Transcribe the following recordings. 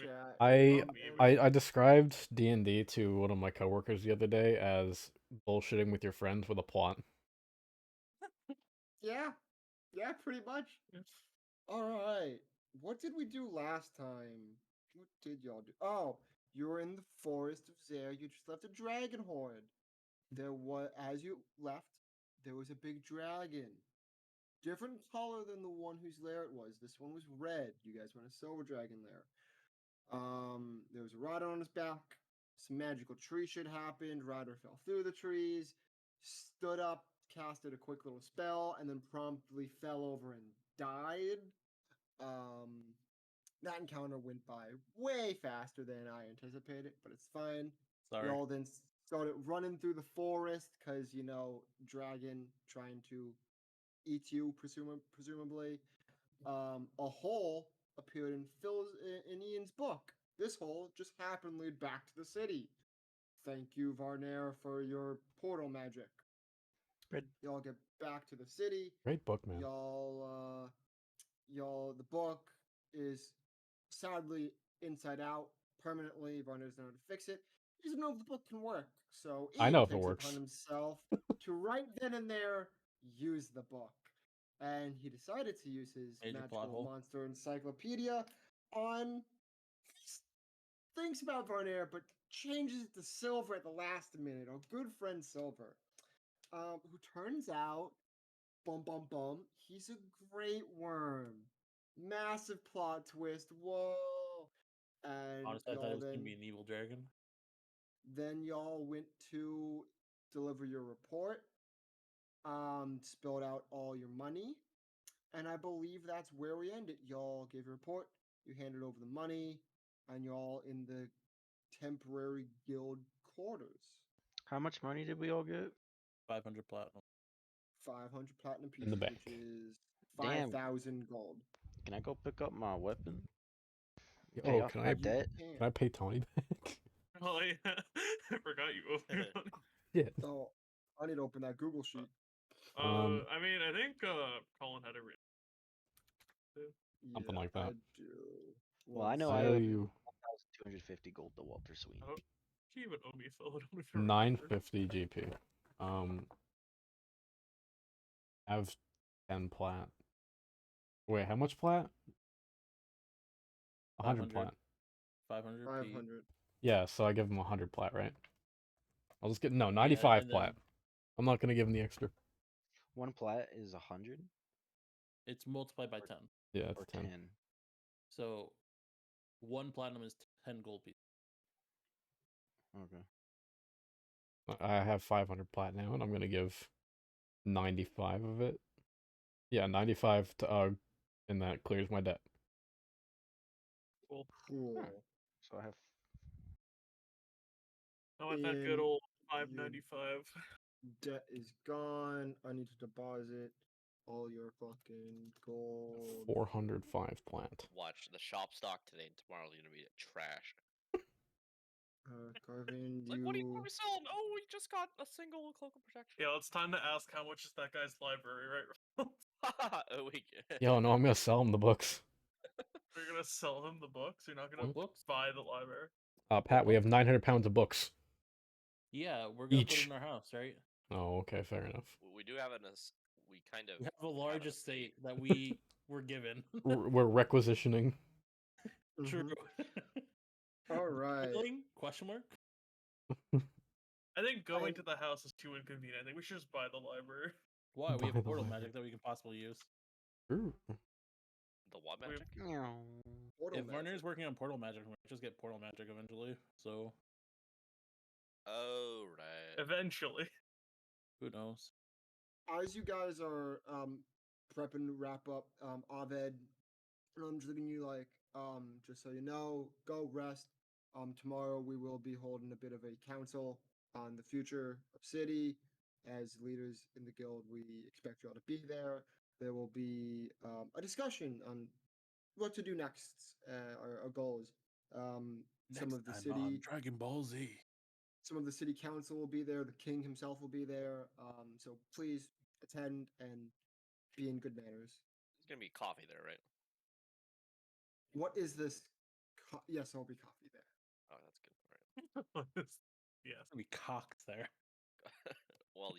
chat. I Um, I described DnD to one of my coworkers the other day as bullshitting with your friends with a plot. yeah, pretty much. All right. What did we do last time? What did y'all do? Oh, you were in the forest of Zare. You just left a dragon horde. There was, as you left, there was a big dragon. Different color than the one whose lair it was. This one was red. You guys went a silver dragon lair. There was a rider on his back. Some magical tree shit happened. Rider fell through the trees, stood up, casted a quick little spell, and then promptly fell over and died. Um, that encounter went by way faster than I anticipated, but it's fine. Sorry. Y'all then started running through the forest because, dragon trying to eat you, presumably. A hole appeared in Ian's book. This hole just happened to lead back to the city. Thank you, Varner, for your portal magic. Good. Y'all get back to the city. Great book, man. Y'all, the book is sadly inside out permanently. Varner doesn't know how to fix it. He doesn't know if the book can work. So I Ian know if it takes works. upon himself to right then and there use the book. And he decided to use his Major plot magical hole. monster encyclopedia on things about Varner, but changes it to Silver at the last minute. Our good friend Silver, who turns out, he's a great worm. Massive plot twist. Whoa. And Honestly, I thought it y'all was gonna be an evil dragon. then y'all went to deliver your report. Spilled out all your money. And I believe that's where we ended. Y'all gave your report, you handed over the money, and y'all in the temporary guild quarters. How much money did we all get? 500 platinum. 500 platinum pieces, In the bank. which is Damn. 5,000 gold. Can I go pick up my weapon? Oh, Pay off can my I debt? can I pay Tony back? Oh yeah, I forgot you opened it. Yeah. Oh, I need to open that Google sheet. I mean, I think Colin had it written. Something like I that. do. Well, I know I I owe owe you 1,250 gold to Walter Sweeney. Oh, do you even owe me, Phil? I don't even remember. 950 GP. Have 10 plat. Wait, how much plat? 100 plat. 500. 500. Yeah, so I give him 100 plat, right? I'll just get 95 and plat. I'm not gonna give him the extra. One plat is 100 It's multiplied by 10. Yeah, it's or 10. 10. So 1 platinum is 10 gold pieces. Okay. I have 500 plat now, and I'm gonna give 95 of it. Yeah, 95 to and that clears my debt. Cool. Cool. So I have. I want that good And old your 595. debt is gone. I need to deposit all your fucking gold. 405 plat. Watch the shop stock today and tomorrow's gonna be trash. Garvin, It's like, what are we selling? Oh, we just got a single cloak of protection. Yeah, it's time to ask how much is that guy's library, right? Oh, Yo, no, I'm gonna sell him the books. You're gonna sell him the books? You're not gonna What books? buy the library? Pat, we have 900 pounds of books. Yeah, we're gonna put Each. it in our house, right? Oh, okay, fair enough. We do have we kind of We have a large an estate that we were given. We're requisitioning. True. All right. Killing? Question mark? I think going to the house is too inconvenient. I think we should just buy the library. Why? We Buy have the portal library. magic that we can possibly use. True. the what magic? Portal If magic. Varner's working on portal magic, we might just get portal magic eventually. So Oh right. Eventually. who knows? As you guys are prepping to wrap up, Aved, I'm just looking you like, just so you know, go rest. Tomorrow we will be holding a bit of a council on the future of city. As leaders in the guild, we expect you all to be there. There will be a discussion on what to do next, our goals. Some of the city Dragon Ball Z. some of the city council will be there. The king himself will be there. So please attend and be in good manners. There's gonna be coffee there, right? What is this Yes, there'll be coffee there. Oh, that's good. All right. Yes. Gonna be cocked there. Well,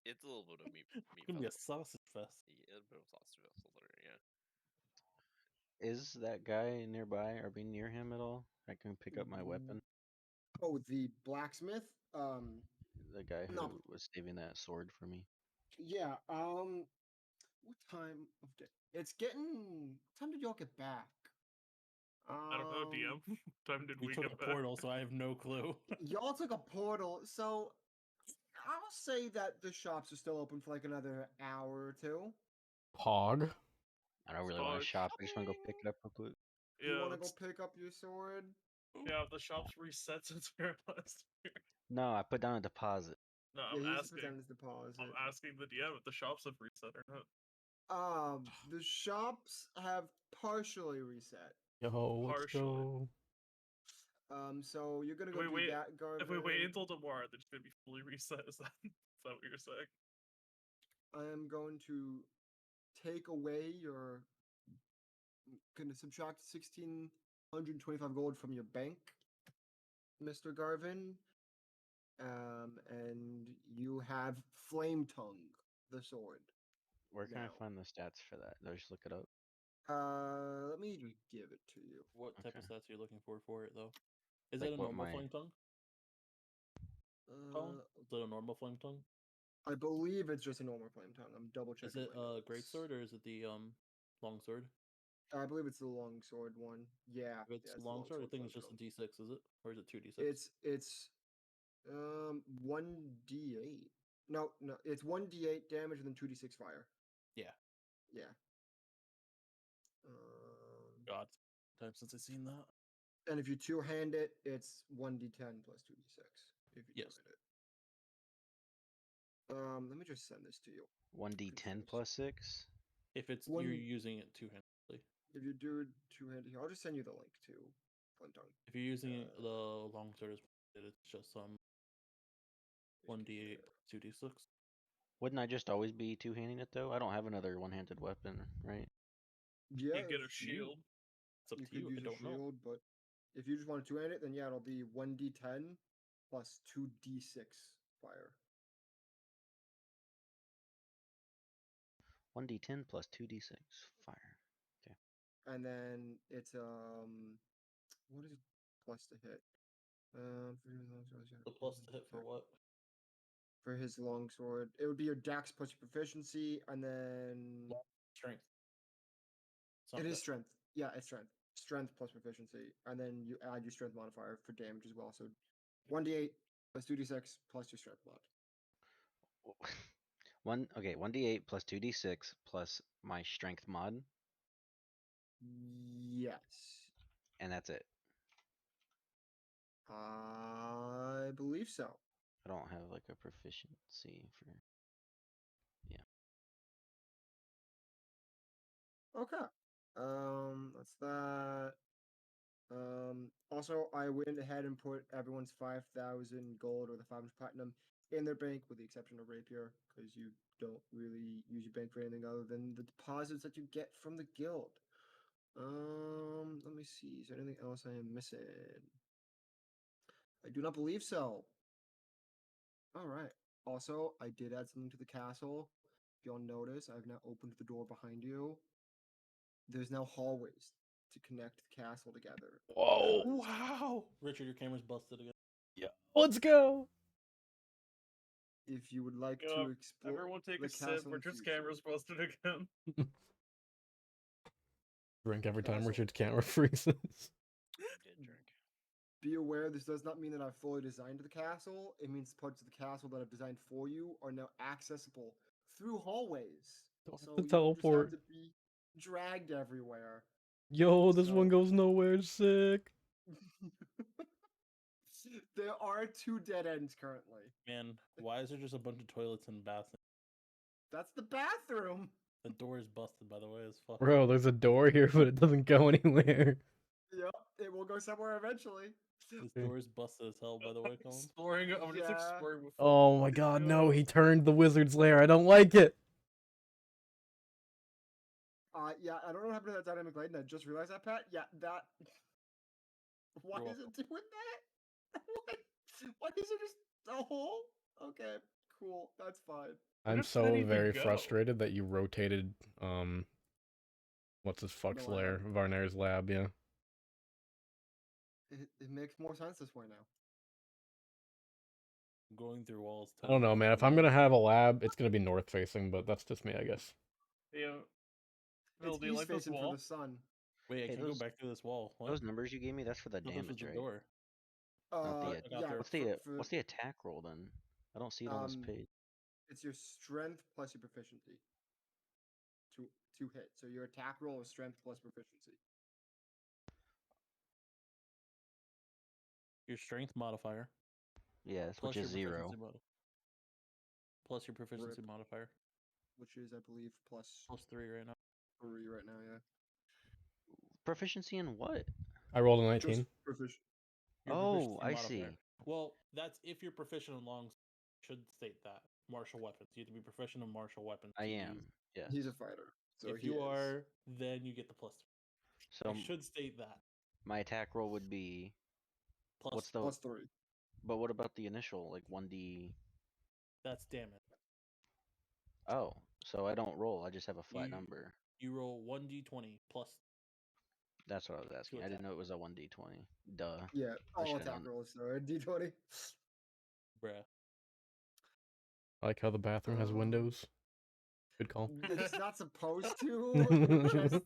it's a little bit of meat. It's gonna be a sausage fest. Yeah, a bit of sausage vessel there. Yeah. Is that guy nearby? Are we near him at all? I can pick up my weapon. Oh, the blacksmith. The guy who No. was saving that sword for me. Yeah. What time of day? It's getting. What time did y'all get back? I don't know, DM. What time did We we took get a back? portal, so I have no clue. Y'all took a portal, so I'll say that the shops are still open for like another hour or two. Pog. I don't really want to Fuck. shop. I just want to go pick it up real quick. You Yeah, want to go let's- pick up your sword? yeah, the shop's reset since we were last year. No, I put down a deposit. No, Yeah, I'm he's asking. pretending his deposit. I'm asking the DM if the shops have reset or not. The shops have partially reset. Yo, let's Partially. go. So you're gonna If go we do wait- that, Garvin. If we wait until tomorrow, they're just gonna be fully reset. Is that what you're saying? I am going to take away your. Gonna subtract 1,625 gold from your bank, Mr. Garvin. And you have Flame Tongue, the sword. Where can I No. find the stats for that? Do I just look it up? Let me just give it to you. What type of Okay. stats are you looking for it though? Is Like it a what normal my- flame tongue? Tongue? Is it a normal flame tongue? I believe it's just a normal Flame Tongue. I'm double checking. Is it my a notes. great sword or is it the long sword? I believe it's the long sword one. Yeah. If it's yeah, the long sword, I think Flame it's just a Tongue. D6, is it? Or is it 2D6? It's 1d8. No, it's 1d8 damage and then 2d6 fire. Yeah. Yeah. God, time since I've seen that. And if you two-hand it, it's 1d10 plus 2d6. If you Yes. two-hand it. Let me just send this to you. 1d10 Confused. plus 6? If it's One- you're using it two-handedly. If you do two-handed here, I'll just send you the link to Flame Tongue. If you're using Uh, the long sword, it's just 1d8 2d6. Wouldn't I just always be two-handing it though? I don't have another one-handed weapon, right? Yeah, You get a if shield. It's up you to could you. use I a don't know. shield, but if you just want to two-hand it, then yeah, it'll be 1d10 plus 2d6 fire. 1d10 plus 2d6 fire. And then it's what is it plus to hit? The plus to hit for what? For his longsword, it would be your Dex plus your proficiency, and then Strength. It's not it is dex. strength. Yeah, it's strength. Strength plus proficiency, and then you add your strength modifier for damage as well. So 1d8 plus 2d6 plus your strength mod. 1d8 plus 2d6 plus my strength mod, Yes, and that's it. I believe so. I don't have like a proficiency for. Okay. That's that. Also, I went ahead and put everyone's 5,000 gold or the 500 platinum in their bank, with the exception of Rapier, because you don't really use your bank for anything other than the deposits that you get from the guild. Let me see. Is there anything else I am missing? I do not believe so. All right. Also, I did add something to the castle. If y'all notice, I've now opened the door behind you. There's now hallways to connect the castle together. Whoa. Wow! Richard, your camera's busted again. Yeah. Let's go. If you would like Yeah, to explore Everyone take the a sip. castle in Richard's future. camera's busted again. Drink every time Castle. Richard's camera freezes. Did drink. Be aware, this does not mean that I've fully designed the castle. It means parts of the castle that I've designed for you are now accessible through hallways. Don't have So to you don't just teleport. have to be dragged everywhere. Yo, this one So- goes nowhere. Sick. There are 2 dead ends currently. Man, why is there just a bunch of toilets and bathrooms? That's the bathroom. The door is busted, by the way, as fuck. Bro, there's a door here, but it doesn't go anywhere. Yep, it will go somewhere eventually. This door is busted as hell, by the way, Colin. Exploring. I'm just Yeah. exploring before. Oh my god, no, Yo. he turned the wizard's lair. I don't like it. Yeah, I don't know what happened to that dynamic light, and I just realized that, Pat. Yeah, that Why You're is it doing that? What? Why is it just a hole? Okay, cool. That's fine. I'm just ready so to very go. frustrated that you rotated what's his fuck's The lair? lab. Varner's lab, yeah. It makes more sense this way now. going through walls. I don't know, man. If I'm gonna have a lab, it's gonna be north facing, but that's just me, I guess. Yeah. Bill, It's do you east like this facing for wall? the sun. Wait, I Hey, can't go back through this wall. What? Those numbers you gave me, that's for the No, this was damage, the right? door. Not the I got Yeah. there. what's the attack roll then? I don't see it on this page. It's your strength plus your proficiency to hit. So your attack roll is strength plus proficiency. Your strength modifier Yes, plus which is your 0. proficiency plus your proficiency Rip. modifier Which is, I believe, plus plus 3 right now. 3 right now. Yeah. Proficiency in what? I rolled a Just 19. proficiency. Your Oh, proficiency I modifier. see. Well, that's if you're proficient in long. Should state that martial weapons. You have to be proficient in martial weapons. I to am. use- Yes. He's a fighter. So if he you is. are, then you get the plus 3. So I should state that. my attack roll would be Plus, what's the plus 3. but what about the initial like 1d? that's damage. Oh, so I don't roll. I just have a flat You- number. You roll 1d20 plus. That's what I was asking. I didn't attack. know it was a 1d20. Duh. Yeah. I All should've attack known. rolls are d20. Bruh. I like how the bathroom has Um, windows. Good call. It's not supposed to. Just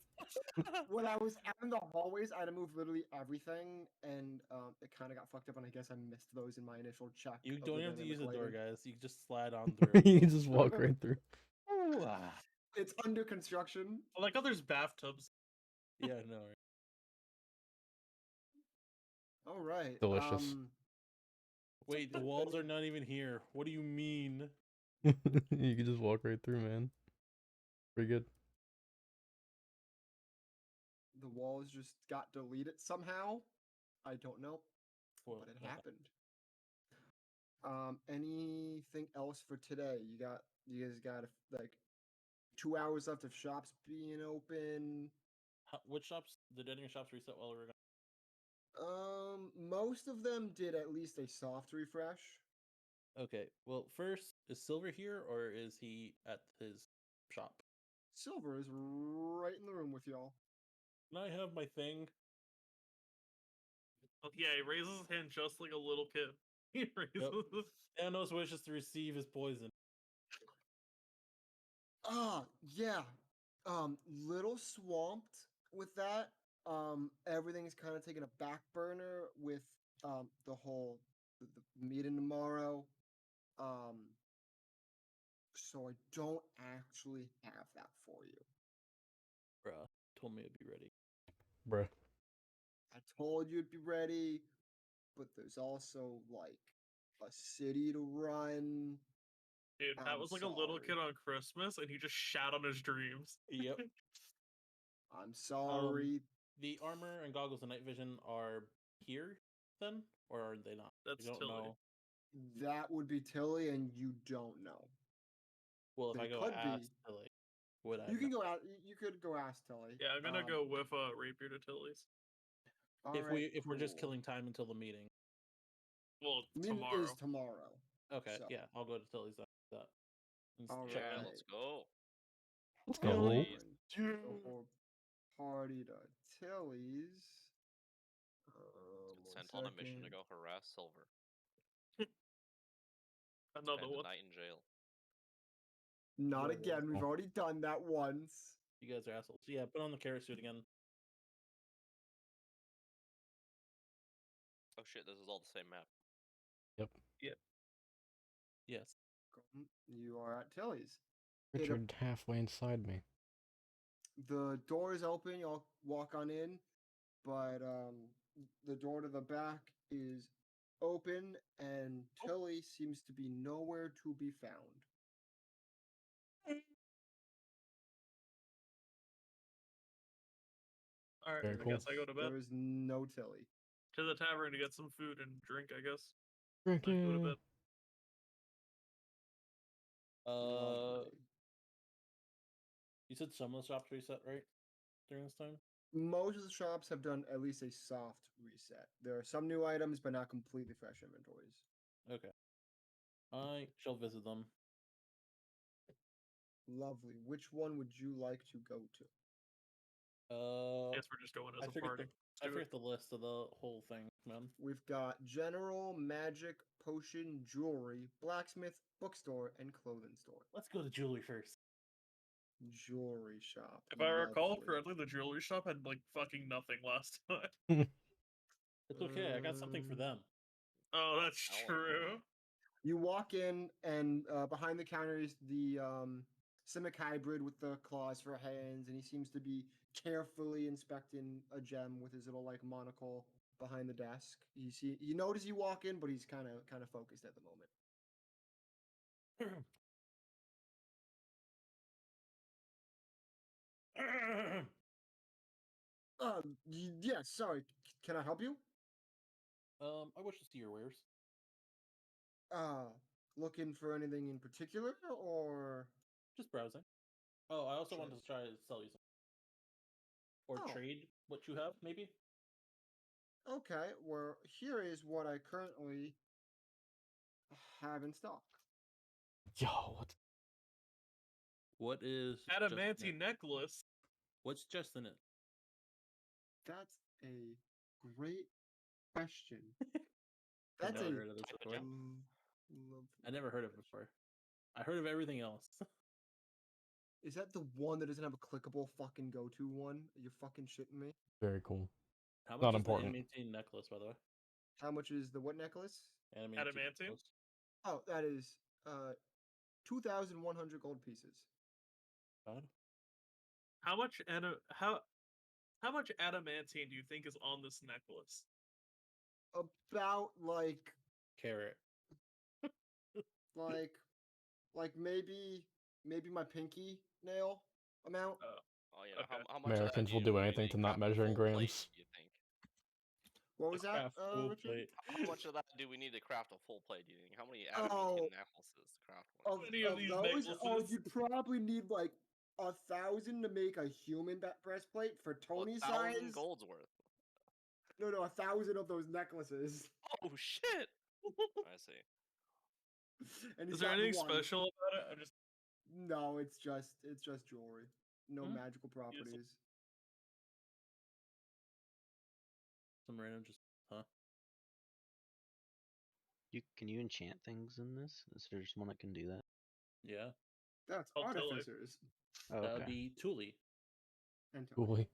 when I was out in the hallways, I had to move literally everything, and it kind of got fucked up. And I guess I missed those in my initial check. You of don't the have to use dynamic the door, lighting. guys. You can just slide on through. You can just walk right through. It's under construction. I like how there's bathtubs. Yeah, no. Right? All right. Delicious. Wait, the walls are not even here. What do you mean? You can just walk right through, man. Pretty good. The walls just got deleted somehow. I don't know, Well, but it okay. happened. Anything else for today? You guys got like 2 hours left of shops being open. Which shops? Did any shops reset while we were gone? Most of them did at least a soft refresh. Okay. Well, first, is Silver here or is he at his shop? Silver is right in the room with y'all. Can I have my thing? Oh, yeah, he raises his hand just like a little kid. He raises his... Thanos wishes to receive his poison. Yeah. Little swamped with that. Everything's kind of taking a back burner with the whole the meeting tomorrow. So I don't actually have that for you. Bruh, told me I'd be ready. Bruh. I told you it'd be ready, but there's also like a city to run. Dude, that I'm was like a little sorry. kid on Christmas, and he just shat on his dreams. Yep. I'm sorry. The armor and goggles and night vision are here then, or are they not? That's I don't Tilly. know. That would be Tilly, and you don't know. Well, if They I go could be. ask Tilly, would I? You can know? go out. You could go ask Tilly. Yeah, I'm gonna go with Rapier to Tilly's. If we're just killing time until the meeting. Well, meeting tomorrow. is tomorrow. Okay, So. yeah, I'll go to Tilly's then. That. And All check right. out. Let's go. Let's Go go. for party to Tilly's. Get sent on a mission to go harass Silver. Another Spend a one. night in jail. Not Yeah, again. We've already done that once. You guys are assholes. Yeah, put on the carrot suit again. Oh shit, this is all the same map. Yes. You are at Tilly's. Richard halfway inside me. The door is open. Y'all walk on in, but the door to the back is open, and Tilly seems to be nowhere to be found. Alright, Very I cool. guess I go to bed. There is no Tilly. To the tavern to get some food and drink, I guess. Drink I go to it. bed. Lovely. You said some of the shops reset, right? During this time? Most of the shops have done at least a soft reset. set. There are some new items, but not completely fresh inventories. Okay. I shall visit them. Lovely. Which one would you like to go to? Guess we're just going as I a forget party. the I forget the list of the whole thing, man. We've got general, magic, potion, jewelry, blacksmith, bookstore, and clothing store. Let's go to jewelry first. Jewelry shop. If I recall Lovely. correctly, the jewelry shop had like fucking nothing last time. It's okay. I got something for them. Oh, that's Hell of a true. You walk in, and behind the counter is the Simic hybrid with the claws for hands, and he seems to be carefully inspecting a gem with his little like monocle behind the desk. You notice you walk in, but he's kind of focused at the moment. Yes. Sorry. Can I help you? I wish to see your wares. Looking for anything in particular, or Just browsing. Oh, I also wanted Sure. to try to sell you some. Or Oh. trade what you have, maybe? okay? Well, here is what I currently have in stock. Yo, what? What is Adamantine necklace. What's just in it? That's a great question. I've That's never a heard of this Type of before. gem. lovely I never heard of it question. before. I heard of everything else. Is that the one that doesn't have a clickable fucking go-to one? Are you fucking shitting me? Very cool. How much Not is important. the adamantine necklace, by the way? How much is the what necklace? Adamantine? necklace. Oh, that is 2,100 gold pieces. God. How much much adamantine do you think is on this necklace? About like Carrot. like maybe my pinky nail amount. Oh, you know, Okay. how much of that Americans will do anything to not measure in grams. Do you think? What was that, Craft full Richard? plate. How much of that do we need to craft a full plate? Do you think? How many Oh. adamantine necklaces to craft one? Of, Many of of these those, necklaces. you probably need like 1,000 to make a human breastplate for Well, Tony's 1,000 size. gold's worth. No, 1,000 of those necklaces. Oh shit! I see. And Is he's there got anything one. special about it? I'm just No, it's just jewelry. No Hmm? magical properties. Some random just huh? Can you enchant things in this? Is there just one that can do that? Yeah. That's I'll tell it. artificers. Oh, That would okay. be Thule. And Tony. Coolly.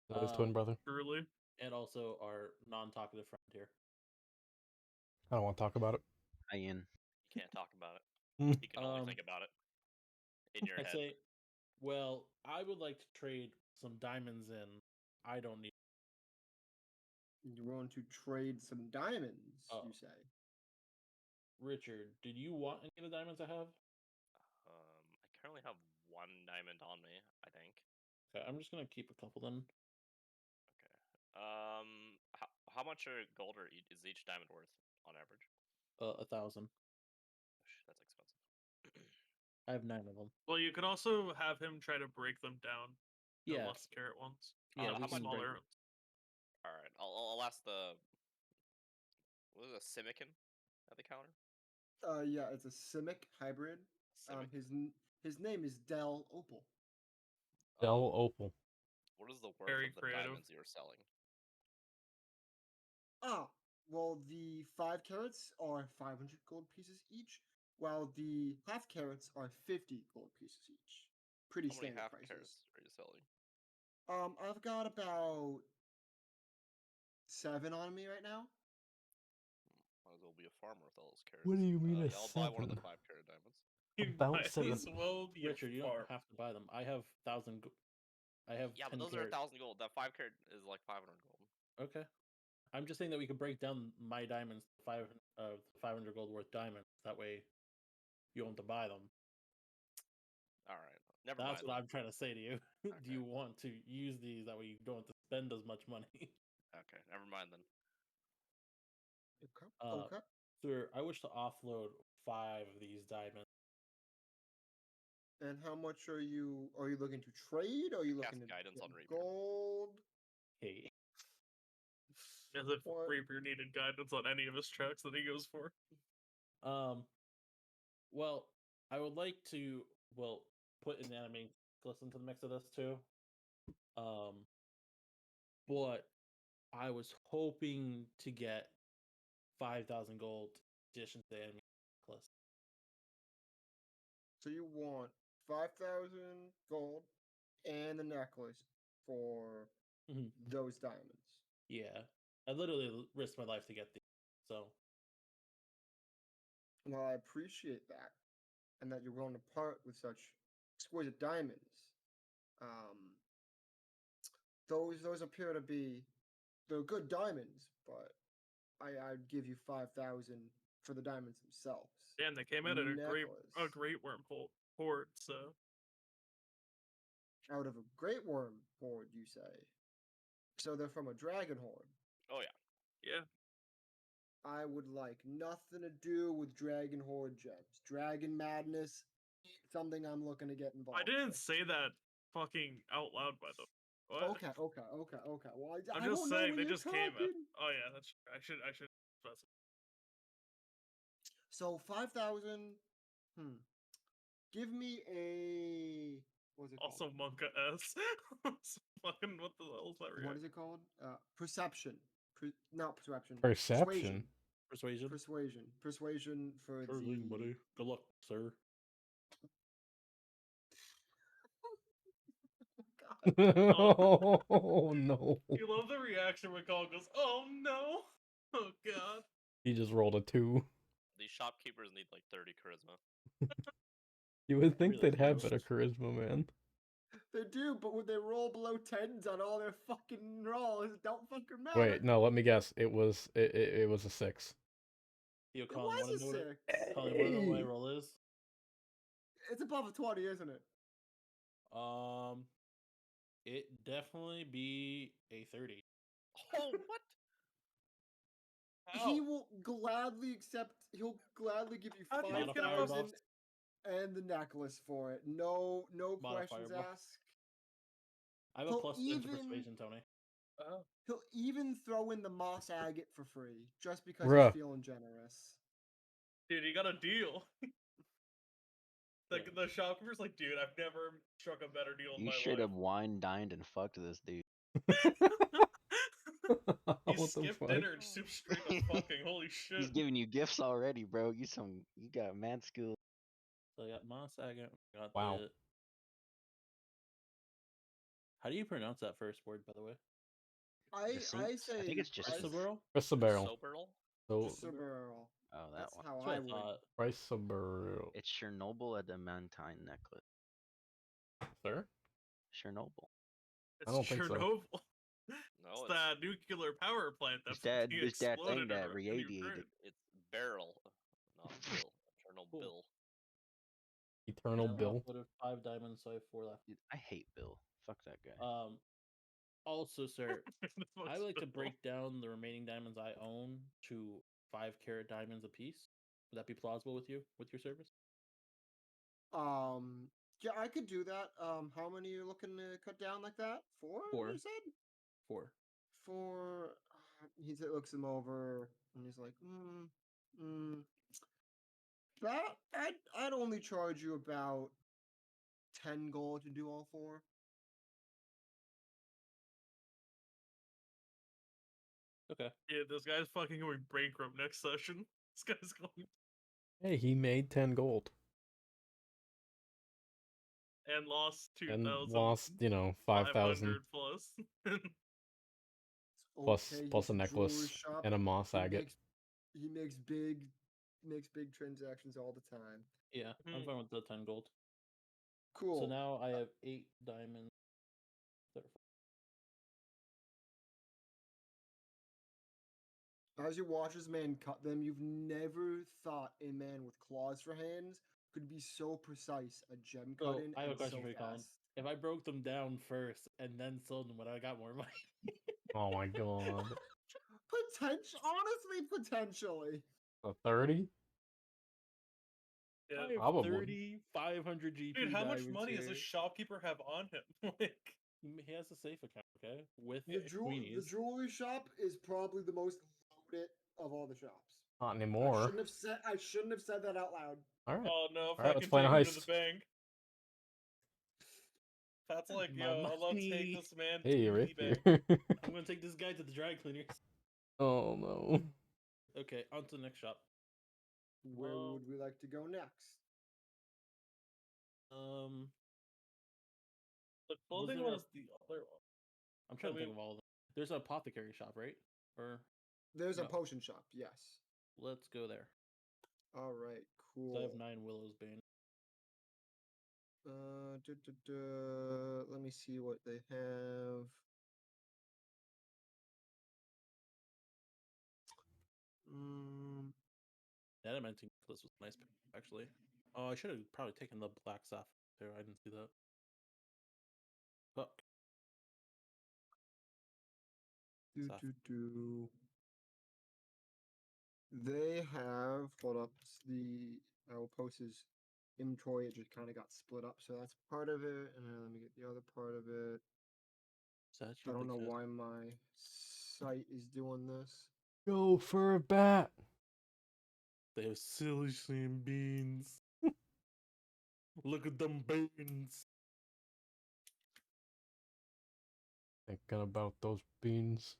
That his twin brother. truly. And also our non-talkative friend here. I don't want to talk about it. Hi, Ian. You can't talk about it. Mm. You can only think about it in your I head. say, well, I would like to trade some diamonds in. I don't need. You want to trade some diamonds, Oh. you say? Richard, did you want any of the diamonds I have? I currently have one diamond on me, I think. Okay, I'm just gonna keep a couple then. How much gold is each diamond worth on average? 1,000. That's expensive. I have 9 of them. Well, you could also have him try to break them down. The Yeah. less carrot ones. Yeah, how we much can break smaller. them. All right, I'll ask the. What is a Simican at the counter? Yeah, it's a Simic hybrid. Simic. His name is Del Opal. Del Opal. What is the worth Very of the creative. diamonds you're selling? Well, the 5 carats are 500 gold pieces each, while the half carats are 50 gold pieces each. Pretty How many standard half prices. carats are you selling? I've got about 7 on me right now. Might as well be a farmer with all those carats. What do you mean a yeah, I'll buy one of the 7? 5 carat diamonds. You About might 7. as well be a Richard, you don't farm. have to buy them. I have 1,000. I have Yeah, 10 but those are carat. 1,000 gold. That 5 carat is like 500 gold. Okay. I'm just saying that we could break down my diamonds to 500 gold worth diamonds. That way, you don't have to buy them. All right, never That's mind. what I'm trying to say to you. Do Okay. you want to use these? That way, you don't have to spend as much money. Okay, never mind then. Okay. Sir, I wish to offload 5 of these diamonds. And how much are you looking to trade? Or are you Cast looking to guidance get on Reaper. gold? Hey, As if What? Rapier needed guidance on any of his tracks that he goes for. Well, I would like to put an anime listen to the mix of this too. But I was hoping to get 5,000 gold in addition to the anime necklace. So you want 5,000 gold and the necklace for Mhm. those diamonds. Yeah, I literally risked my life to get these. So Well, I appreciate that, and that you're willing to part with such exquisite diamonds. Um, those appear to be they're good diamonds, but I'd give you 5,000 for the diamonds themselves. And they came out at a great wormhole port, so Out of a great worm horde, you say? So they're from a dragon horde. Oh yeah. yeah. I would like nothing to do with dragon horde gems. Dragon madness, something I'm looking to get involved. I didn't with. say that fucking out loud, by the way. What? Okay. Well, I'm I just don't know saying when they you're just came out. talking. Oh yeah, that's true. I should specify. So 5,000. Give me a what's it called? Also Monka S. Fucking what the hell is that reaction? What is it called? Perception. Not perception. Perception. persuasion. Persuasion for Sure the. thing, buddy. Good luck, sir. Oh no. You love the reaction when Colin goes, "Oh no, oh god." He just rolled a 2. These shopkeepers need like 30 charisma. You would think Really they'd have do. better charisma, man. They do, but when they roll below 10s on all their fucking rolls, it don't fucking matter. Wait, no, let me guess. It was it was a 6. Yo, It Colin, was wanna a know what 6. Colin, wanna know what my Hey! roll is? It's above a 20, isn't it? It definitely be a 30. Oh what? He How? will gladly accept. He'll gladly give you How do you get Modifier above? 5,000 and the necklace for it. No Modifier questions buff. asked. I have a He'll plus into even- persuasion, Tony. Oh. He'll even throw in the moss agate for free, just because Bruh. he's feeling generous. Dude, you got a deal. Like Yeah. the shopkeeper's like, dude, I've never struck a better deal in You my straight life. up wine, dined, and fucked this dude. He What the skipped fuck? dinner and soup straight to fucking. Holy shit. He's giving you gifts already, bro. You got mad skill. So I got Moss Agate. Got Wow. the. How do you pronounce that first word, by the way? I Sinks? say I think it's just Price of barrel? Price a barrel. Soberl? So just a barrel. Oh, that That's one. how That's what I I would. thought. price a barrel. It's Chernobyl adamantine necklace. Sir? Chernobyl. It's don't think so. Chernobyl. No, It's that nuclear power plant It's that that fucking it's that thing exploded that in radiated. Ukraine. it's barrel, not bill. Chernobyl. Cool. Bill. Eternal Yeah, Bill. I'll put 5 diamonds, so I have 4 left. Dude, I hate Bill. Fuck that guy. Also, sir, The I fuck's would like to Bill? break down the remaining diamonds I own to 5 carat diamonds apiece. Would that be plausible with you, with your service? Yeah, I could do that. How many are you looking to cut down like that? 4? 4. You said 4. 4. He looks him over and he's like, that I'd only charge you about 10 gold to do all 4. Okay. Yeah, this guy's fucking going bankrupt next session. This guy's going Hey, he made 10 gold. and lost 2,000. And lost, 5,000 plus. plus Okay, plus he's a necklace jewelry shop. and a moss agate. He makes big transactions all the time. Yeah, I'm fine with the 10 gold. Cool. So now I have 8 diamonds. As you watch this man cut them, you've never thought a man with claws for hands could be so precise at gem So cutting I have a and question so for you, Colin. fast. If I broke them down first and then sold them, would I got more money? Oh my god. Honestly, potentially. A 30? Yeah. I have Probably. 500 GP Dude, how much diamonds money does here. this shopkeeper have on him? Like, He has a safe account, okay? With The Queenies. jewelry shop is probably the most loaded of all the shops. Not I anymore. shouldn't have said that out loud. All right. Oh no, if Alright, I let's can play take a him to the heist. bank. Pat's like, My yo, I'll money. take this man Hey, to the Rapier. bank. I'm gonna take this guy to the dry cleaners. Oh no. Okay, on to the next shop. Where would we like to go next? The Was clothing there one a- is the other one. I'm trying to Can think of all of them. There's an apothecary shop, right? Or There's a No. potion shop, yes. let's go there. All right, So I have cool. 9 Willow's Bane. Let me see what they have. That Adamanting necklace was a nice pick, actually. Oh, I should have probably taken the black sapphire there. I didn't see that. Fuck. Do, Sapphire. do, do. They have, hold up, I will post his inventory. It just kind of got split up, so that's part of it. And then let me get the other part of it. I don't know why my site is doing this. Go for a bat. They have silly slim beans. Look at them beans. Thinking about those beans.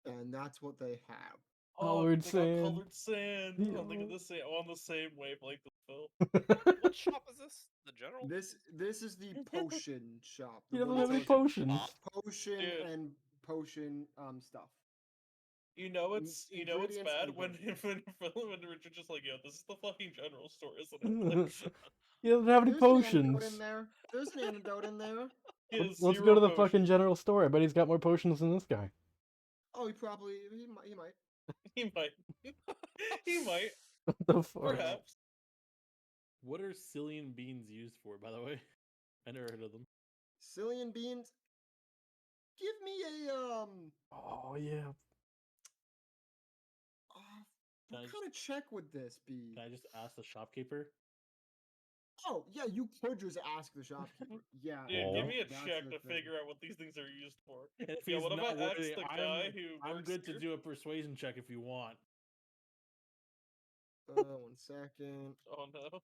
And that's what they have. Oh, Colored they sand. got colored sand. I'm thinking Yo. the same on the same wavelength as Phil. What shop is this? The general? This is the potion shop. He The doesn't one have that any sells potions. potion Dude. and potion stuff. You know it's Ingredients bad and when potions. when Richard just like, yo, this is the fucking general store, isn't it? Like, He doesn't have any There's an antidote potions. in there. There's an antidote in there. he has Let's go zero to the potions. fucking general store. I bet he's got more potions than this guy. Oh, he might. He might. He might. What the fuck? Perhaps. What are Cillian beans used for, by the way? I never heard of them. Cillian beans. Give me a Oh yeah. what Can I kind of check would this be? Can I just ask the shopkeeper? Oh yeah, you could just ask the shopkeeper. Yeah, Dude, give Aw. me a that's check the to thing. figure out what these things are used for. And if Yeah, he's what if I not ask worthy, the guy who I'm works good to here? do a persuasion check if you want. 1 second. Oh no. I'll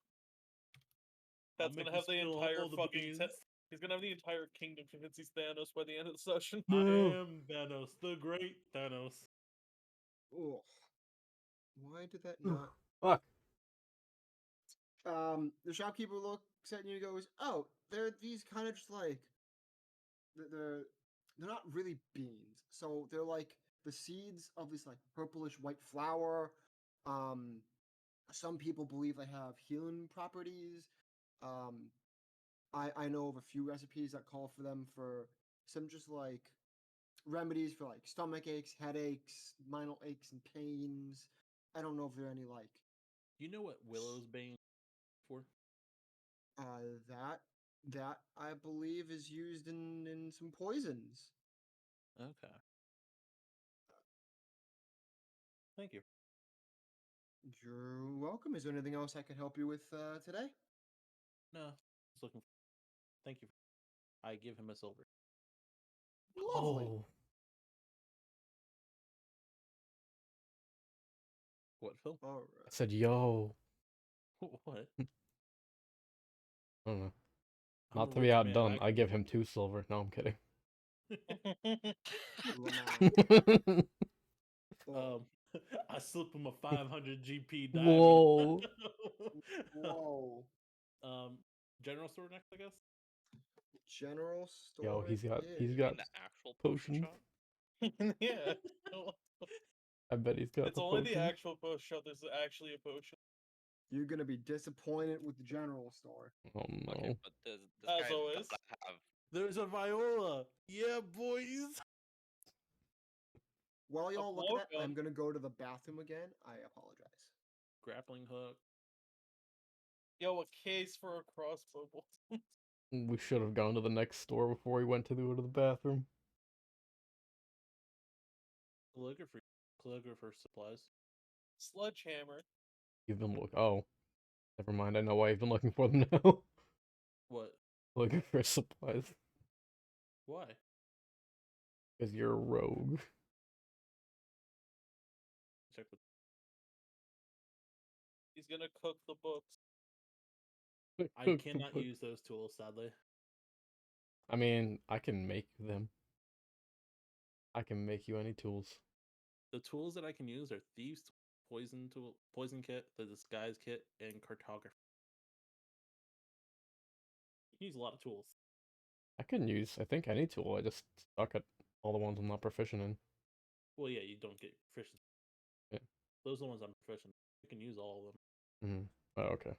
That's make gonna you have the spill entire all the fucking. beans. He's gonna have the entire kingdom convince he's Thanos by the end of the session. I No. am Thanos, the great Thanos. Oh, why did that Ugh. not? Fuck. The shopkeeper looks at you and goes, "Oh, they're these kind of just like they're not really beans. So they're like the seeds of this like purplish white flower. Um, some people believe they have healing properties. Um, I know of a few recipes that call for them for some just like remedies for like stomach aches, headaches, minor aches and pains. I don't know if there are any like You know what Willow's Bane for? that that I believe is used in some poisons. Okay. Thank you. You're welcome. Is there anything else I can help you with today? No, just looking. Thank you. I give him a silver. Lovely. Oh. What, Phil? All I right. said yo. What? I don't know. I'm Not a to be rich man, outdone, I give him 2 silver. No, I'm kidding. Lamau. Oh, I slip him a 500 GP diamond. Whoa. whoa. um, general store next, I guess. General store. Yo, he's got it he's is. got In the actual potion potions. shop? Yeah. I bet he's got It's the only the potions. actual potion shop. There's actually a potion. You're gonna be disappointed with the general store. Oh no. Okay, but this As guy always. does have. There's a viola. Yeah, boys. While y'all look at that, I'm blowgun. gonna go to the bathroom again. I apologize. Grappling hook. Yo, a case for a crossbow bolt. We should have gone to the next store before we went to go to the bathroom. Calligrapher supplies. Sledgehammer. You've been oh. Never mind, I know why you've been looking for them now. What? Looking for supplies. Why? Because you're a rogue. Check with. He's gonna cook the books. I Cook the cannot book. use those tools, sadly. I mean, I can make them. I can make you any tools. The tools that I can use are thieves, poison kit, the disguise kit, and cartography. You can use a lot of tools. I can use, I think, any tool. I just suck at all the ones I'm not proficient in. Well, yeah, you don't get proficiency. Yeah. Those are the ones I'm proficient. You can use all of them. Mm-hmm. Oh, okay.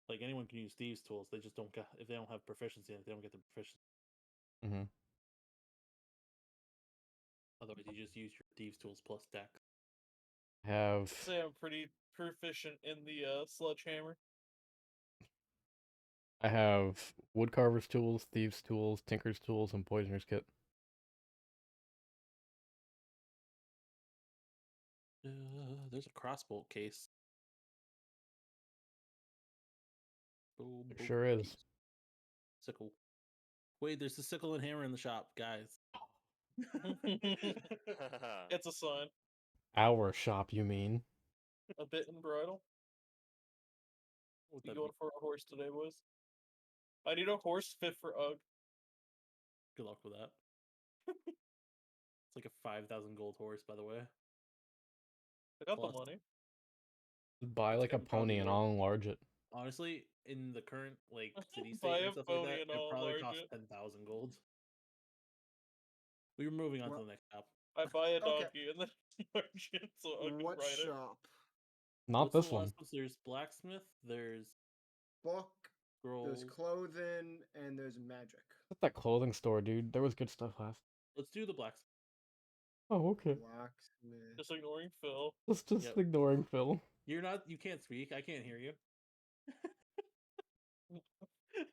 Like anyone can use thieves tools. They just don't get if they don't have proficiency in it, they don't get the proficiency. Mm-hmm. Otherwise, you just use your thieves tools plus deck. I have, Say I'm pretty proficient in the sledgehammer. I have woodcarver's tools, thieves tools, tinker's tools, and poisoner's kit. There's a crossbow case. Boom, There boom, sure is. case. Sickle. Wait, there's a sickle and hammer in the shop, guys. It's a sign. Our shop, you mean? A bit and bridle. What You that going mean? for a horse today, boys? I need a horse fit for Ugg. Good luck with that. It's like a 5,000 gold horse, by the way. I got Plus. the money. Buy It's like a gonna cost pony and more. I'll enlarge it. Honestly, in the current like city Buy state a and stuff like pony that, and it I'll probably enlarge costs it. 10,000 gold. We were moving on Well- to the next shop. I buy a Okay. donkey and then enlarge it so I can What ride it. shop? Not What's this the one. last one? There's blacksmith. There's Book. There's scrolls. clothing and there's magic. What's that clothing store, dude? There was good stuff last. Let's do the blacksmith. Oh, okay. Blacksmith. Just ignoring Phil. Just Yep. ignoring Phil. You're not. You can't speak. I can't hear you.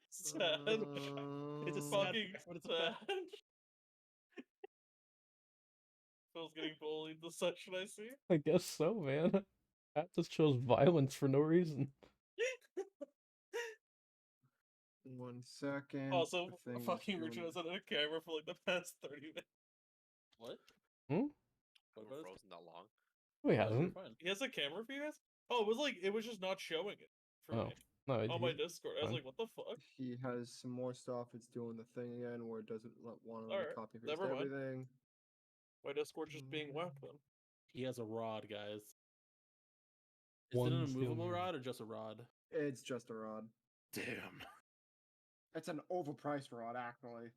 Sad. It's a sad Fucking fact, but it's a fact. sad. Phil's getting bullied this session, I see. I guess so, man. That just shows violence for no reason. 1 second. Also, the thing is fucking doing- Richard hasn't had a camera for like the past 30 minutes. What? Hmm? What We're about his frozen that long. No, he No, you're hasn't. fine. He has a camera for you guys? Oh, it was just not showing it for Oh, me no, on my he- Discord. I was fine. like, what the fuck? He has some more stuff. It's doing the thing again where it doesn't want to Alright, copy paste never mind. everything. My Discord's just being whacked then. He has a rod, guys. Is it One an steel immovable mirror. rod or just a rod? It's just a rod. Damn. It's an overpriced rod, actually.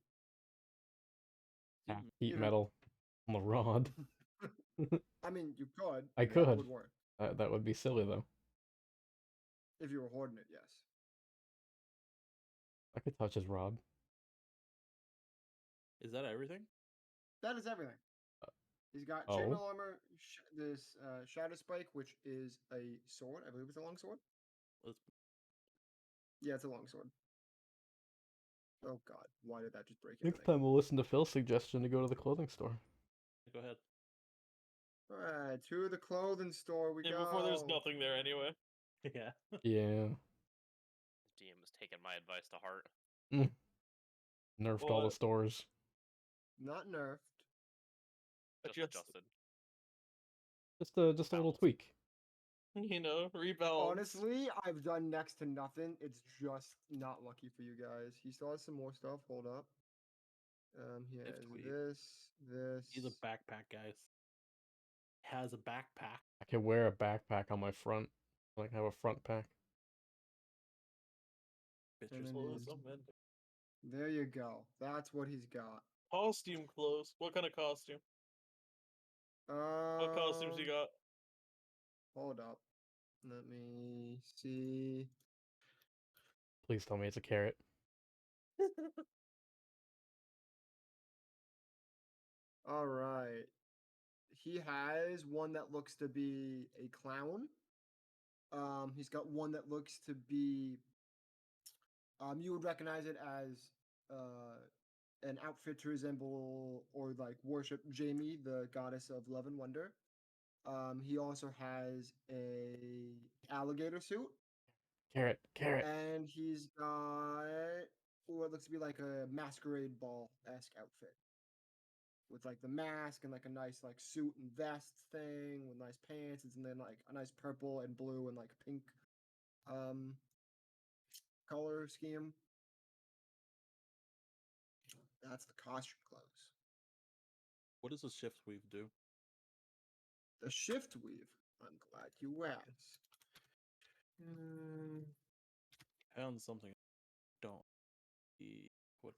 Yeah, Mm, heat you know- metal on the rod. I mean, you could. I That could. would work. That would be silly, though. If you were hoarding it, yes. I could touch his rod. Is that everything? That is everything. He's got chainmail Oh. armor, this shadow spike, which is a sword. I believe it's a long sword. Let's. Yeah, it's a long sword. Oh god, why did that just break Next everything? time we'll listen to Phil's suggestion to go to the clothing store. Go ahead. Alright, to the clothing store we Yeah, go. before there's nothing there anyway. Yeah. Yeah. DM is taking my advice to heart. Nerfed all the What? stores. Not nerfed. Just Just- adjusted. Just a little Balance. tweak. You know, rebalance. Honestly, I've done next to nothing. It's just not lucky for you guys. He still has some more stuff. Hold up. He If has tweak. this. He's a backpack, guys. Has a backpack. I can wear a backpack on my front. Like have a front pack. Pictures. then Well, he's- that's amazing. There you go. That's what he's got. Costume clothes. What kind of costume? What costumes you got? Hold up. Let me see. Please tell me it's a carrot. All right. He has one that looks to be a clown. He's got one that looks to be. You would recognize it as an outfit to resemble or like worship Jamie, the goddess of love and wonder. He also has a alligator suit, Carrot. and he's got what looks to be like a masquerade ball-esque outfit. With like the mask and like a nice like suit and vest thing with nice pants and then like a nice purple and blue and like pink color scheme. That's the costume clothes. What does a shift weave do? The shift weave. I'm glad you asked. Found something. Don't. be What?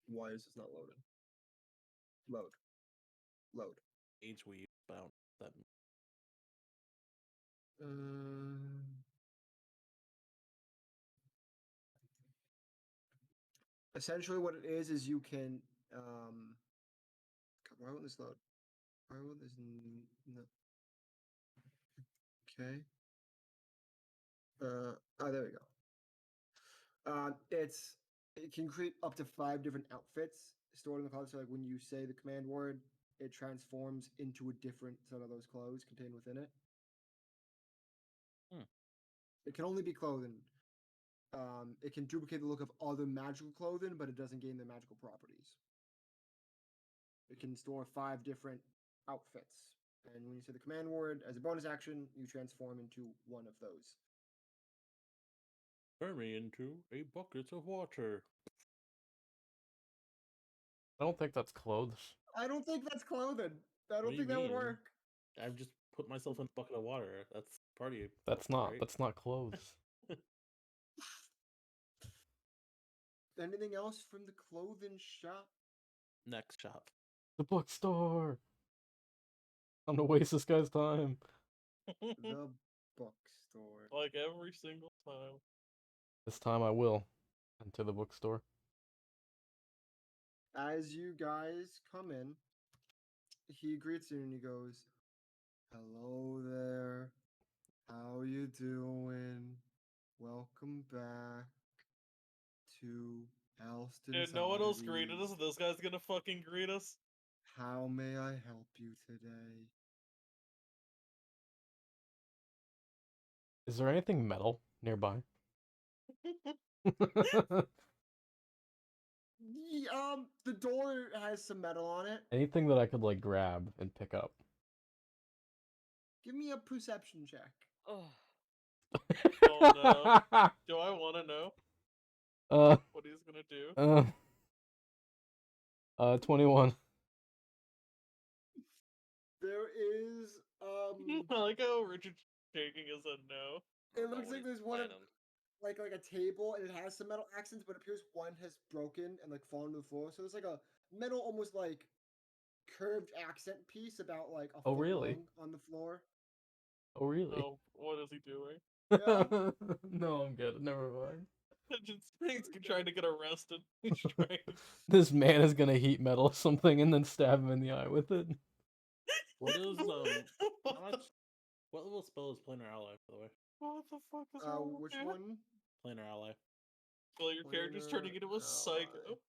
Why is this not loaded? Load. Age weave about that. Essentially, what it is you can. God, why won't this load? Why won't this? No. Okay. Oh, there we go. It can create up to 5 different outfits stored in the closet. So, like when you say the command word, it transforms into a different set of those clothes contained within it. It can only be clothing. It can duplicate the look of other magical clothing, but it doesn't gain their magical properties. It can store 5 different outfits, and when you say the command word as a bonus action, you transform into one of those. Turn me into a bucket of water. I don't think that's clothes. I don't think that's clothing. I What don't do think you that would mean? work. I've just put myself in a bucket of water. That's party. That's outfit, not. right? That's not clothes. Anything else from the clothing shop? Next shop. The bookstore. I'm gonna waste this guy's time. The bookstore. Like every single time. This time I will. Enter the bookstore. As you guys come in, he greets you and he goes, "Hello there. How you doing? Welcome back to Elston's Dude, no one else greeted Oddities. us. This guy's gonna fucking greet us. How may I help you today?" Is there anything metal nearby? The door has some metal on it. Anything that I could like grab and pick up? Give me a perception check. Oh, Oh no. Do I want to know Uh, what he's gonna do? 21. There is I like how Richard's shaking his head no. I it don't know looks what like he's there's one planning. like a table and it has some metal accents, but it appears one has broken and like fallen to the floor. So there's like a metal almost like curved accent piece about like a Oh, foot really? long on the floor. Oh, really? Oh, what is he doing? Yeah. No, I'm good. Never mind. He's trying to get arrested. He's trying to... This man is gonna heat metal or something and then stab him in the eye with it. What is how much? What level spell is Planar Ally, by the way? What the fuck is wrong with Which you? one? Planar Ally. Well, your character's turning Planar into a psycho.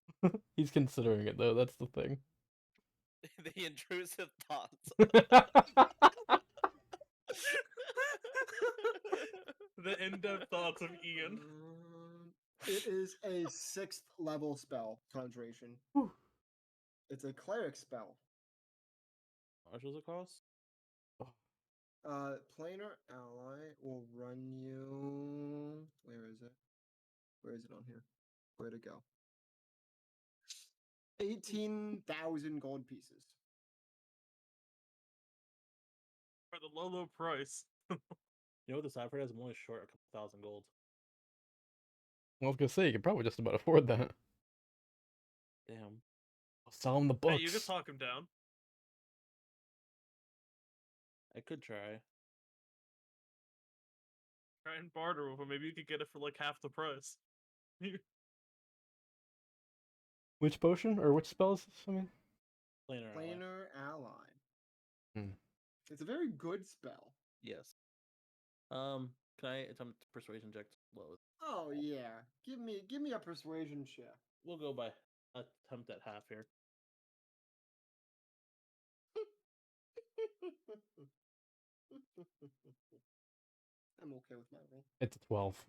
He's considering it though. That's the thing. The intrusive thoughts. The in-depth thoughts of Ian. It is a 6th level spell, Conjuration. Whew. It's a cleric spell. How much does it cost? Planar Ally will run you. Where is it? Where is it on here? Where'd it go? 18,000 gold pieces. For the low, low price. You know what the side for is? I'm only short a couple thousand gold. I was gonna say you could probably just about afford that. Damn. I'll sell him the books. Hey, you just talk him down. I could try. Try and barter with him. Maybe you could get it for like half the price. Which potion or which spells? I mean, Planar Ally. Planar Ally. Hmm. It's a very good spell. Yes. Can I attempt persuasion check low? Oh yeah. Give me a persuasion check. We'll go by attempt at half here. I'm okay with my roll. it's a 12.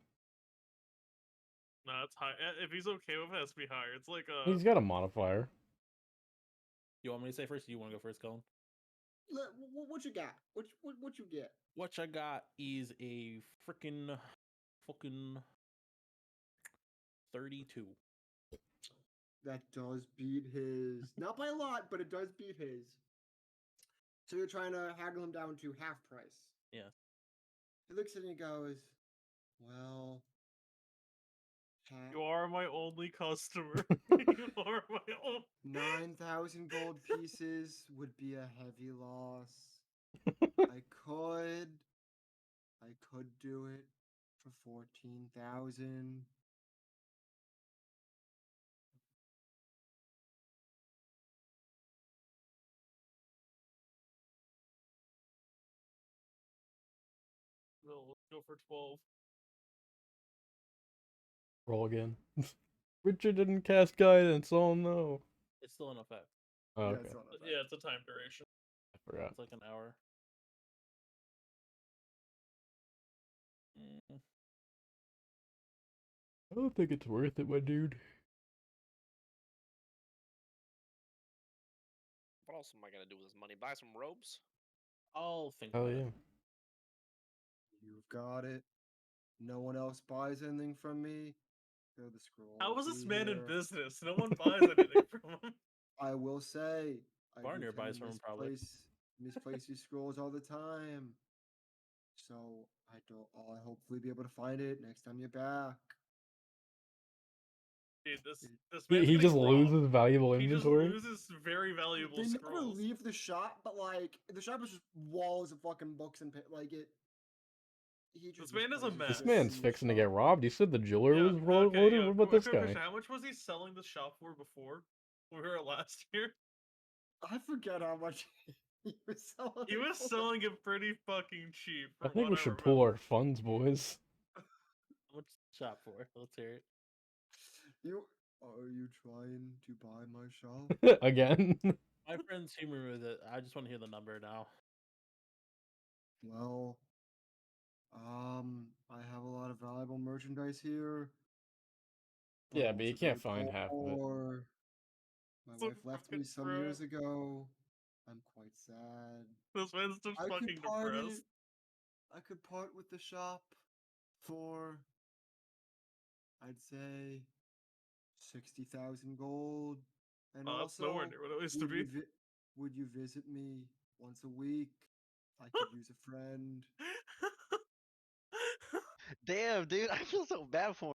Nah, it's high. If he's okay with it, it has to be higher. It's like He's got a modifier. You want me to say first? Or you want to go first, Colin? What you got? What you get? What I got is a freaking fucking 32. That does beat his. Not by a lot, but it does beat his. So you're trying to haggle him down to half price. Yeah. He looks at it and goes, well, you are my only customer. you are my only. 9,000 gold pieces would be a heavy loss. I could do it for 14,000. No, let's go for 12. Roll again. Richard didn't cast guidance. Oh no. It's still in effect. Oh, Yeah, okay. it's not that bad. Yeah, it's a time duration. I forgot. It's like an hour. Mm. I don't think it's worth it, my dude. What else am I gonna do with this money? Buy some robes? I'll think Hell about yeah. it. You've got it. No one else buys anything from me. Throw the scroll. How is this man in here. business? No one buys anything from him. I will say, I do Barnier tend buys to from him, probably. misplace these scrolls all the time. So I'll hopefully be able to find it next time you're back. Dude, this He, man's he getting just robbed. loses valuable He just inventory. loses very valuable They never scrolls. leave the shop, but like the shop is just walls of fucking books and like it. He just This man is a misplaces mess. This it man's in the fixing to get shop. robbed. You said the jeweler Yeah, was okay, loaded. yeah. What about this Quick guy? question, how much was he selling the shop for before? When we were at last year? I forget how much he was selling. He was for. selling it pretty fucking cheap. I From think what we I should remember. pool our funds, boys. How much is the shop for? Let's hear it. Are you trying to buy my shop? Again. My friend's humor with it. I just want to hear the number now. Well, I have a lot of valuable merchandise here. Yeah, I'm but you also can't very find half of it. poor. My So wife left me fucking some years depressed. ago. I'm quite sad. This man's just I could fucking part it. depressed. I could part with the shop for, I'd say, 60,000 gold. And Oh, that's nowhere near what it used to would be. would you visit me once a week? I could use a friend. Damn, dude, I feel so bad for him.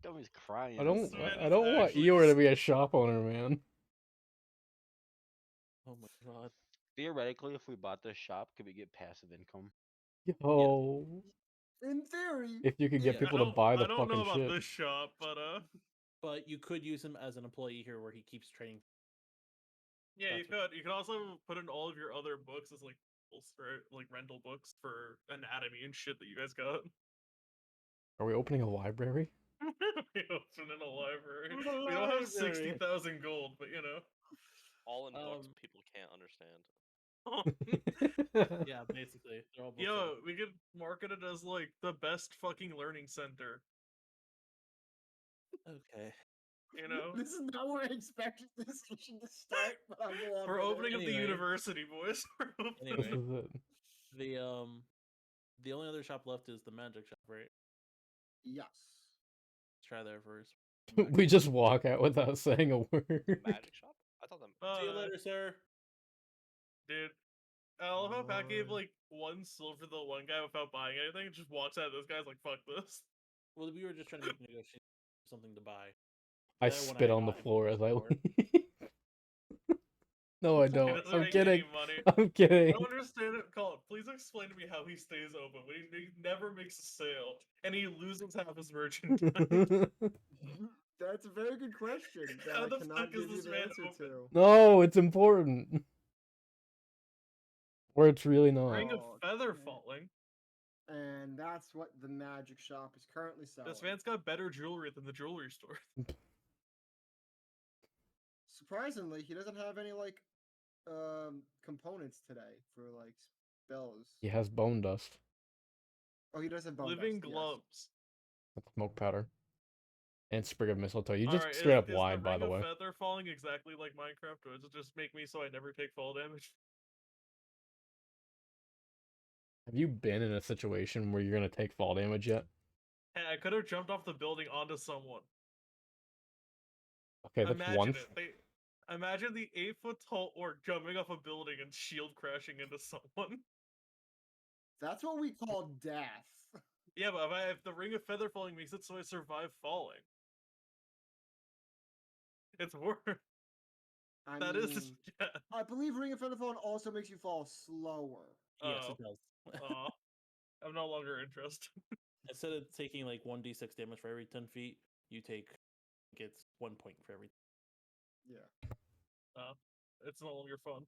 Got me crying. I don't. This man I is don't want actually Eeyore to just- be a shop owner, man. Oh my god. Theoretically, if we bought this shop, could we get passive income? Yo, In theory, if you could get Yeah. people to buy the I don't know fucking about shit. this shop, but But you could use him as an employee here where he keeps trading. yeah, you That's could. You could also put in all of your other books as like rental books for anatomy and shit that you guys got. Are we opening a library? We open in a library. Open a We don't have library. 60,000 gold, but you know. All in books Um, people can't understand. Yeah, basically. They're all books Yo, we could market it as like the best fucking learning center. Okay. You know, this is not where I expected this session to start, but I'm loving we're opening it. up the Anyway. university, boys. We're opening- This Anyway. is it. The only other shop left is the magic shop, right? Yes. Let's try there first. We just walk out without saying a word. Magic shop? I thought them. See you later, sir. dude. I love how Pat gave Lord. like 1 silver to the one guy without buying anything. And just walks out. This guy's like, "Fuck this." Well, we were just trying to make negotiate something to buy. I Then when spit I on the got him floor as I before- leave. No, I He don't. doesn't I'm make any kidding. money. I'm I kidding. don't understand it. Colin, please explain to me how he stays open when he never makes a sale and he loses half his merchandise. That's a very good question that How I the cannot fuck is give you this the man answer open? to. No, it's important. Or it's really not. Ring of Oh, feather okay. falling. And that's what the magic shop is currently selling. This man's got better jewelry than the jewelry store. Surprisingly, he doesn't have any like components today for like spells. He has bone dust. Oh, he does have bone Living dust, yes. gloves. That's smoke powder. And sprig of mistletoe. You just Alright, straight up is lied, the by ring the of way. feather falling exactly like Minecraft, or does it just make me so I never take fall damage? Have you been in a situation where you're gonna take fall damage yet? Hey, I could have jumped off the building onto someone. Okay, that's Imagine one. it. Imagine the 8-foot tall orc jumping off a building and shield crashing into someone. That's what we call death. Yeah, but if the ring of feather falling makes it so I survive falling, it's worse. I That mean, is, yeah. I believe Ring of Featherfall also makes you fall slower. Yes, Oh, it does. I'm no longer interested. Instead of taking like 1d6 damage for every 10 feet, you take it's 1 point for every. Yeah. It's no longer fun.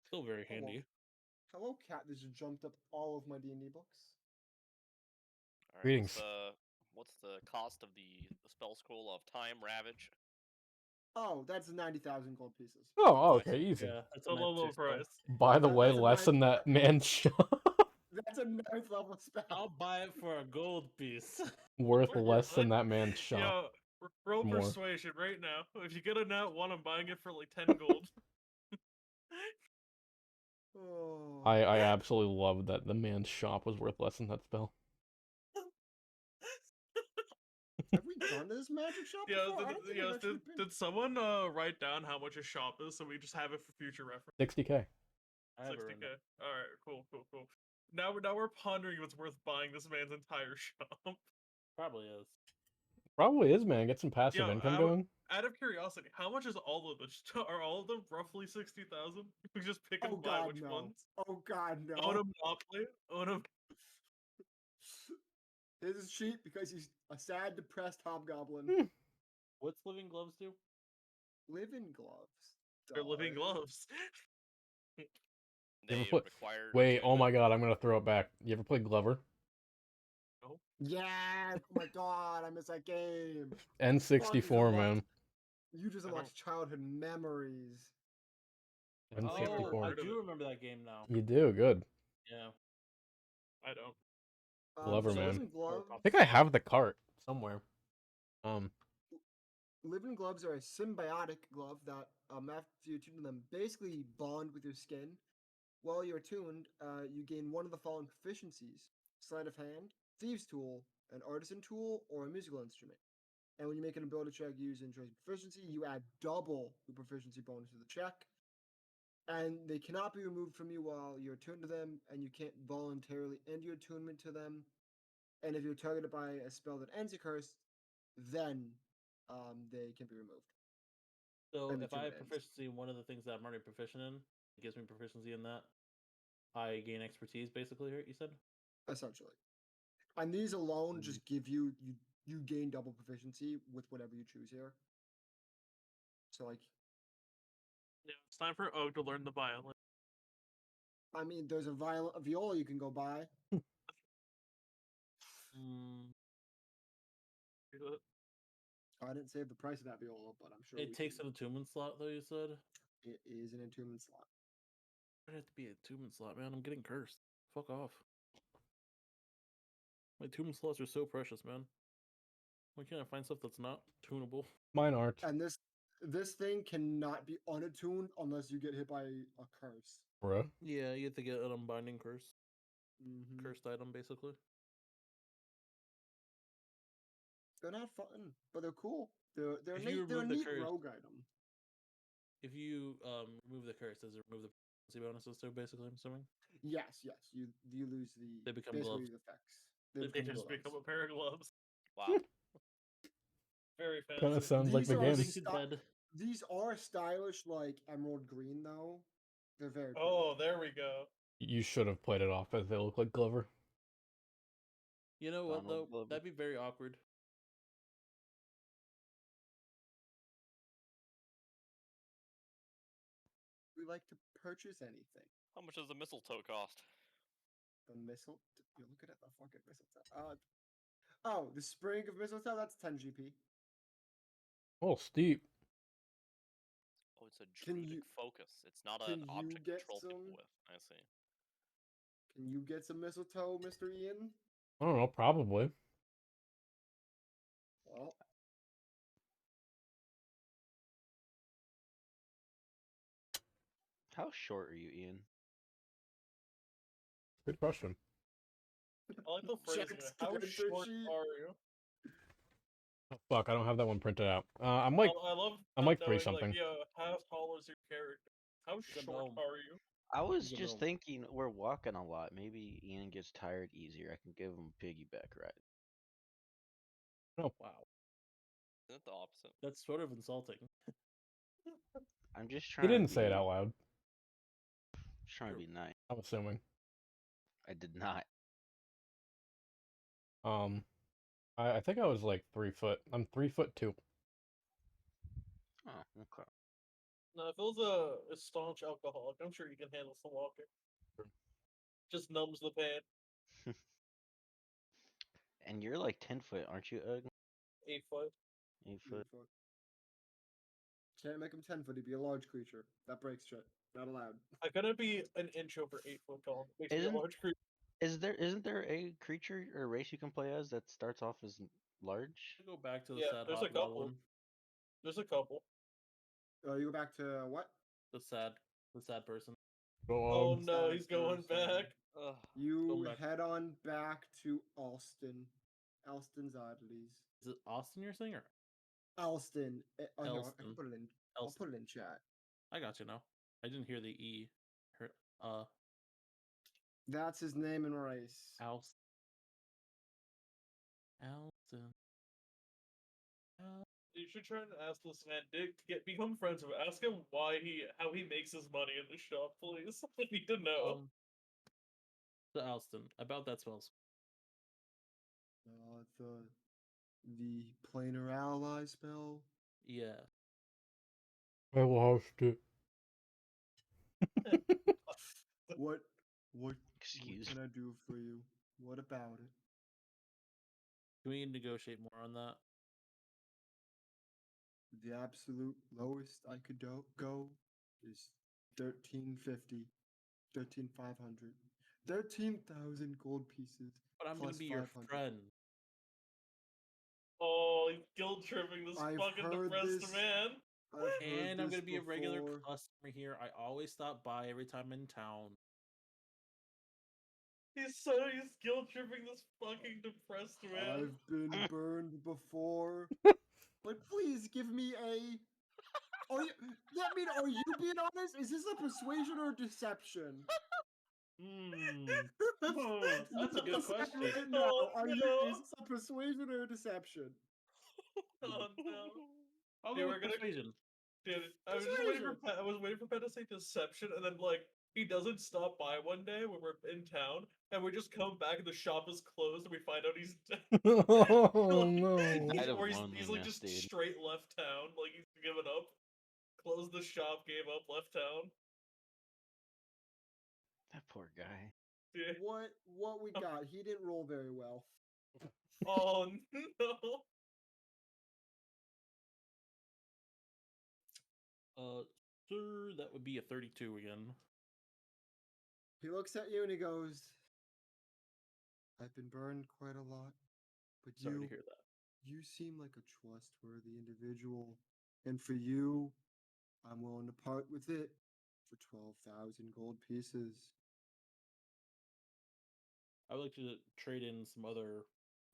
Still very Oh, well. handy. Hello, cat. This just jumped up all of my D&D books. All right, Greetings. what's the cost of the spell scroll of Time Ravage? Oh, that's 90,000 gold pieces. Oh, Nice. okay, easy. Yeah, that's A low, low nice spell. price. By the way, That's a less than that man's shop. That's a 9th level spell. I'll buy it for a gold piece. Worth What? less than that man's shop. Yo, roll More. persuasion right now. If you get a nat 1, I'm buying it for like 10 gold. Oh. I absolutely love that the man's shop was worth less than that spell. Have we gone to this magic shop Yeah, before? I don't think we've actually been. did someone write down how much a shop is so we just have it for future reference? 60k. I have it 60k. written down. Alright, cool. Now we're pondering if it's worth buying this man's entire shop. Probably is. Probably is, man. Get some passive Yo, income going. out of curiosity, how much is all of this? Are all of them roughly 60,000? We just pick and Oh buy god, which no. ones. Oh god, no. Own a Monopoly. Own a. His is cheap because he's a sad, depressed hobgoblin. What's living gloves do? Living gloves. They're living does. gloves. You ever They play- require. Wait, oh attunement. my god, I'm gonna throw it back. You ever play Glover? Yes! Oh my god, I miss that game. N64, unlocked. man. You just I unlocked childhood memories. Never N64. Oh, I heard of do it. remember that game now. You do, good. Yeah. I don't. Glover, So man. Living gloves. I think I have the cart somewhere. Living gloves are a symbiotic glove that, after you tune them, basically bond with your skin. While you're tuned, you gain one of the following proficiencies: sleight of hand, thieves' tool, an artisan tool, or a musical instrument. And when you make an ability check using choice proficiency, you add double the proficiency bonus to the check. And they cannot be removed from you while you're attuned to them, and you can't voluntarily end your attunement to them. And if you're targeted by a spell that ends a curse, then they can be removed. So And the if I have attunement ends. proficiency in one of the things that I'm already proficient in, it gives me proficiency in that. I gain expertise, basically. You said. Essentially. And these alone just give you gain double proficiency with whatever you choose here. So like, Yeah, it's time for Og to learn the violin. I mean, there's a viola you can go buy. I didn't save the price of that viola, but I'm sure It takes an attunement slot, though. You said it is an attunement slot. it have to be an attunement slot, man. I'm getting cursed. Fuck off. My attunement slots are so precious, man. Why can't I find stuff that's not tunable? Mine aren't. And this thing cannot be unattuned unless you get hit by a curse. Bruh. Yeah, you have to get an unbinding curse, Mm-hmm. cursed item, basically. They're not fun, but they're cool. They're If you they're a remove the neat curse- rogue item. If you remove the curse, does it remove the proficiency bonuses too? Basically, I'm assuming Yes. You lose the They become basically gloves. the effects. They become just gloves. become a pair of gloves. Wow. Very fancy. Kind of sounds like These the are game. Moving to dead. These are stylish, like emerald green, though. They're very pretty. Oh, there we go. You should have played it off as they look like Glover. You know what Donald though? Glover. That'd be very awkward. We like to purchase anything. How much does the mistletoe cost? The missile. You're looking at the fucking mistletoe. Oh, the sprig of mistletoe. That's 10 GP. Oh, steep. Oh, it's a Can druidic you- focus. It's not can an you object get to control people some? with. I see. Can you get some mistletoe, Mr. Ian? I don't know, probably. Well, How short are you, Ian? Good question. I like the phrasing. Jack's How character short sheet. are you? Oh, fuck, I don't have that one printed out. I'm like, I love I'm not like 3 knowing, something. like, yeah, how tall is your character? How He's a short gnome. are you? I was He's a just gnome. thinking we're walking a lot. Maybe Ian gets tired easier. I can give him a piggyback ride. Wow, Isn't it the opposite? that's sort of insulting. I'm just He trying to didn't say it be, out loud. just trying to be nice. I'm assuming. I did not. I think I was like 3 foot. I'm 3'2". Oh, okay. No, if it was a staunch alcoholic, I'm sure you can handle some walking. Just numbs the pain. And you're like 10 foot, aren't you, Ugg? 8 foot. 8 foot. fuck. Can't make him 10 foot. He'd be a large creature. That breaks shit. Not allowed. I couldn't be an inch over 8 foot tall. Makes me a Isn't- large creature. Isn't there a creature or race you can play as that starts off as large? Go back to the Yeah, sad there's a hobgoblin. couple. There's a couple. You go back to what? The sad person. Oh Dogs. no, Sad he's going person. back. Ugh. You back. head on back to Alston. Alston's Oddities. Is it Austin you're saying or Alston. Oh, here, I Elston? can put it in. I'll Elston. put it in chat. I got you now. I didn't hear the E. Heard, That's his name and race. Alston. Alston. You should try and ask this man Dick to become friends with him. Ask him how he makes his money in the shop, please. I need to know. The Alston. About that spells. The planar ally spell. Yeah. I lost it. What Excuse can I do for you? What about it? Can we negotiate more on that? The absolute lowest I could go is 1350, 13,500, 13,000 gold pieces. But I'm gonna plus be your 500. friend. Oh, he's guilt tripping this I've fucking heard depressed this- man. I've heard And I'm this gonna be a regular before. customer here. I always stop by every time in town. He's guilt tripping this fucking depressed man. I've been burned before. But please give me a. Are you? Are you being honest? Is this a persuasion or deception? That's a good Decide question. right now. Oh, Are you? no. Is this a persuasion or a deception? Oh no. I'll Dude, go we're with gonna- persuasion. Dude, I was just waiting for I was waiting for Pat to say deception, and then like he doesn't stop by one day when we're in town, and we just come back and the shop is closed, and we find out he's dead. Oh no. Died of Or he's like loneliness, just dude. straight left town, like he's given up, closed the shop, gave up, left town. That poor guy. Yeah. What we got? He didn't roll very well. Oh no. Sir, that would be a 32 again. He looks at you and he goes, "I've been burned quite a lot, but Sorry you to hear that. you seem like a trustworthy individual, and for you, I'm willing to part with it for 12,000 gold pieces." I would like to trade in some other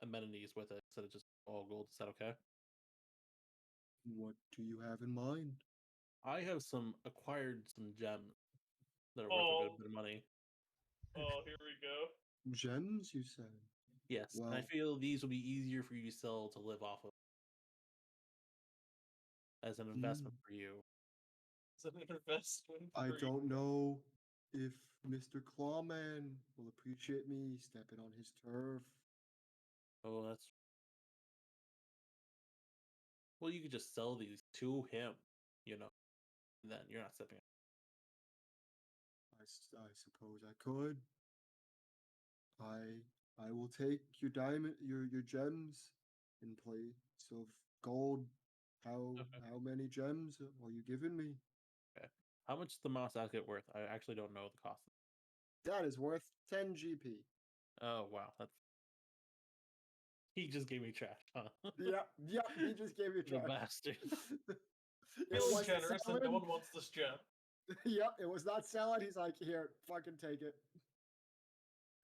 amenities with it instead of just all gold. Is that okay? What do you have in mind? I have acquired some gems that are worth a good bit of money. Oh, here we go. Gems, you said? Yes, and I Well- feel these will be easier for you to sell to live off of as an investment for you. It's an investment. I for you. don't know if Mr. Clawman will appreciate me stepping on his turf. Oh, that's. Well, you could just sell these to him, and then you're not stepping. I suppose I could. I will take your diamond, your gems, in place of gold. How many gems are you giving me? How much is the moss outfit worth? I actually don't know the cost. That is worth 10 GP. Oh wow, that's He just gave me trash, huh? Yep, he just gave you The trash. bastard. It Feeling wasn't generous and no selling. one wants this gem. Yep, it was not selling. He's like, here, fucking take it.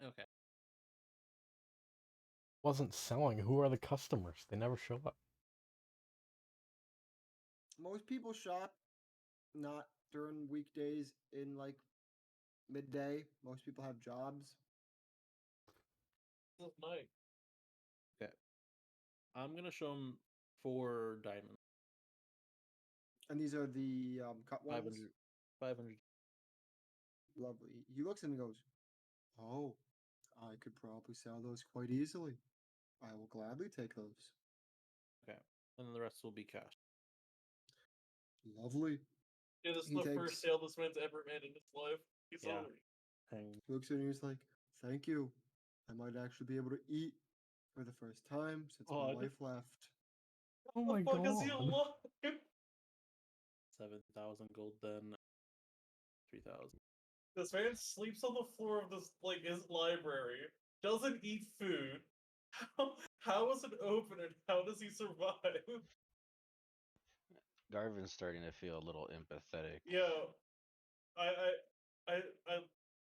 Okay. Wasn't selling. Who are the customers? They never show up. Most people shop not during weekdays in like midday. Most people have jobs. This is night. Okay. I'm gonna show him 4 diamonds. And these are the cut ones. 500. 500. Lovely. He looks and goes, oh, I could probably sell those quite easily. I will gladly take those. Okay. And then the rest will be cash. Lovely. Yeah, this is He the takes- first sale this man's ever made in his life. He's Yeah. hungry. And He looks at it and he's like, thank you. I might actually be able to eat for the first time since my God. wife left. Oh How my the fuck is he god. alive? 7,000 gold, then 3,000. This man sleeps on the floor of this like his library, doesn't eat food. How is it open and how does he survive? Garvin's starting to feel a little empathetic. Yo, I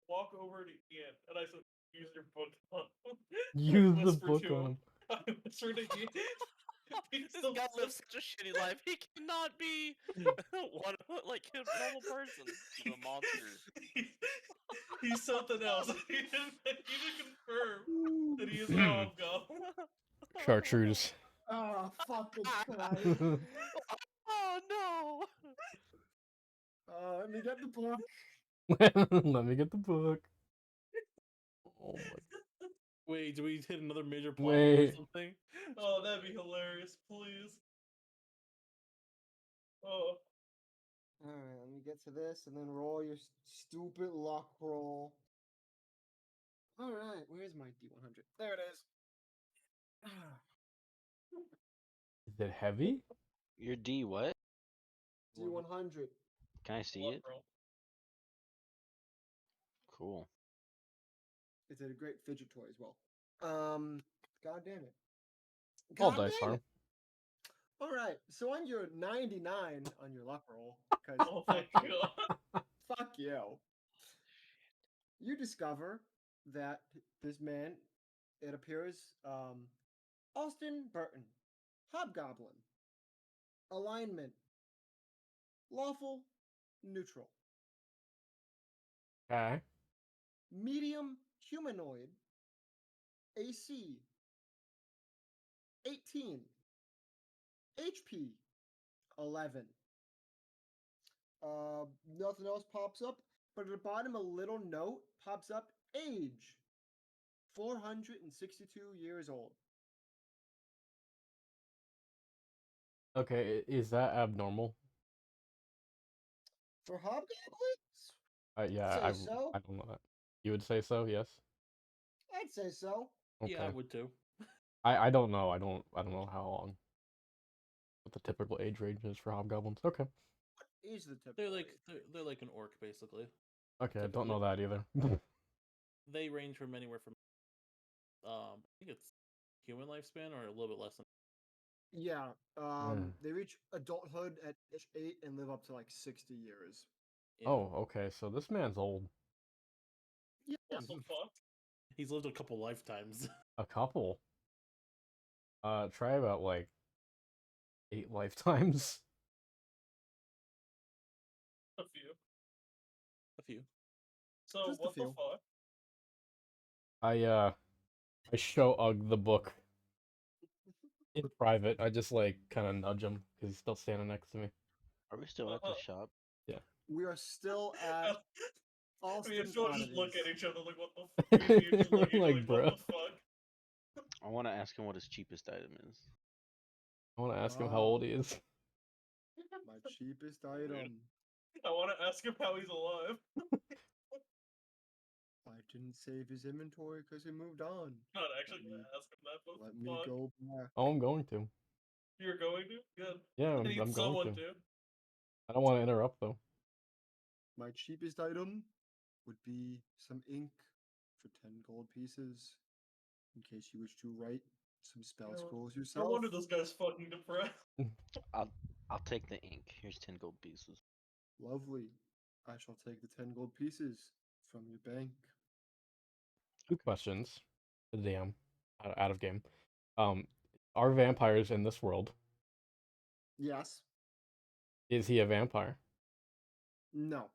walk over to Ian and I said, use your book on him. Use the whisper book to on him. him. I whisper to Ian. He's This so guy sick. lives such a shitty life. He cannot be one like a normal person. He's a monster. He's something else. He didn't confirm that he is a hobgoblin. Chartreuse. Oh, fucking Christ. Oh no! Let me get the book. Let me get the book. Oh my. Wait, do we hit another major plot hole or Wait. something? Oh, that'd be hilarious, please. Oh, Alright, let me get to this and then roll your stupid luck roll. Alright, where's my D100? There it is. Is it heavy? Your D what? D100. Can I see luck it? roll. Cool. It's a great fidget toy as well. God damn it. All God dice damn harm. it. Alright, so on your 99 on your luck roll, because Oh my fuck you. god. Fuck you. You discover that this man, it appears, Austin Burton, Hobgoblin, alignment, lawful, neutral, Okay. medium humanoid, AC, 18, HP, 11. Nothing else pops up, but at the bottom a little note pops up, age, 462 years old. Okay, is that abnormal? For hobgoblins? Yeah, Say I so. I don't know that. You would say so, yes? I'd say so. Okay. Yeah, I would too. I don't know. I don't know how long. What the typical age range is for hobgoblins. Okay. He's the typical. They're like age. they're like an orc basically. Okay, I don't know that either. They range from anywhere from I think it's human lifespan or a little bit less than. Yeah. Mm. They reach adulthood at age 8 and live up to like 60 years. Yeah. Oh, okay. So this man's old. Yeah. What the fuck? He's lived a couple lifetimes. A couple. Try about like 8 lifetimes. A few. A few. So Just a what the few. fuck? I show Ugg the book in private. I just like kind of nudge him because he's still standing next to me. Are we still at the shop? We are still at I Alston mean, if you want to just look at Commodities. each other like, what the fuck? You just look at each other Like, like, bro. what the fuck? I want to ask him what his cheapest item is. I want to ask him how old he is. My cheapest item. I want to ask him how he's alive. I didn't save his inventory because he moved on. Not actually gonna ask him that, but Let me fuck. go back. Oh, I'm going to. You're going to? Good. Yeah, I need I'm going someone to. to. I don't want to interrupt though. My cheapest item would be some ink for 10 gold pieces, in case you wish to write some spell You know, scrolls No yourself. wonder this guy's fucking depressed. I'll take the ink. Here's 10 gold pieces. Lovely. I shall take the 10 gold pieces from your bank. 2 questions. Damn, out of game. Are vampires in this world? Yes. Is he a vampire? No.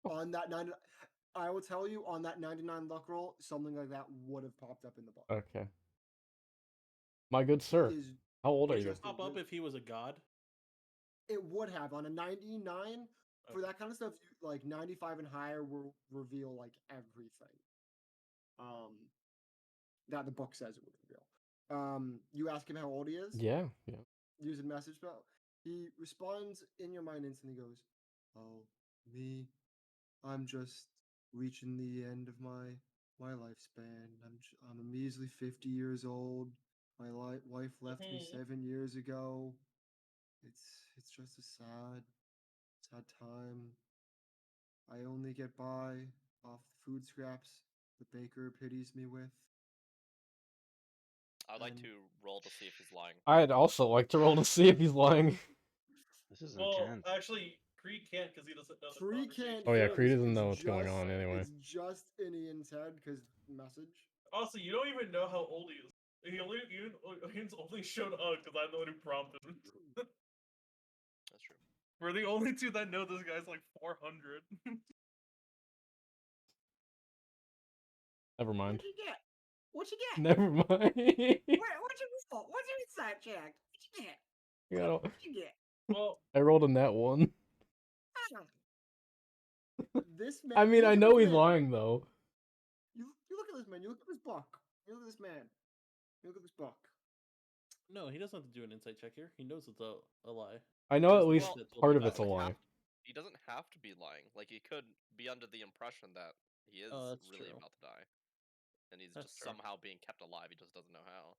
On that 9, I will tell you, on that 99 luck roll, something like that would have popped up in the book. Okay. My good sir, Is how old are Would you? it pop up if he was a god? It would have on a 99 for Okay. that kind of stuff. Like 95 and higher will reveal like everything. That the book says it would reveal. You ask him how old he is. Yeah. Using message spell. He responds in your mind instantly. Goes, "Oh, me, I'm just reaching the end of my lifespan. I'm a measly 50 years old. My wife left me Mhm. 7 years ago. It's just a sad time. I only get by off the food scraps the baker pities me with." I'd like And- to roll to see if he's lying. I'd also like to roll to see if he's lying. This is Well, intense. actually, Creed can't because he doesn't know the Tree conversation. can't Oh yeah, hear Creed this. doesn't It's know what's going just- on anyway. It's just in Ian's head because message. Also, you don't even know how old he is. Ian's only showed up because I'm the one who prompted him. That's true. We're the only two that know this guy's like 400. Never mind. What'd you get? What you get? Never mind. What'd you roll? What's your insight check? What you get? You know, What you get? Well, I rolled a net 1. Ah. This man. I mean, you I look at know this he's man. lying though. You look at this man. You look at this book. You look at this man. You look at this book. No, he doesn't have to do an insight check here. He knows it's a lie. I know at Just the least fact that part told of me it's a that. lie. He doesn't have to be lying. Like he could be under the impression that he is Oh, that's really true. about to die, and he's That's just true. somehow being kept alive. He just doesn't know how.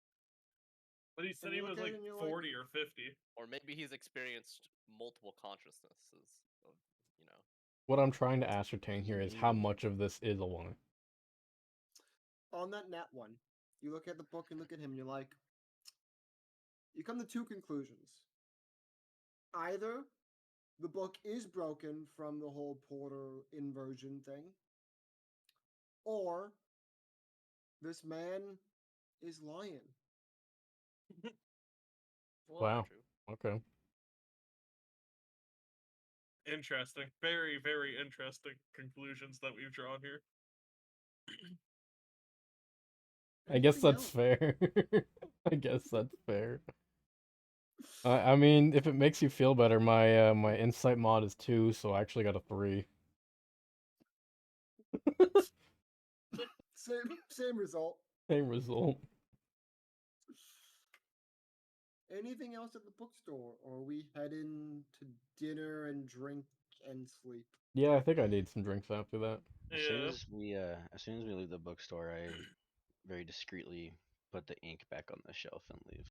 but he said And he you was look at like it and you're 40 or 50. Or maybe he's experienced multiple consciousnesses of, you know. What I'm trying to ascertain here is how Maybe. much of this is a lie. On that nat 1, you look at the book and look at him. And you're like, you come to 2 conclusions. Either the book is broken from the whole Porter inversion thing, or this man is lying. Well, Wow. true. Okay. Interesting. Very, very interesting conclusions that we've drawn here. I guess Anything that's else? fair. I guess that's fair. I mean, if it makes you feel better, my my insight mod is 2, so I actually got a 3. Same result. Same result. Anything else at the bookstore, or are we heading to dinner and drink and sleep? Yeah, I think I need some drinks after that. As soon Yeah. as we leave the bookstore, I very discreetly put the ink back on the shelf and leave.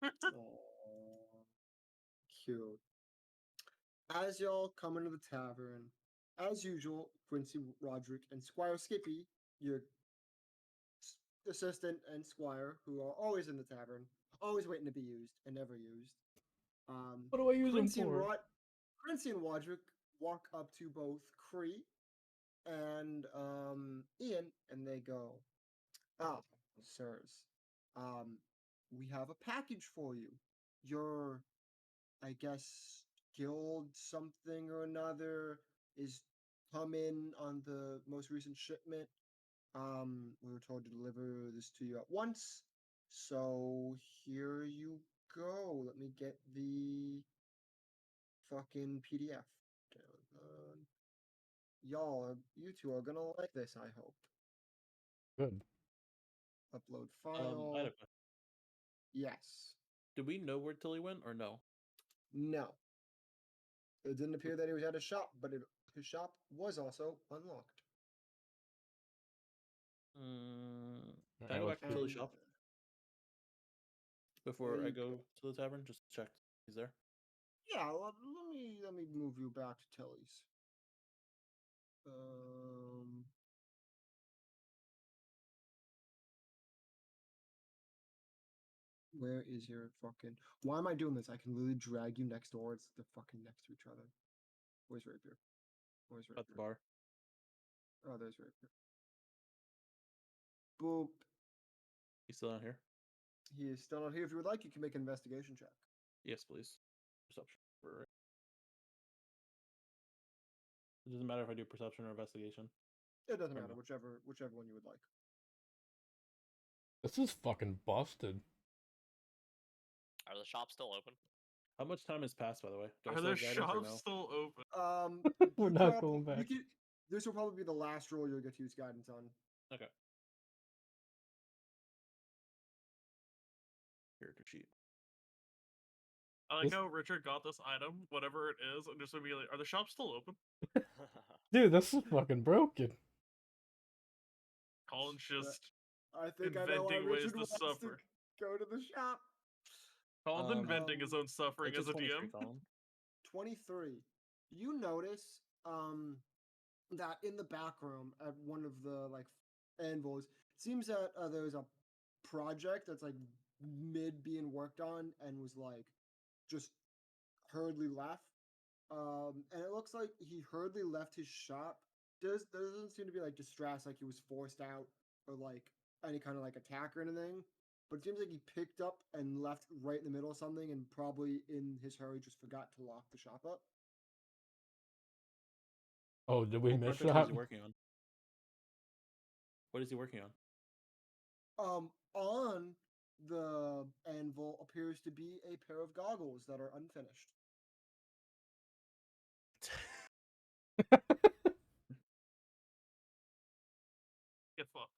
Aw, cute. As y'all come into the tavern, as usual, Quincy, Roderick, and Squire Skippy, your assistant and squire, who are always in the tavern, always waiting to be used and never used. What do I use them Quincy and for? Quincy and Roderick walk up to both Cree and Ian, and they go, "Ah, sirs, we have a package for you. Your, I guess, guild something or another is come in on the most recent shipment. We were told to deliver this to you at once. So here you go. Let me get the fucking PDF. You two are gonna like this, I hope. Good. Upload I had file. a question. Yes. Did we know where Tilly went or no? No. It didn't appear that he was at a shop, but his shop was also unlocked. Can I Alright, go let's back to Tilly's And shop before there I you go go. to the tavern? Just to check he's there. yeah, let me move you back to Tilly's. Um, Where is your fucking? Why am I doing this? I can literally drag you next door. It's they're fucking next to each other. Where's Rapier? Where's At the Rapier? bar. Oh, there's Rapier. Boop. He's still out here. He is still not here. If you would like, you can make an investigation check. Yes, please. Perception. Right. It doesn't matter if I do perception or investigation. It doesn't Fair matter, enough. whichever one you would like. This is fucking busted. Are the shops still open? How much time has passed, by the way? Do I Are still the have guidance or shops no? still open? We're you not prob- going you back. could- this will probably be the last roll you'll get to use guidance on. Okay. Character sheet. I like This- how Richard got this item, whatever it is, and just immediately, are the shops still open? Dude, this is fucking broken. Colin's just I think I know why inventing ways Richard to wants suffer. to go to the shop. Colin's Um, inventing his own suffering It's as a 23, DM. Colin. 23. You notice that in the back room at one of the like anvils, it seems that there's a project that's like mid being worked on and was like just hurriedly left. And it looks like he hurriedly left his shop. Doesn't seem to be like distressed, like he was forced out or like any kind of like attack or anything. But it seems like he picked up and left right in the middle of something, and probably in his hurry just forgot to lock the shop up. Oh, did we What miss project is that? he working on? What is he working on? On the anvil appears to be a pair of goggles that are unfinished. Get fucked.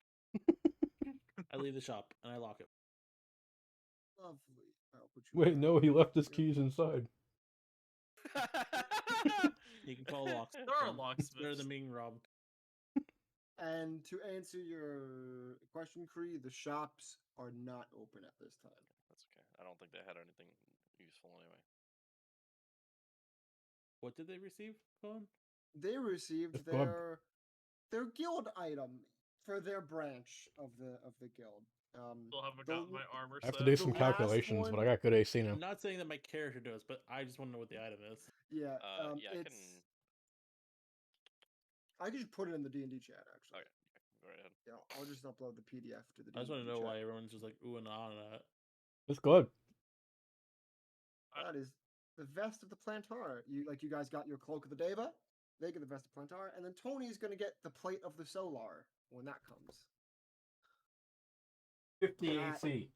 I leave the shop and I lock it. Lovely. I'll put you Wait, in no, he left his here. keys inside. You can call a locksmith. There are then. It's better locksmiths. than being robbed. And to answer your question, Cree, the shops are not open at this time. That's okay. I don't think they had anything useful anyway. What did they receive, Colin? They received It's bug. their guild item for their branch of the guild. Still haven't the gotten my armor I have to set. do The some last calculations, but I one- got good AC now. I'm not saying that my character does, but I just want to know what the item is. Yeah, Yeah, I it's. can. I can just put it in the D&D chat actually. Okay, go right ahead. Yeah, I'll just upload the PDF to the D&D I just want to know chat. why everyone's just like ooh and ah on that. It's good. That is the vest of the Plantar. You guys got your cloak of the Deva. They get the vest of Plantar, and then Tony's gonna get the plate of the Solar when that comes. 50 That- AC.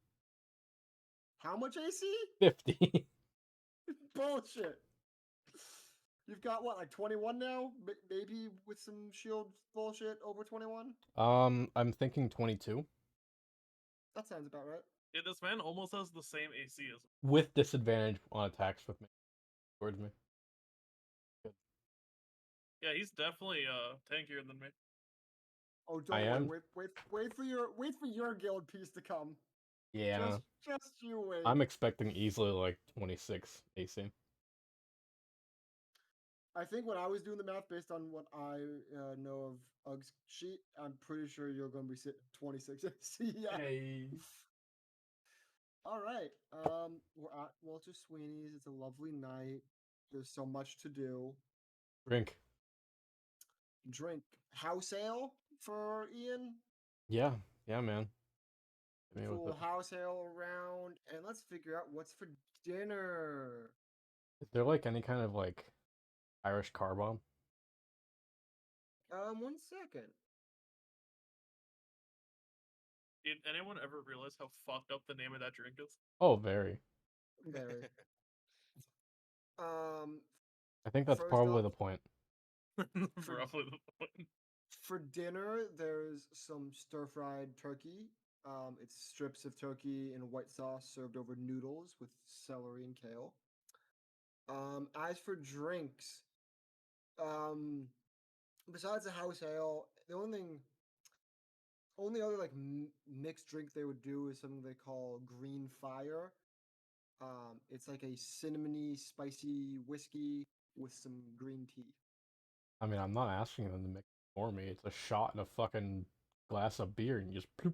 How much AC? 50. Bullshit. You've got what, like 21 now? Maybe with some shield bullshit over 21? I'm thinking 22 That sounds about right. Yeah, this man almost has the same AC as me. with disadvantage on attacks with me towards me. Yeah, he's definitely tankier than me. Oh, don't I worry. am? Wait for your guild piece to come. Yeah, Just you wait. I'm expecting easily like 26 AC. I think when I was doing the math based on what I know of Ug's sheet, I'm pretty sure you're going to be sitting 26 AC. Yeah. Hey. All right. We're at Walter Sweeney's. It's a lovely night. There's so much to do. Drink. Drink. House ale for Ian. Yeah, man. Hit me with Cool it. house ale around, and let's figure out what's for dinner. Is there like any kind of like Irish car bomb? 1 second. Did anyone ever realize how fucked up the name of that drink is? Oh, very. Very. I think that's First probably off- the point. Roughly the point. For dinner, there's some stir-fried turkey. It's strips of turkey in white sauce served over noodles with celery and kale. As for drinks, besides the house ale, the only other like mixed drink they would do is something they call green fire. It's like a cinnamony, spicy whiskey with some green tea. I mean, I'm not asking them to make it for me. It's a shot in a fucking glass of beer and you just ploop.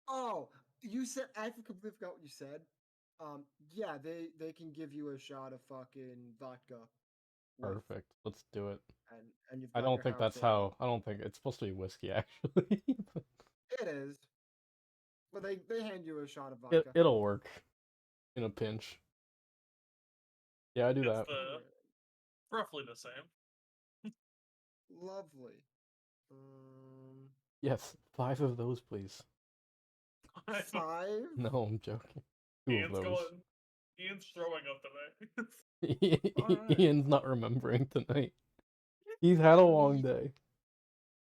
Oh, You said I completely forgot what you said. Yeah, they can give you a shot of fucking vodka. with- Perfect. Let's do it. And you've I got don't your think house that's order. how. I don't think it's supposed to be whiskey actually. It is. But they hand you a shot of it vodka. it'll work in a pinch. Yeah, I do It's that. the roughly the same. Lovely. Yes, 5 of those, please. 5? No, I'm joking. 2 of Ian's those. going. Ian's throwing up tonight. Alright. Ian's not remembering tonight. He's had a long day.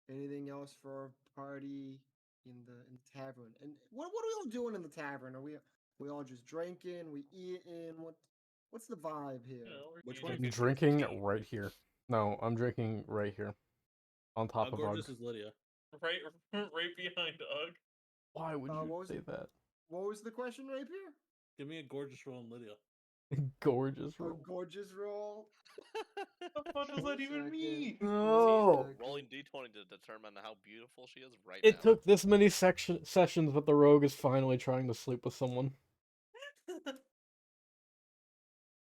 Anything else for a party in the tavern? And what are we all doing in the tavern? Are we all just drinking? We eating? What's the vibe here? we're Which eating one? I'm good drinking tea. right here. No, I'm drinking right here. On top of Gorgeous Ugg. is Lydia. Right behind Ugg. Why would you what was say that? what was the question, Rapier? Give me a gorgeous roll in Lydia. Gorgeous A roll. gorgeous roll. What the fuck does that even Second. mean? No. Rolling d20 to determine how beautiful she is right It now. took this many sessions, but the rogue is finally trying to sleep with someone.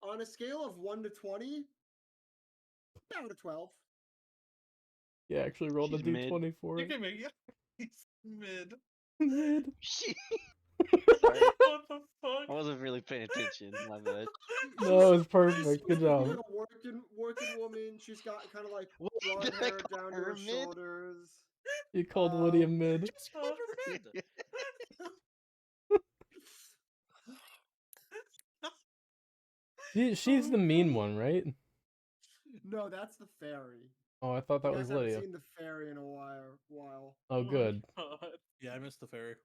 On a scale of 1 to 20, down to 12. Yeah, actually rolled a She's mid. d20 for You it. can make it. He's mid. Mid. Sorry, What the fuck? I wasn't really paying attention. My bad. No, it's She perfect. seems Good to be job. a working woman. She's got kind of like What blonde did I hair call down to her her mid? shoulders. You called Lydia Um, mid. Just called her mid. She's Oh, the mean God. one, right? No, that's the fairy. Oh, I thought You that guys was haven't Lydia. seen the fairy in a while. Oh, my good. God. Yeah, I missed the fairy.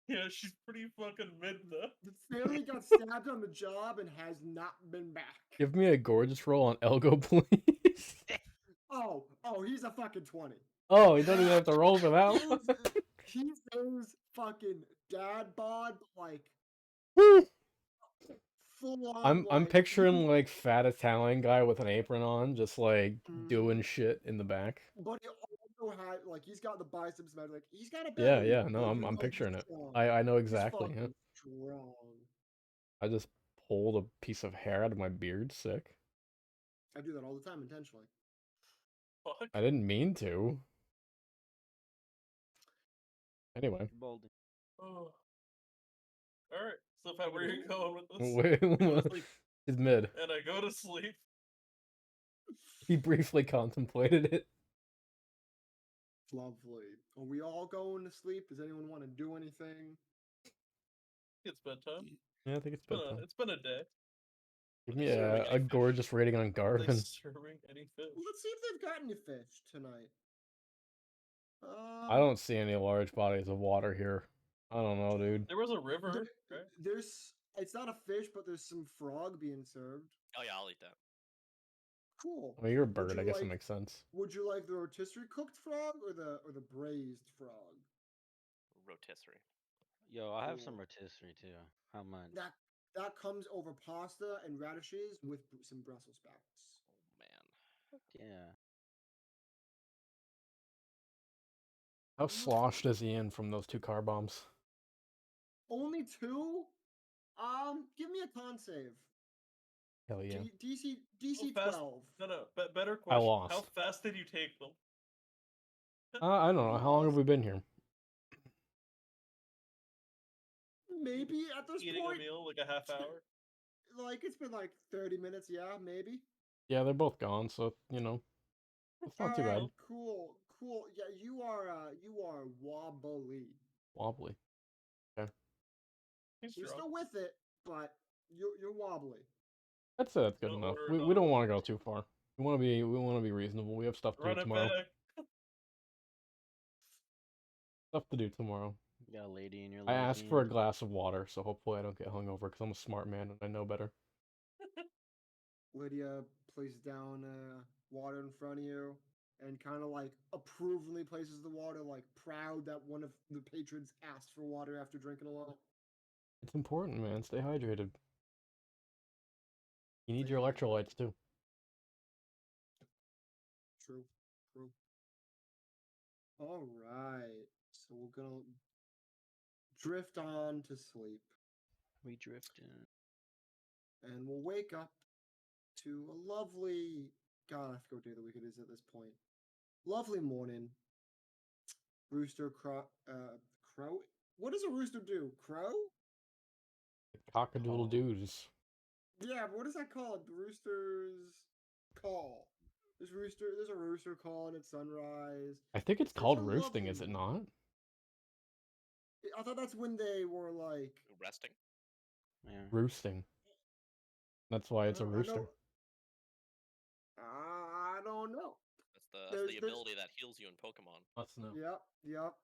Yeah, she's pretty fucking mid though. The fairy got stabbed on the job and has not been back. Give me a gorgeous roll on Elgo, please. Oh, he's a fucking 20. Oh, you don't even have to roll for that one. He's those fucking dad bod, but like Woo! full on. I'm Like, picturing like fat Italian guy with an apron on, just like doing Mhm. shit in the back. But he also had like he's got the biceps, man. Like he's got a Yeah, belly. yeah. No, Like, I'm he's picturing it. strong. I know He's exactly. Yeah. fucking strong. I just pulled a piece of hair out of my beard. Sick. I do that all the time intentionally. Fuck. I didn't mean to. Anyway. Balding. Oh. Alright, so Pat, where are you going with this? Wait, Go to sleep. it's mid. And I go to sleep. He briefly contemplated it. Lovely. Are we all going to sleep? Does anyone want to do anything? It's bedtime. Yeah, I think it's bedtime. It's been a day. Give Are me they serving a any fish? gorgeous rating on Are they Garvin. serving any fish? Let's see if they've got any fish tonight. I don't see any large bodies of water here. I don't know, dude. There was a river, There- right? There's. It's not a fish, but there's some frog being served. Oh yeah, I'll eat that. Cool. Well, you're a Would bird. you I guess it like- makes sense. Would you like the rotisserie cooked frog or the braised frog? Rotisserie. Yo, I have some Cool. rotisserie too. How much? That comes over pasta and radishes with some Brussels sprouts. Oh man. Yeah. How sloshed is he in from those 2 car bombs? Only 2? Give me a con save. Hell yeah. DC How fast- 12. No, better question. How lost. fast did you take them? I don't know. How long have we been here? Maybe at this Eating point. a meal like a half hour? Like it's been like 30 minutes, yeah, maybe. Yeah, they're both gone, so you know, it's not too bad. Alright, cool. Yeah, you are wobbly. Wobbly. He's You're drunk. still with it, but you're wobbly. That's it. That's good Don't enough. order We another don't one. want to go too far. We want to be reasonable. We have stuff to Run do it tomorrow. back. Stuff to do tomorrow. You got a lady in your I life. asked for a Ian? glass of water, so hopefully I don't get hungover because I'm a smart man and I know better. Lydia places down water in front of you and kind of like approvingly places the water, like proud that one of the patrons asked for water after drinking a lot. It's important, man. Stay hydrated. You need Stay your hydrated. electrolytes too. True. All right. So we're gonna drift on to sleep, We drifting. and we'll wake up to a lovely. God, I forget what day of the week it is at this point. Lovely morning. Rooster crow. What does a rooster do? Crow? Cockadoodle doos. Yeah, but what is that called? The rooster's call. There's a rooster calling at sunrise. I think it's It's called a roosting, is it lovely- not? I thought that's when they were like. Resting. Yeah. Roosting. That's why it's a I rooster. know. I don't know. That's There's- the there's- ability that heals you in Pokemon. Let's know. Yep.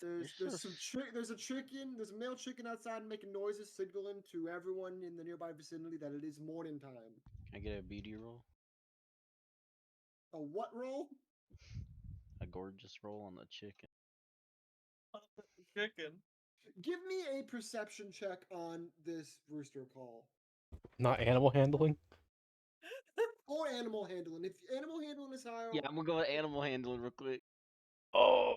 There's some there's a chicken. There's a male chicken outside making noises, signaling to everyone in the nearby vicinity that it is morning time. Can I get a BD roll? A what roll? A gorgeous roll on the chicken. Chicken. Give me a perception check on this rooster call. Not animal handling? Or animal handling. If animal handling is higher, Yeah, I'm gonna go with animal handling real quick. Oh!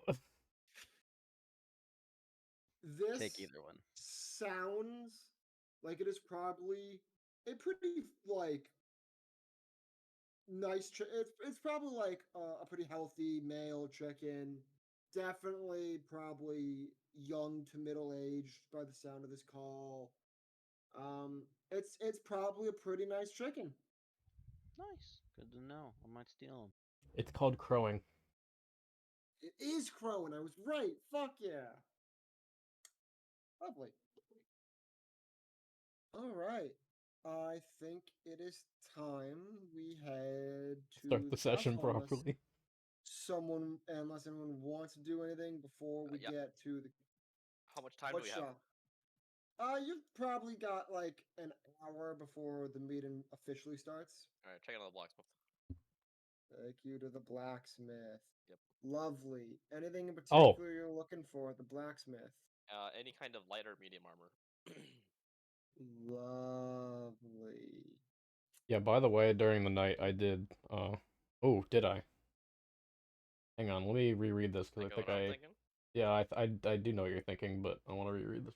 this Take either one. sounds like it is probably a pretty like nice. It's probably like a pretty healthy male chicken. Definitely, probably young to middle aged by the sound of this call. It's probably a pretty nice chicken. Nice. Good to know. I might steal them. It's called crowing. It is crowing. I was right. Fuck yeah. Lovely. All right. I think it is time we head to Start the session castle unless properly. unless anyone wants to do anything before we Yeah. get to the How much time what do we have? shop. You've probably got like an hour before the meeting officially starts. All right, check out the blacksmith. Take you to the blacksmith. Yep. Lovely. Anything in Oh. particular you're looking for at the blacksmith? Any kind of light or medium armor. Lovely. Yeah, by the way, during the night I did, oh, did I? Hang on, let me reread this, because I think what I'm I... thinking? Yeah, I do know what you're thinking, but I want to reread this.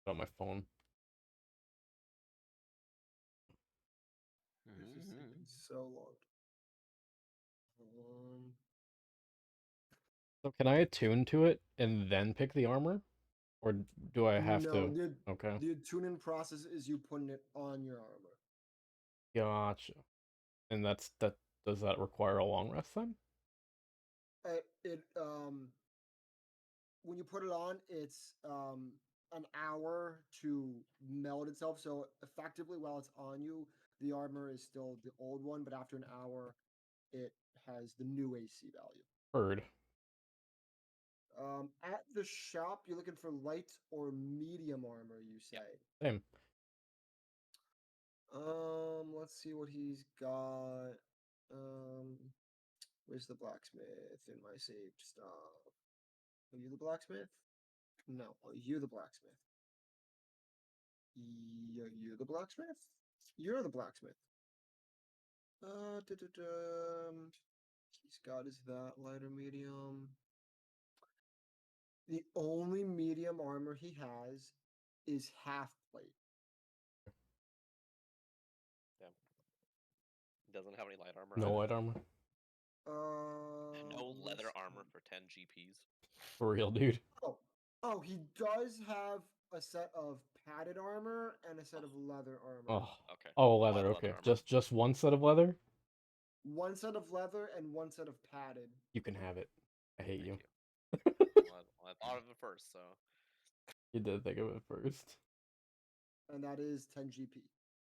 On my phone. This is taking so long. So can I attune to it and then pick the armor? Or do I have no, to? Okay. The tuning process is you putting it on your armor. Gotcha. And that does that require a long rest then? When you put it on, it's an hour to meld itself. So effectively, while it's on you, the armor is still the old one, but after an hour, it has the new AC value. Heard. At the shop, you're looking for light or medium armor, you say? Same. Let's see what he's got. Where's the blacksmith in my saved stuff? Are you the blacksmith? No, are you the blacksmith? Are you the blacksmith? You're the blacksmith. He's got is that light or medium? The only medium armor he has is half plate. Doesn't have any light armor. No either. light armor. No leather let's armor see. for 10 GPs. For real, dude. Oh, he does have a set of padded armor and a set of leather armor. Oh. Okay. Oh, Why leather. the Okay. armor? Just one set of leather. One set of leather and one set of padded. You can have it. I hate you. Well, I thought of it first, so. You did think of it first. And that is 10 GP.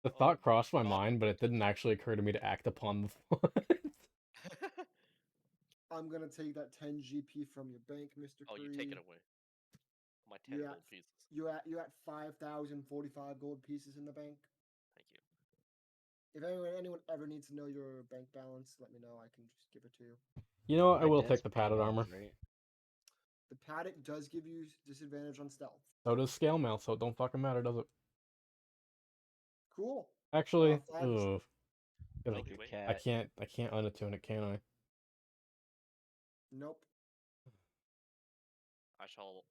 The thought crossed my mind, but it didn't actually occur to me to act upon the thought. I'm gonna take that 10 GP from your bank, Mr. Oh, you Cree. take it away. My 10 Yeah. gold pieces. You're at 5,045 gold pieces in the bank. Thank you. If anyone ever needs to know your bank balance, let me know. I can just give it to you. You know what? I My will dad's take the paying padded off, armor. Right? The paddock does give you disadvantage on stealth. So does scale mail, so it don't fucking matter, does it? Cool. Actually, five- ugh. Like a Wait. I cat. can't unattune it, can I? Nope. I shall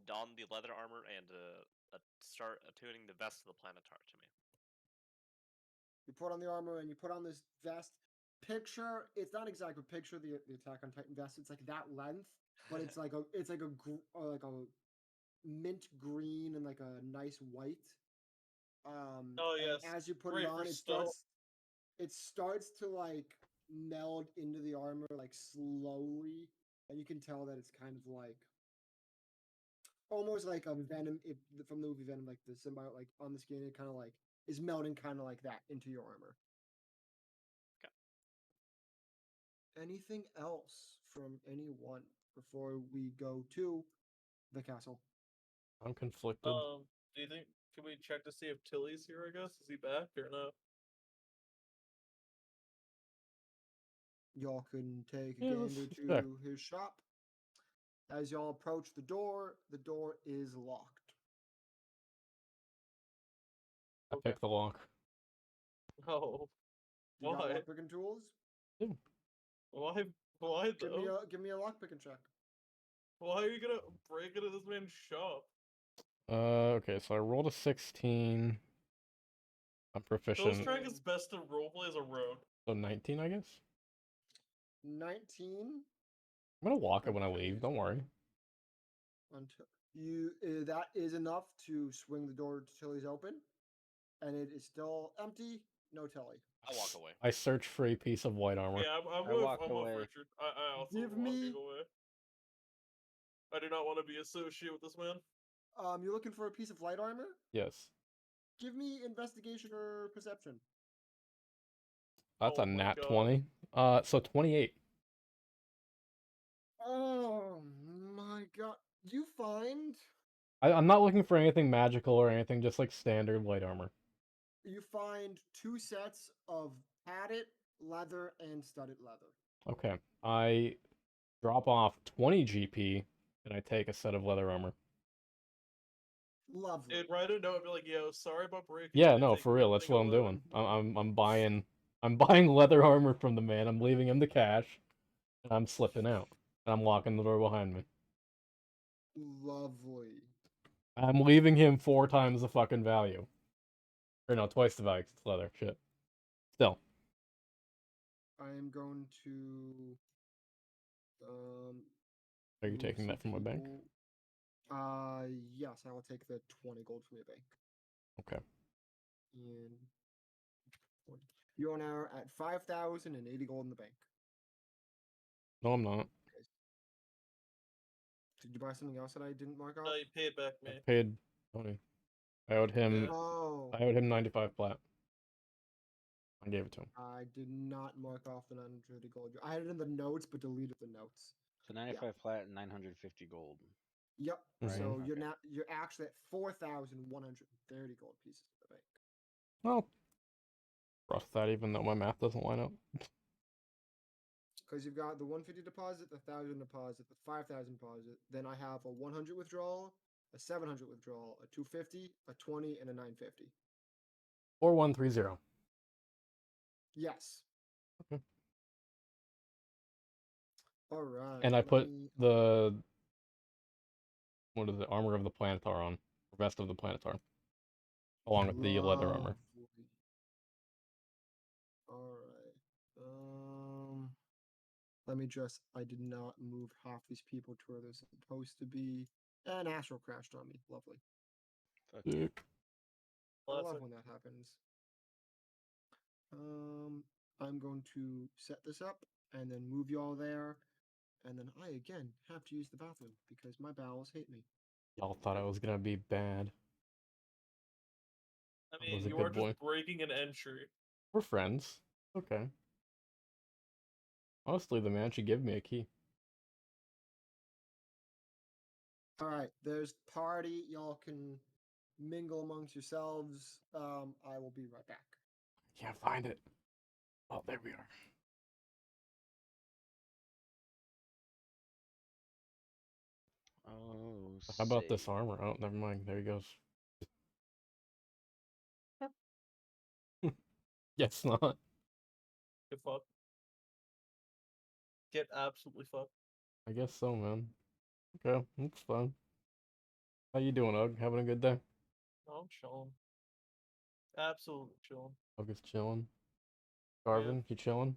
don the leather armor and start attuning the vest of the Planetar to me. You put on the armor and you put on this vest. Picture it's not exactly picture the Attack on Titan vest. It's like that length, but it's like a like a mint green and like a nice white. Oh And yes, as you put it great for on, stealth. it starts to like meld into the armor like slowly, and you can tell that it's kind of like almost like a Venom from the movie Venom, like the symbiote like on the skin. It kind of like is melting kind of like that into your armor. Anything else from anyone before we go to the castle? I'm conflicted. Do you think can we check to see if Tilly's here? I guess is he back or no? Y'all can take a Yeah, let's gander check. to his shop. As y'all approach the door is locked. I Okay. pick the lock. Oh, You got why? lockpicking tools? Yeah. Why? Why Give though? me a lockpicking check. Why are you gonna break into this man's shop? Okay, so I rolled a 16. I'm Phil's proficient, trying his best to roleplay as a rogue. so 19, I guess. 19 I'm gonna lock it when I Okay. leave. Don't worry. until you that is enough to swing the door till he's open, and it is still empty. No telly. I walk away. I search for a piece of white armor. Yeah, I'm I with walk I'm away. with Richard. I also Give am walking me- away. I do not want to be associated with this man. You're looking for a piece of light armor? Yes. Give me investigation or perception. That's Oh a my nat God. 20. So 28. Oh my god. You find I'm not looking for anything magical or anything, just like standard light armor. two sets of padded leather and studded leather. Okay. I drop off 20 GP and I take a set of leather armor. Lovely. Dude, write a note and be like, "Yo, sorry about breaking." Yeah, in and no, taking for real. That's everything what I'm over." doing. I'm buying leather armor from the man. I'm leaving him the cash, and I'm slipping out. And I'm locking the door behind me. Lovely. I'm leaving him 4 times the fucking value. Or no, twice the value 'cause it's leather. Shit. Still. I am going to Are you move taking some that from my bank? people. Yes, I will take the 20 gold from your bank. Okay. And 20. You are now at 5,080 gold in the bank. No, I'm not. Did you buy something else that I didn't mark off? No, you paid back I me. paid 20. I owed him. Yeah. Oh, I owed him 95 plat. I gave it to him. I did not mark off the 930 gold. I had it in the notes, but deleted the notes. So 95 flat and 950 gold. Yep. Right. So Okay. you're actually at 4,130 gold pieces in the bank. Well, trust that even though my math doesn't line up. Because you've got the 150 deposit, the 1,000 deposit, the 5,000 deposit. Then I have a 100 withdrawal, a 700 withdrawal, a 250, a 20, and a 950. 4130. Yes. Okay. All right. And I let put me- the what is it? Armor of the Planetar on. Vest of the Planetar. Along with the leather armor. Lovely. All right. Let me just. I did not move half these people to where they're supposed to be. And Astral crashed on me. Lovely. Fuck Sick. yeah. I love Classic. when that happens. I'm going to set this up and then move you all there, and then I again have to use the bathroom because my bowels hate me. Y'all thought I was gonna be bad. I I was mean, a you good are just boy. breaking an entry. We're friends. Okay. Honestly, the man should give me a key. All right, there's party. Y'all can mingle amongst yourselves. I will be right back. Can't find it. Oh, there we are. Oh, How about this save. armor? Oh, never mind. There he goes. Guess not. Get fucked. Get absolutely fucked. I guess so, man. Okay, that's fun. How you doing, Ugg? Having a good day? I'm chilling. Absolutely chilling. Ugg is chilling. Yeah. Garvin, you chilling?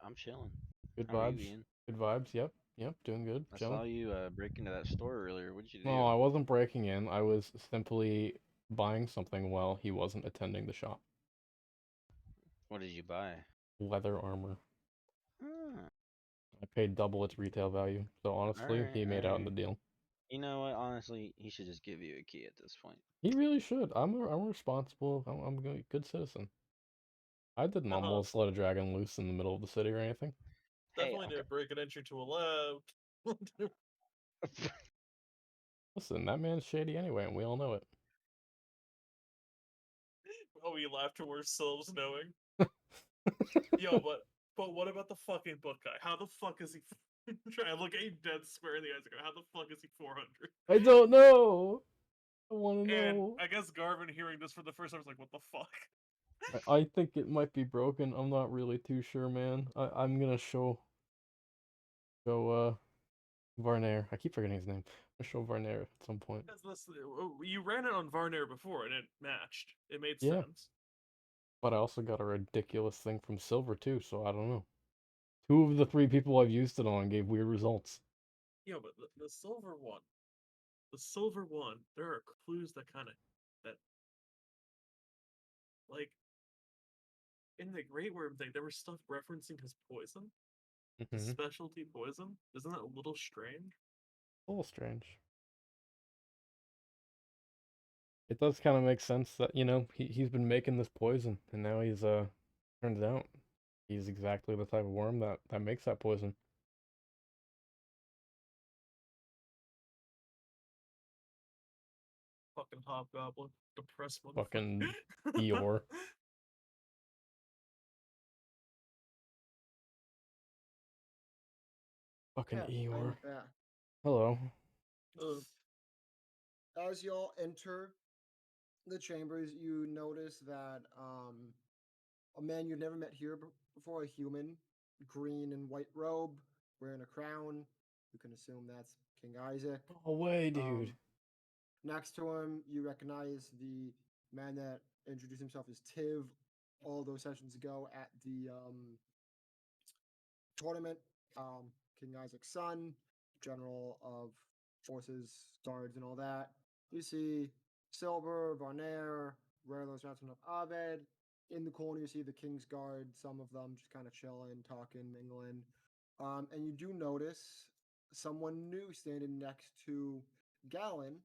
I'm chilling. Good How are you, vibes. Ian? Good vibes. Yep. Yep. Doing good. I Chilling. saw you break into that store earlier. What did you No, do? I wasn't breaking in. I was simply buying something while he wasn't attending the shop. What did you buy? Leather armor. Ah, I paid double its retail value. So honestly, alright, he made out in the alright. deal. You know what? Honestly, he should just give you a key at this point. He really should. I'm responsible. I'm a good citizen. I didn't almost let a dragon loose in the middle of the city or anything. Hey, Definitely didn't break an entry to a lab. Listen, that man's shady anyway, and we all know it. Oh, we laughed to ourselves knowing. Yo, but what about the fucking book guy? How the fuck is he? Trying to look at you dead square in the eyes. How the fuck is he 400? I don't know. I want to And know. I guess Garvin hearing this for the first time was like, "What the fuck?" I think it might be broken. I'm not really too sure, man. I'm gonna show Varner. I keep forgetting his name. I'll show Varner at some point. Because you ran it on Varner before and it matched. It made Yeah. sense. But I also got a ridiculous thing from Silver too, so I don't know. Two of the three people I've used it on gave weird results. Yeah, but the silver one, there are clues that that like in the Great Worm thing, there was stuff referencing his poison, his Mm-hmm. specialty poison. Isn't that a little strange? A little strange. It does kind of make sense that, he's been making this poison, and now turns out, he's exactly the type of worm that makes that poison. Fucking hobgoblin, depressed motherfucker. Fucking Eeyore. Fucking Yeah, Eeyore. I'm back. Hello. As y'all enter the chambers, you notice that a man you've never met here before, a human, green and white robe, wearing a crown. You can assume that's King Isaac. No way, dude. Next to him, you recognize the man that introduced himself as Tiv all those sessions ago at the tournament. King Isaac's son, general of forces, guards, and all that. You see Silver, Varner, Rarelos, Ransom of Abed. In the corner, you see the King's Guard, some of them just kind of chilling, talking, mingling. And you do notice someone new standing next to Gallon.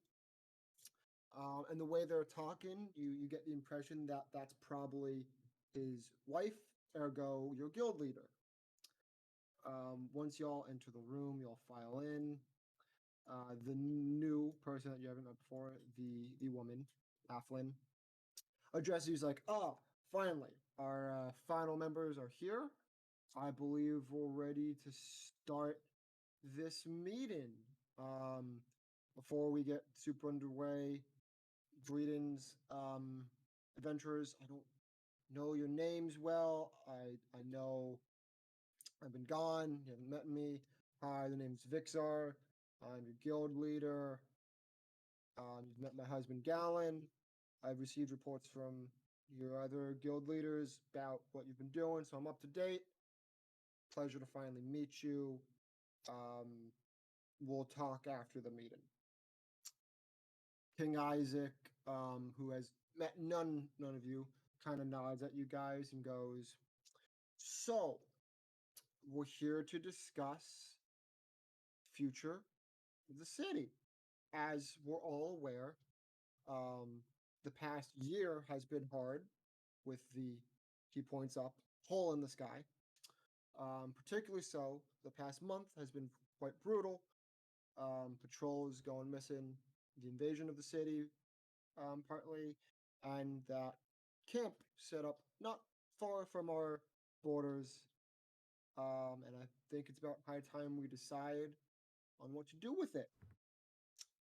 And the way they're talking, you get the impression that that's probably his wife, ergo your guild leader. Once y'all enter the room, you'll file in. The new person that you haven't met before, the woman, Athlin, addresses you like, "Oh, finally, our final members are here. I believe we're ready to start this meeting. Before we get super underway, greetings, adventurers. I don't know your names well. I know I've been gone. You haven't met me. Hi, the name's Vixar. I'm your guild leader. You've met my husband Gallon. I've received reports from your other guild leaders about what you've been doing, so I'm up to date. Pleasure to finally meet you. We'll talk after the meeting." King Isaac, who has met none of you, kind of nods at you guys and goes, "So, we're here to discuss future of the city. As we're all aware, the past year has been hard with the, he points up, hole in the sky. Particularly so, the past month has been quite brutal. Patrols going missing, the invasion of the city, partly, and that camp set up not far from our borders. And I think it's about high time we decide on what to do with it.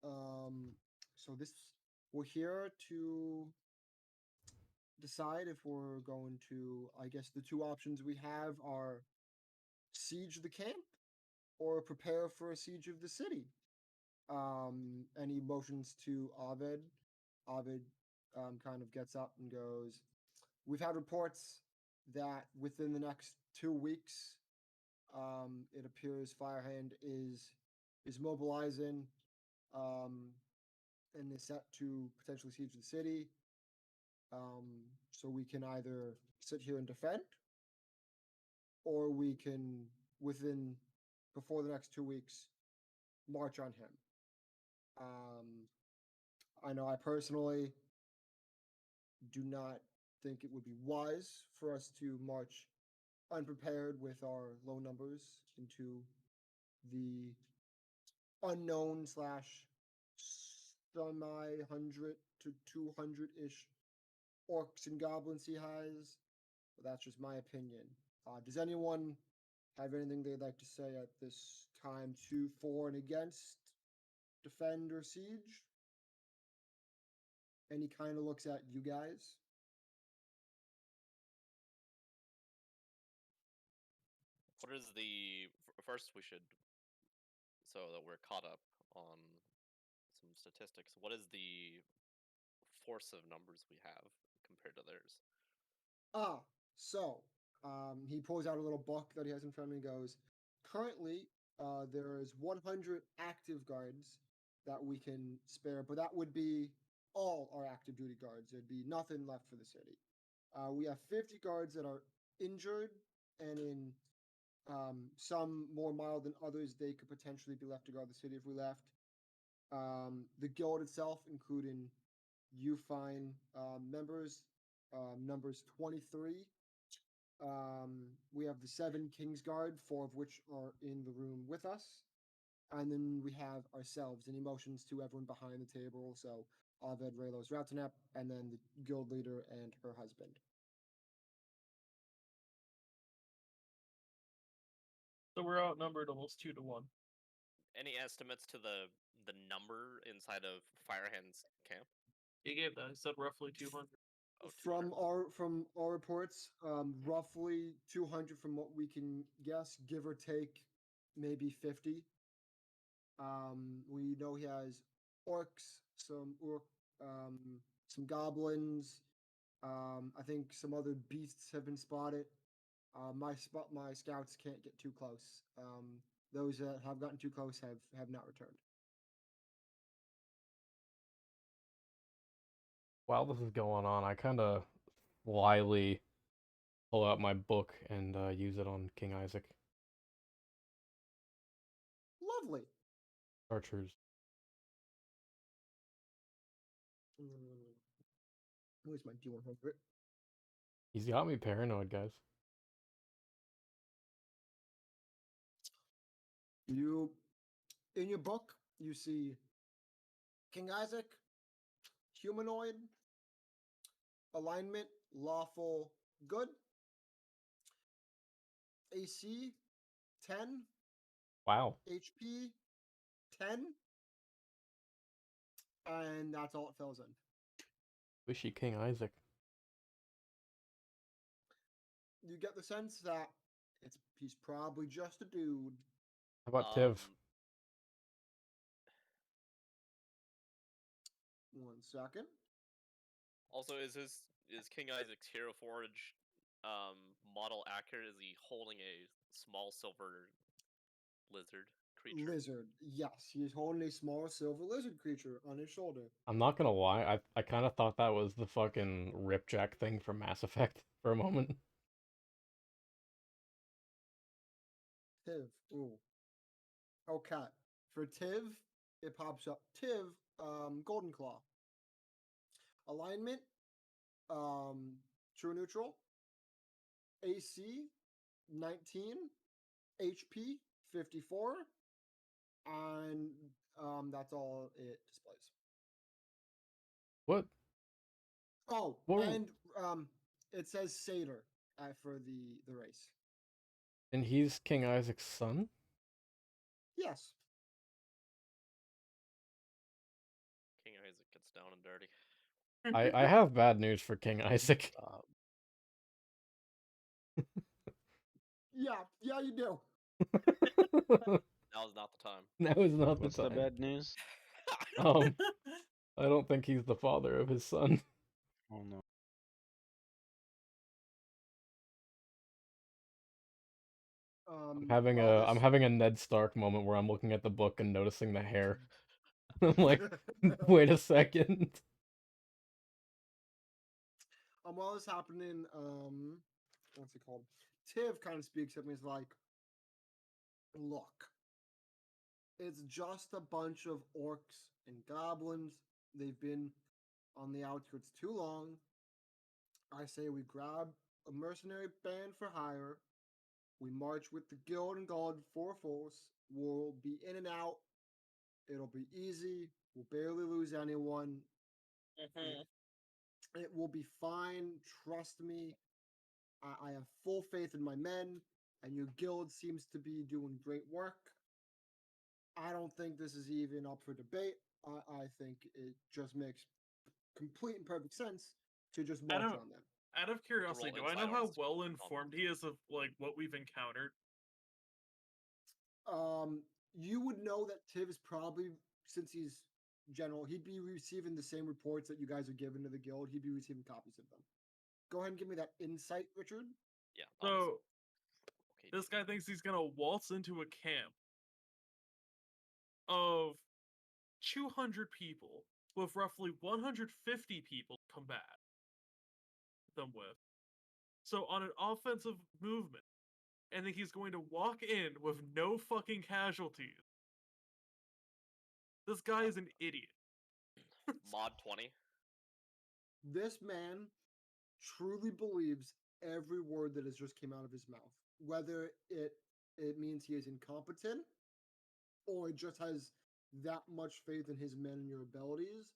So this, we're here to decide if we're going to, I guess the two options we have are siege the camp or prepare for a siege of the city. And he motions to Ovid. Ovid kind of gets up and goes, "We've had reports that within the next 2 weeks, it appears Firehand is mobilizing and is set to potentially siege the city. So we can either sit here and defend, or we can, before the next 2 weeks, march on him. I know I personally do not think it would be wise for us to march unprepared with our low numbers into the unknown slash semi 100 to 200 ish orcs and goblins he has. But that's just my opinion. Does anyone have anything they'd like to say at this time to, for, and against defend or siege? And he kind of looks at you guys. What is the first we should, so that we're caught up on some statistics? What is the force of numbers we have compared to theirs? So he pulls out a little book that he has in front of him and goes, currently, there is 100 active guards that we can spare, but that would be all our active duty guards. There'd be nothing left for the city. We have 50 guards that are injured, and in some more mild than others, they could potentially be left to guard the city if we left. The guild itself, including you fine members, numbers 23. We have the 7 Kingsguard, 4 of which are in the room with us. And then we have ourselves and emotions to everyone behind the table. So Ovid, Raylos, Rautanep, and then the guild leader and her husband. So we're outnumbered almost 2-1. Any estimates to the number inside of Firehand's camp? He gave that. He said roughly 200. Oh, From 200. our reports, roughly 200 from what we can guess, give or take, maybe 50. We know he has orcs, some goblins. I think some other beasts have been spotted. My scouts can't get too close. Those that have gotten too close have not returned. While this is going on, I kind of slyly pull out my book and use it on King Isaac. Lovely. Chartreuse. Where's my D100? He's got me paranoid, guys. You, in your book, you see King Isaac, humanoid, alignment, lawful, good, AC, 10, Wow. HP, 10, and that's all it fills in. Wishy King Isaac. You get the sense that he's probably just a dude. How about Tiv? 1 second. Also, is King Isaac's Hero Forge model accurate? Is he holding a small silver lizard creature? Lizard. Yes, he's holding a small silver lizard creature on his shoulder. I'm not gonna lie, I kind of thought that was the fucking Ripjack thing from Mass Effect for a moment. Tiv. Ooh. Okay. For Tiv, it pops up. Tiv, Golden Claw. Alignment, true neutral. AC, 19. HP, 54. And that's all it displays. What? Oh, Whoa. and it says Satyr for the race. And he's King Isaac's son? Yes. King Isaac gets down and dirty. I have bad news for King Isaac. Yeah, you do. Now is not the time. Now is not What's the the time. bad news? Um, I don't think he's the father of his son. Oh no. I'm Well, having a Ned Stark moment where I'm looking at the book and noticing the hair. I'm like, wait a second. While this happening, what's it called? Tiv kind of speaks up and he's like, "Look, it's just a bunch of orcs and goblins. They've been on the outskirts too long. I say we grab a mercenary band for hire. We march with the guild and guard for force. We'll be in and out. It'll be easy. We'll barely lose anyone. Mhm. It will be fine. Trust me. I have full faith in my men, and your guild seems to be doing great work. I don't think this is even up for debate. I think it just makes complete and perfect sense to just I march don't- on them. Out of curiosity, do I know inside how arms to well calm informed them. he is of like what we've encountered? You would know that Tiv is probably, since he's general, he'd be receiving the same reports that you guys are giving to the guild. He'd be receiving copies of them. Go ahead and give me that insight, Richard. Yeah. So Okay. this guy thinks he's gonna waltz into a camp of 200 people with roughly 150 people to combat them with. So on an offensive movement, and then he's going to walk in with no fucking casualties. This guy is an idiot. Mod 20. This man truly believes every word that has just came out of his mouth, whether it means he is incompetent or it just has that much faith in his men and your abilities.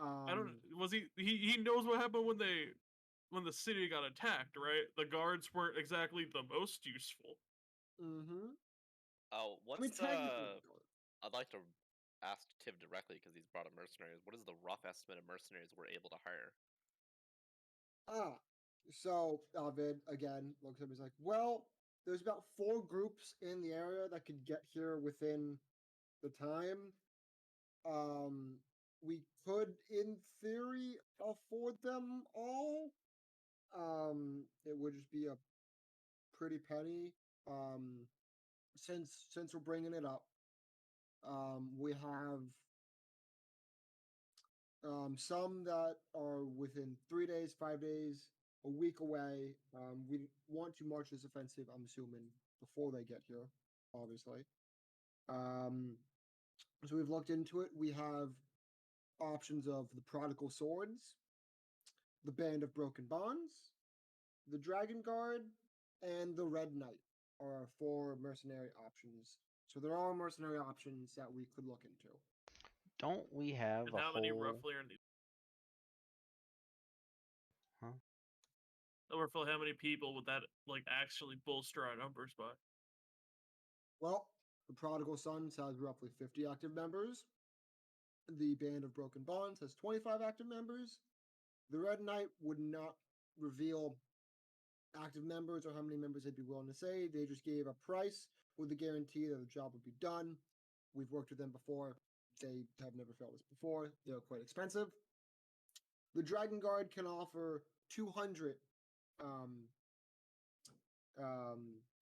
I don't. Was he knows what happened when the city got attacked, right? The guards weren't exactly the most useful. Mm-hmm. Oh, I mean, what's technically, I'd like to ask Tiv directly because he's brought up mercenaries. What is the rough estimate of mercenaries we're able to hire? So Alvid again looks up. He's like, "Well, there's about 4 groups in the area that could get here within the time. Um, we could, in theory, afford them all. It would just be a pretty penny. Um, since we're bringing it up, we have some that are within 3 days, 5 days, a week away. We want to march this offensive, I'm assuming, before they get here, obviously. Um, so we've looked into it. We have options of the Prodigal Swords, the Band of Broken Bonds, the Dragon Guard, and the Red Knight are our 4 mercenary options. So there are mercenary options that we could look into. Don't we have And a how many whole? roughly are in these? Huh? Roughly how many people would that like actually bolster our numbers by? Well, the Prodigal Sons has roughly 50 active members. The Band of Broken Bonds has 25 active members. The Red Knight would not reveal active members or how many members they'd be willing to say. They just gave a price with the guarantee that the job would be done. We've worked with them before. They have never failed us before. They're quite expensive. The Dragon Guard can offer 200 um,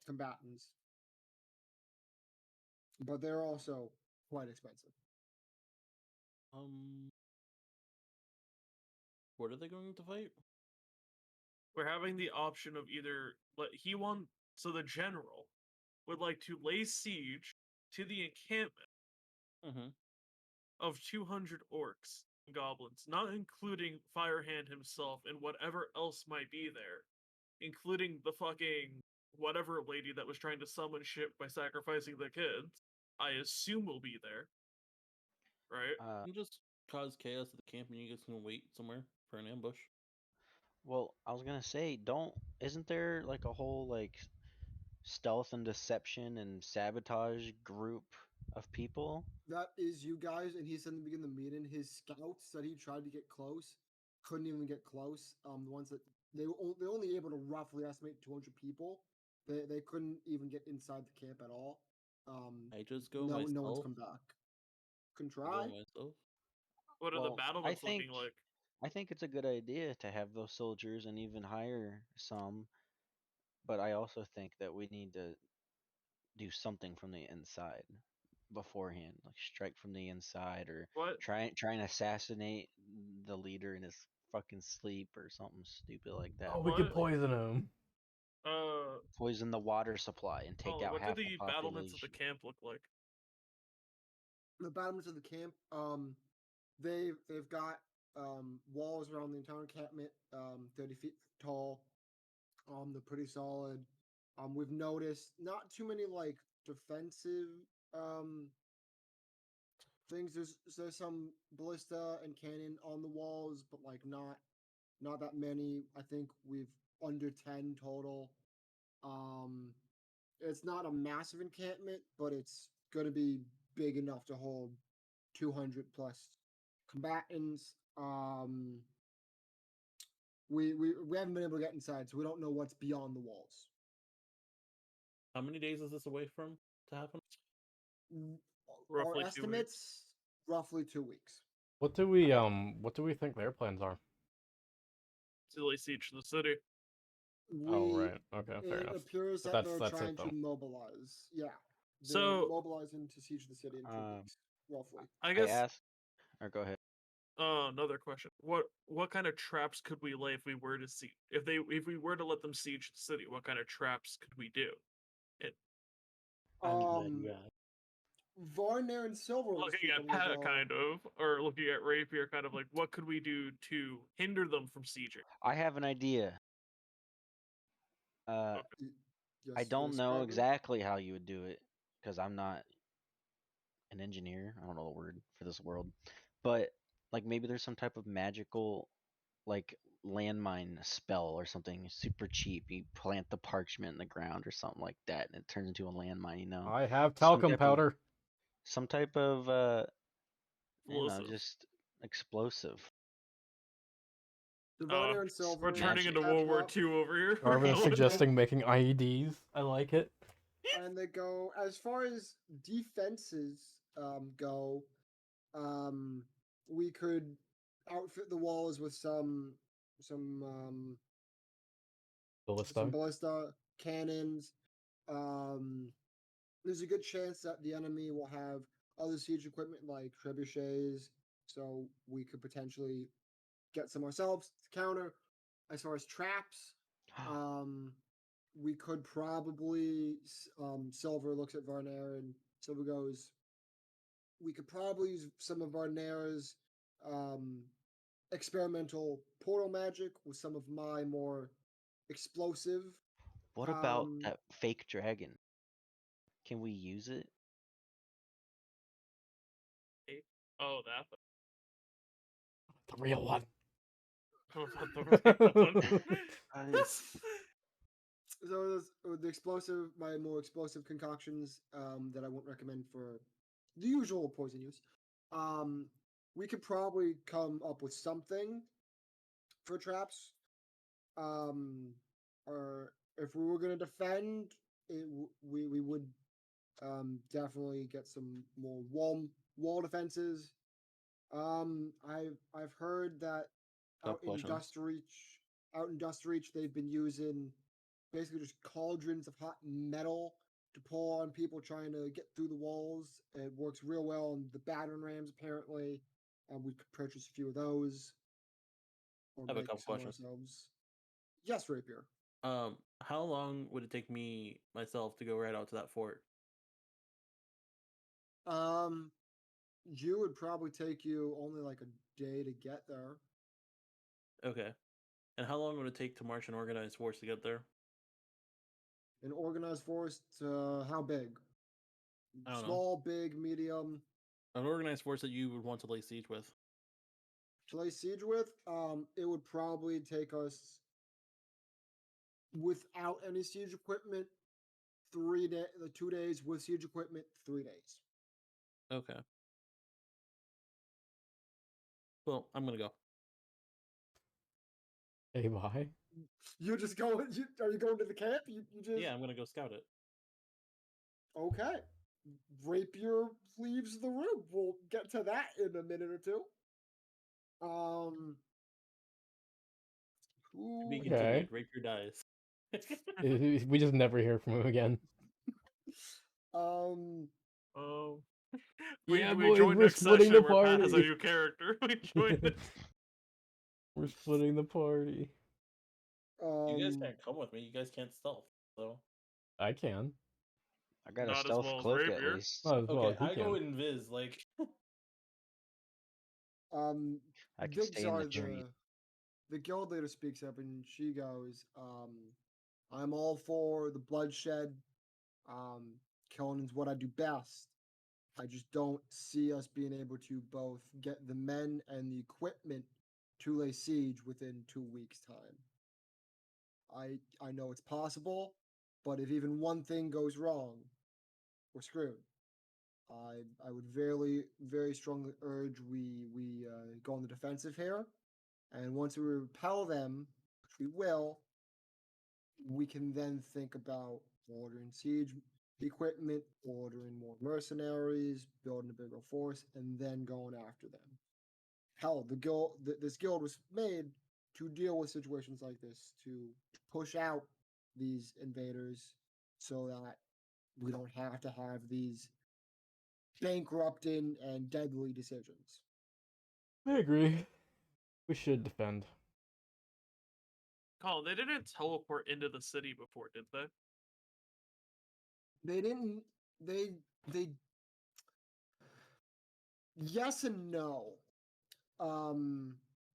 combatants, but they're also quite expensive. What are they going to fight? We're having the option of either so the general would like to lay siege to the encampment Mm-hmm. of 200 orcs and goblins, not including Firehand himself and whatever else might be there, including the fucking whatever lady that was trying to summon shit by sacrificing the kids. I assume will be there, right? And just cause chaos at the camp, and you guys can wait somewhere for an ambush. Well, I was gonna say, don't isn't there like a whole like stealth and deception and sabotage group of people? That is you guys, and he said in the beginning of the meeting, his scouts that he tried to get close couldn't even get close. The ones that they're only able to roughly estimate 200 people. They couldn't even get inside the camp at all. I just go no myself. one's come back. Can Go try. myself. What are the Well, battlements looking like? I think it's a good idea to have those soldiers and even hire some, but I also think that we need to do something from the inside beforehand, like strike from the inside or What? try and assassinate the leader in his fucking sleep or something stupid like that. Oh, we could What? poison him. Poison the water supply and take out What do half the the battlements of the population. camp look like? The battlements of the camp, they've got walls around the entire encampment, 30 feet tall. They're pretty solid. We've noticed not too many like defensive um things. There's some ballista and cannon on the walls, but like not that many. I think we've under 10 total. Um, it's not a massive encampment, but it's going to be big enough to hold 200 plus combatants. We haven't been able to get inside, so we don't know what's beyond the walls. How many days is this away from to happen? Our Roughly 2 weeks. estimates, roughly 2 weeks. What do we think their plans are? To lay siege to the city. Oh right, okay, fair It enough. appears But that they're that's trying it to though. mobilize. Yeah, they're So- mobilizing to siege the city in 2 weeks, roughly. I I guess asked, or go ahead. another question. What kind of traps could we lay if we were to siege if we were to let them siege the city, what kind of traps could we do? I'm glad you Um, asked. Varner and Silver was Looking at speaking as Pat well. kind of, or looking at Rapier kind of like what could we do to hinder them from sieging? I have an idea. Okay. Yes, I don't yes, know Gardner? exactly how you would do it because I'm not an engineer. I don't know the word for this world, but like maybe there's some type of magical like landmine spell or something super cheap. You plant the parchment in the ground or something like that, and it turns into a landmine. You know, I have Some talcum type of- powder. some type of you know, Explosive. just explosive. The Oh, Varner and Silver. We're turning into have World War up, II over here. Garvin's Going- suggesting making IEDs. I like it. and they go as far as defenses go. We could outfit the walls with some Ballista. ballista cannons. Um, there's a good chance that the enemy will have other siege equipment like trebuchets, so we could potentially get some ourselves to counter. As far as traps, we could probably Silver looks at Varner and Silver goes, we could probably use some of Varner's experimental portal magic with some of my more explosive. What about Um, that fake dragon? Can we use it? Oh, that. The real one. Oh, the one. So the explosive, my more explosive concoctions that I won't recommend for the usual poison use. We could probably come up with something for traps. Or if we were going to defend, we would definitely get some more wall defenses. I've heard that Got questions. out in Dust Reach, they've been using basically just cauldrons of hot metal to pull on people trying to get through the walls. It works real well on the battering rams, apparently. We could purchase a few of those or I have a make couple some questions. ourselves. Yes, Rapier. How long would it take me myself to go right out to that fort? You would probably take you only like a day to get there. Okay. And how long would it take to march an organized force to get there? An organized force, how big? I don't know. Small, big, medium. An organized force that you would want to lay siege with. To lay siege with, it would probably take us, without any siege equipment, 2 days. With siege equipment, 3 days. Okay. Well, I'm gonna go. Hey, bye. You're just going. Are you going to the camp? You just Yeah, I'm gonna go scout it. okay. Rapier leaves the room. We'll get to that in a minute or two. To be Who? Okay. continued. Rapier dies. We just never hear from him again. Um, Oh. Yeah, we boys, joined we're next splitting session the where Pat has a party. new character. We joined. We're splitting the party. You guys um, can't come with me. You guys can't stealth. So I can. I got a Not as stealth well as cloak at Rapier. least. Not as well okay, as he I go can. invis. Like I can stay in the tree. the guild leader speaks up and she goes, I'm all for the bloodshed. Killing is what I do best. I just don't see us being able to both get the men and the equipment to lay siege within 2 weeks' time. I know it's possible, but if even one thing goes wrong, we're screwed. I would very strongly urge we go on the defensive here, and once we repel them, which we will, we can then think about ordering siege equipment, ordering more mercenaries, building a bigger force, and then going after them. Hell, this guild was made to deal with situations like this, to push out these invaders, so that we don't have to have these bankrupting and deadly decisions. I agree. We should defend. Colin, they didn't teleport into the city before, did they? They didn't. They. Yes and no.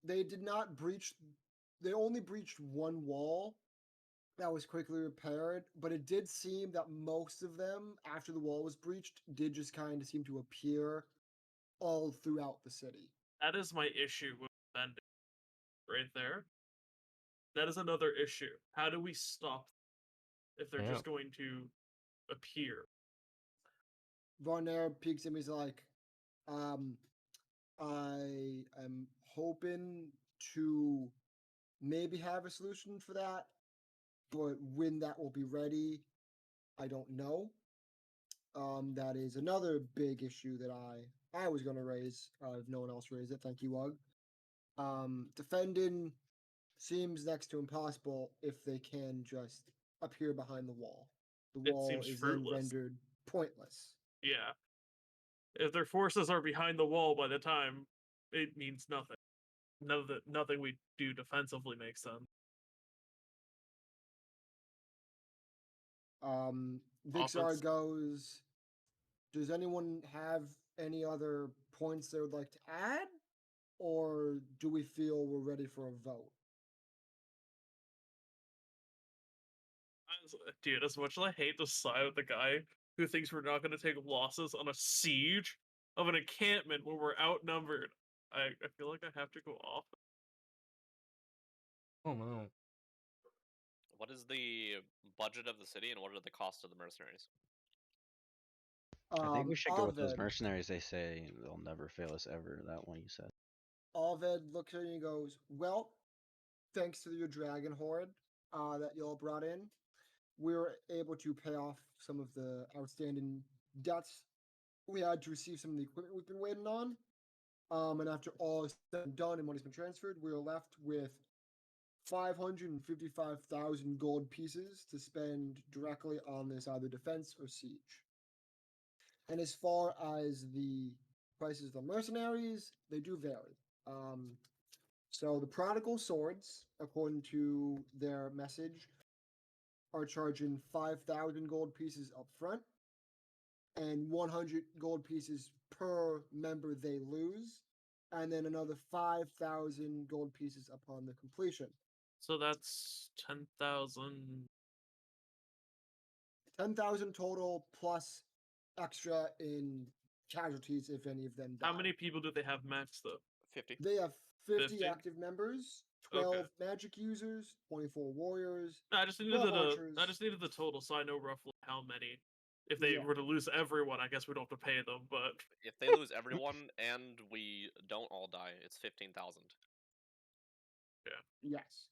They did not breach. They only breached one wall that was quickly repaired, but it did seem that most of them, after the wall was breached, did just kind of seem to appear all throughout the city. That is my issue with defending right there. That is another issue. How do we stop if they're Yeah. just going to appear? Von Air peeks at me. He's like, I am hoping to maybe have a solution for that, but when that will be ready, I don't know. That is another big issue that I was going to raise. If no one else raised it, thank you, Ugg. Defending seems next to impossible if they can just appear behind the wall. The It wall seems is then fruitless. rendered pointless. Yeah. If their forces are behind the wall by the time, it means nothing. Nothing we do defensively makes sense. Vixar Offense. goes, does anyone have any other points they would like to add? Or do we feel we're ready for a vote? Dude, as much as I hate to side with the guy who thinks we're not going to take losses on a siege of an encampment when we're outnumbered, I feel like I have to go off. Oh no. What is the budget of the city and what are the costs of the mercenaries? I think we should go with those Ovid, mercenaries. They say they'll never fail us ever. That one you said. Ovid looks at you and goes, well, thanks to your dragon horde that y'all brought in, we were able to pay off some of the outstanding debts we had to receive some of the equipment we've been waiting on. And after all is said and done and money's been transferred, we are left with 555,000 gold pieces to spend directly on this either defense or siege. And as far as the prices of the mercenaries, they do vary. So the prodigal swords, according to their message, are charging 5,000 gold pieces up front and 100 gold pieces per member they lose, and then another 5,000 gold pieces upon the completion. So that's 10,000. 10,000 total plus extra in casualties if any of them die. How many people do they have max though? 50. They have 50 50? active members, 12 Okay. magic users, 24 warriors, No, I just needed 12 the archers. I just needed the total so I know roughly how many. If they Yeah. were to lose everyone, I guess we don't have to pay them, but If they lose everyone and we don't all die, it's 15,000. Yes.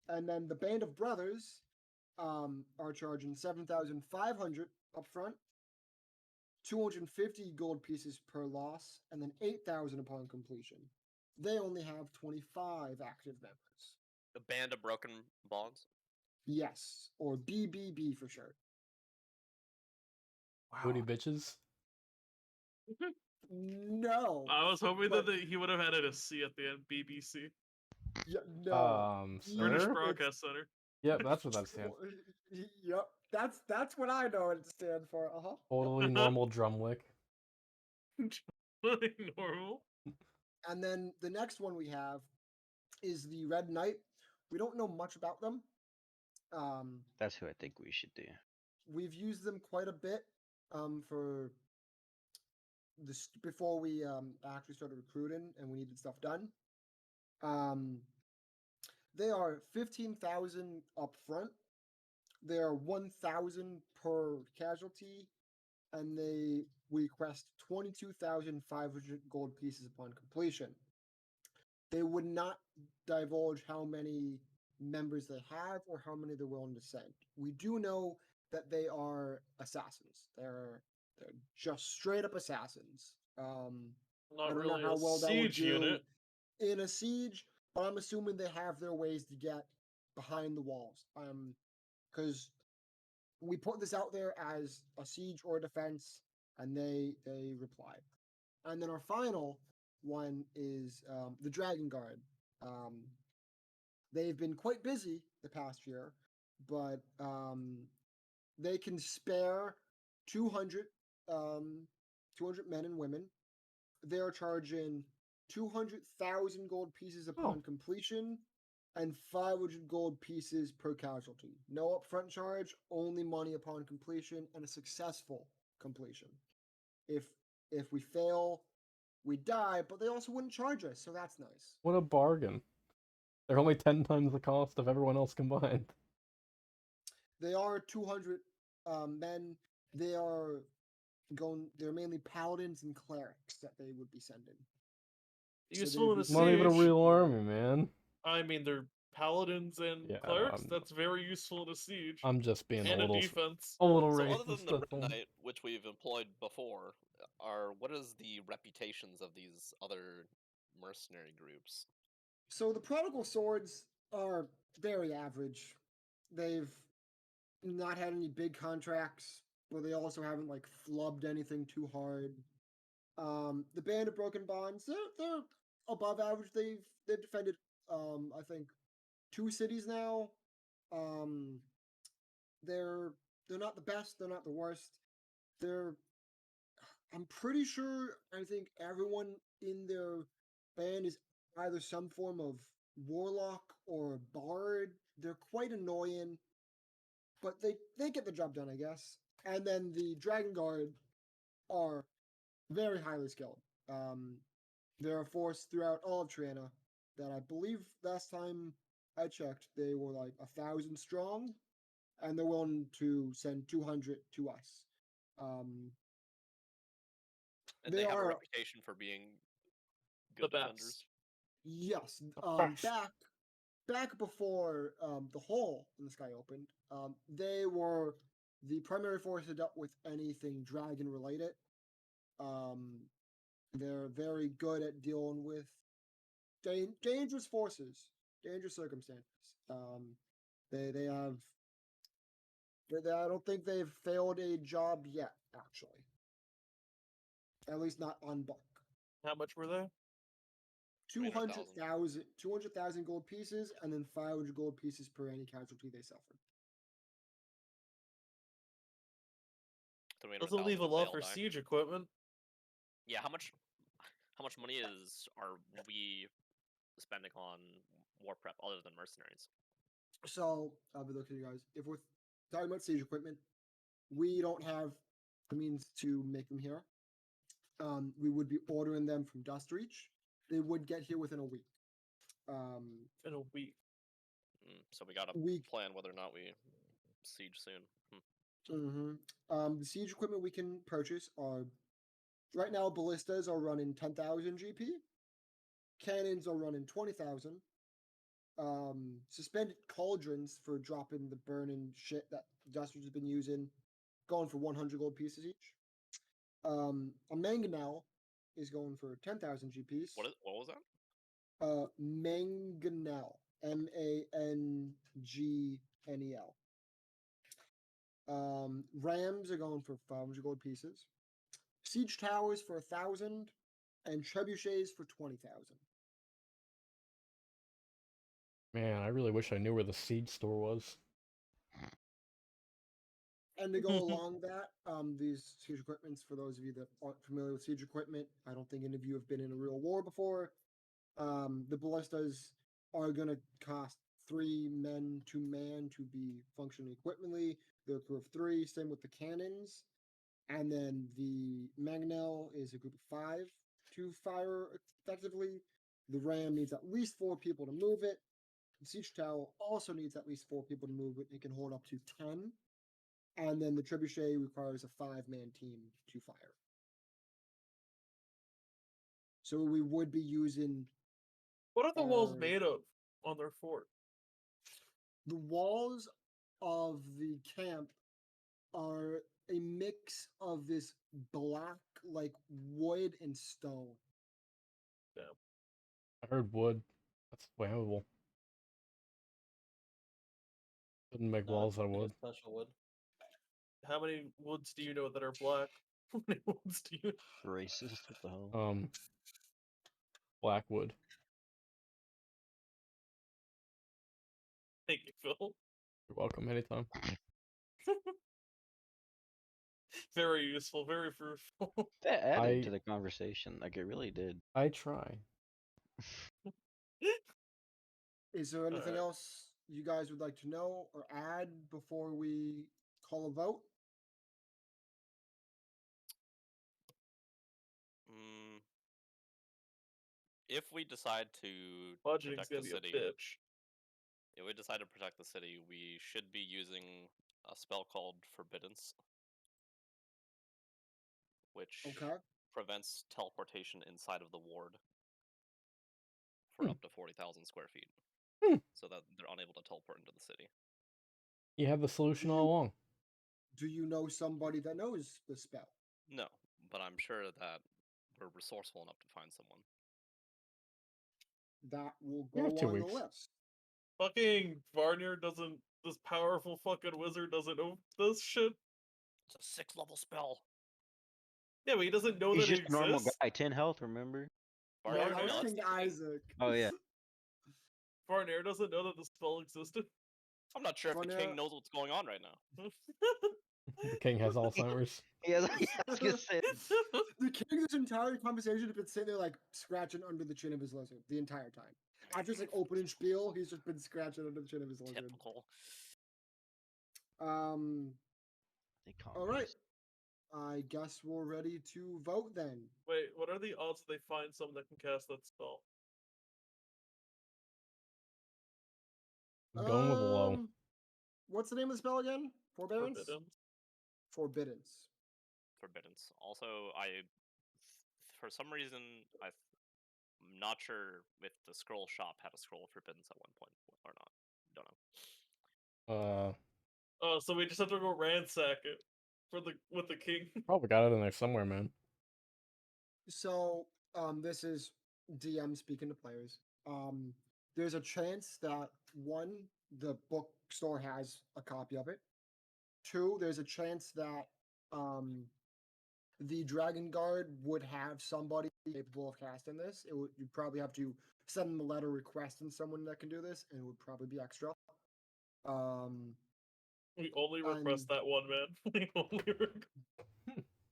And then the Band of Brothers are charging 7,500 up front 250 gold pieces per loss, and then 8,000 upon completion. They only have 25 active members. The Band of Broken Bonds. Yes, or BBB for short. Booty Wow. bitches. No. I was hoping but- that he would have added a C at the end. BBC, Yeah, no. British Sir? Broadcast Center. Yep, that's what that stands. Yep, that's what I know it stands for. Uh-huh. Totally normal drum lick. Normal. And then the next one we have is the Red Knight. We don't know much about them. That's who I think we should do. We've used them quite a bit for this before we actually started recruiting and we needed stuff done. They are 15,000 up front. They are 1,000 per casualty, and they request 22,500 gold pieces upon completion. They would not divulge how many members they have or how many they're willing to send. We do know that they are assassins. They're just straight up assassons. I Not don't really know how a well that would siege do unit. in a siege, but I'm assuming they have their ways to get behind the walls. Because we put this out there as a siege or a defense, and they replied. And then our final one is the Dragon Guard. They've been quite busy the past year, but they can spare 200, 200 men and women. They are charging 200,000 gold pieces upon completion and 500 gold pieces per casualty. No upfront charge, only money upon completion and a successful completion. If we fail, we die, but they also wouldn't charge us, so that's nice. What a bargain. They're only 10 times the cost of everyone else combined. They are 200 men. They're mainly paladins and clerics that they would be sending. Useful in a Not even a siege. real army, man. I mean, they're paladins and Yeah, clerics. I'm- That's very useful in a siege. I'm just being and a little defense. a little So racist. other than the that's all. Red Knight, which we've employed before, what is the reputations of these other mercenary groups? So the Prodigal Swords are very average. They've not had any big contracts, but they also haven't like flubbed anything too hard. The Band of Broken Bonds, they're above average. They've defended I think 2 cities now. They're not the best, they're not the worst. I'm pretty sure I think everyone in their band is either some form of warlock or bard. They're quite annoying, but they get the job done, I guess. And then the Dragon Guard are very highly skilled. They're a force throughout all of Triana that I believe last time I checked they were like 1,000 strong, and they're willing to send 200 to us. And They they have a are- reputation for being good The defenders. best. Yes, Fresh. back before the hole in the sky opened, they were the primary force that dealt with anything dragon related. They're very good at dealing with dangerous forces, dangerous circumstances. They have. I don't think they've failed a job yet, actually. At least not on book. How much were they? 200,000 gold pieces, and then 500 gold pieces per any casualty they suffered. 300,000 Doesn't leave a if they lot all for die. siege equipment. Yeah, how much money are we spending on war prep other than mercenaries? So I'll be looking at you guys. If we're talking about siege equipment, we don't have the means to make them here. We would be ordering them from Dustreach. They would get here within a week. In a week. So we gotta Week. plan whether or not we siege soon. The siege equipment we can purchase are right now ballistas are running 10,000 GP. Cannons are running 20,000. Suspended cauldrons for dropping the burning shit that Dusters has been using, going for 100 gold pieces each. A mangonel is going for 10,000 GPs. What was that? Mangonel. MANGNEL. Rams are going for 500 gold pieces. Siege towers for 1,000, and trebuchets for 20,000. Man, I really wish I knew where the siege store was. And to go along that, these siege equipments, for those of you that aren't familiar with siege equipment, I don't think any of you have been in a real war before. The ballistas are going to cost 3 men to man to be functioning equipmentally. They're a crew of 3. Same with the cannons. And then the mangonel is a group of 5 to fire effectively. The ram needs at least 4 people to move it. The siege tower also needs at least 4 people to move it. It can hold up to 10. And then the trebuchet requires a 5-man team to fire. So we would be using. What are the walls our- made of on their fort? The walls of the camp are a mix of this black, like wood and stone. I heard wood. That's flammable. Couldn't make walls out of Like a wood. special wood. How many woods do you know that are black? How many woods do you? Racist. What the hell? Black wood. Thank you, Phil. You're welcome anytime. Very useful, very fruitful. That added I- to the conversation. Like it really did. I try. Is there anything Alright. else you guys would like to know or add before we call a vote? Mm, if we decide to Budgeting's protect gonna the be city, a bitch. if we decide to protect the city, we should be using a spell called Forbiddance, which Okay. prevents teleportation inside of the ward for Hmm. up to 40,000 square feet, Hmm. so that they're unable to teleport into the city. You have the solution all You- along. Do you know somebody that knows the spell? No, but I'm sure that we're resourceful enough to find someone. That will We go have 2 on the weeks. list. Fucking Varnir doesn't. This powerful fucking wizard doesn't know this shit. It's a 6th-level spell. Yeah, but he doesn't know He's that just it a normal exists. guy. 10 health. Remember? No, Varnir, that Varnir? was no, that's King the king. Isaac. Oh yeah. Varnir doesn't know that the spell existed. I'm not sure if the Varnir- king knows what's going on right now. The king has Alzheimer's. He has. Yeah, I was gonna say. The king, this entire conversation, has been sitting there like scratching under the chin of his lizard the entire time. After his like opening spiel, he's just been scratching under the chin of his lizard. Typical. They call All me right. I guess we're ready to vote then. Wait, what are the odds that they find someone that can cast that spell? I'm going with low. What's the name of the spell again? Forbearance? Forbidden. Forbiddance. Forbiddance. Also, for some reason, I'm not sure if the scroll shop had a scroll of Forbiddance at one point or not. Don't know. Oh, so we just have to go ransack it with the king. Probably got it in there somewhere, man. So, this is DM speaking to players. There's a chance that 1, the bookstore has a copy of it. 2, there's a chance that the Dragon Guard would have somebody capable of casting this. You'd probably have to send them a letter requesting someone that can do this, and it would probably be extra. We only request that one man. We only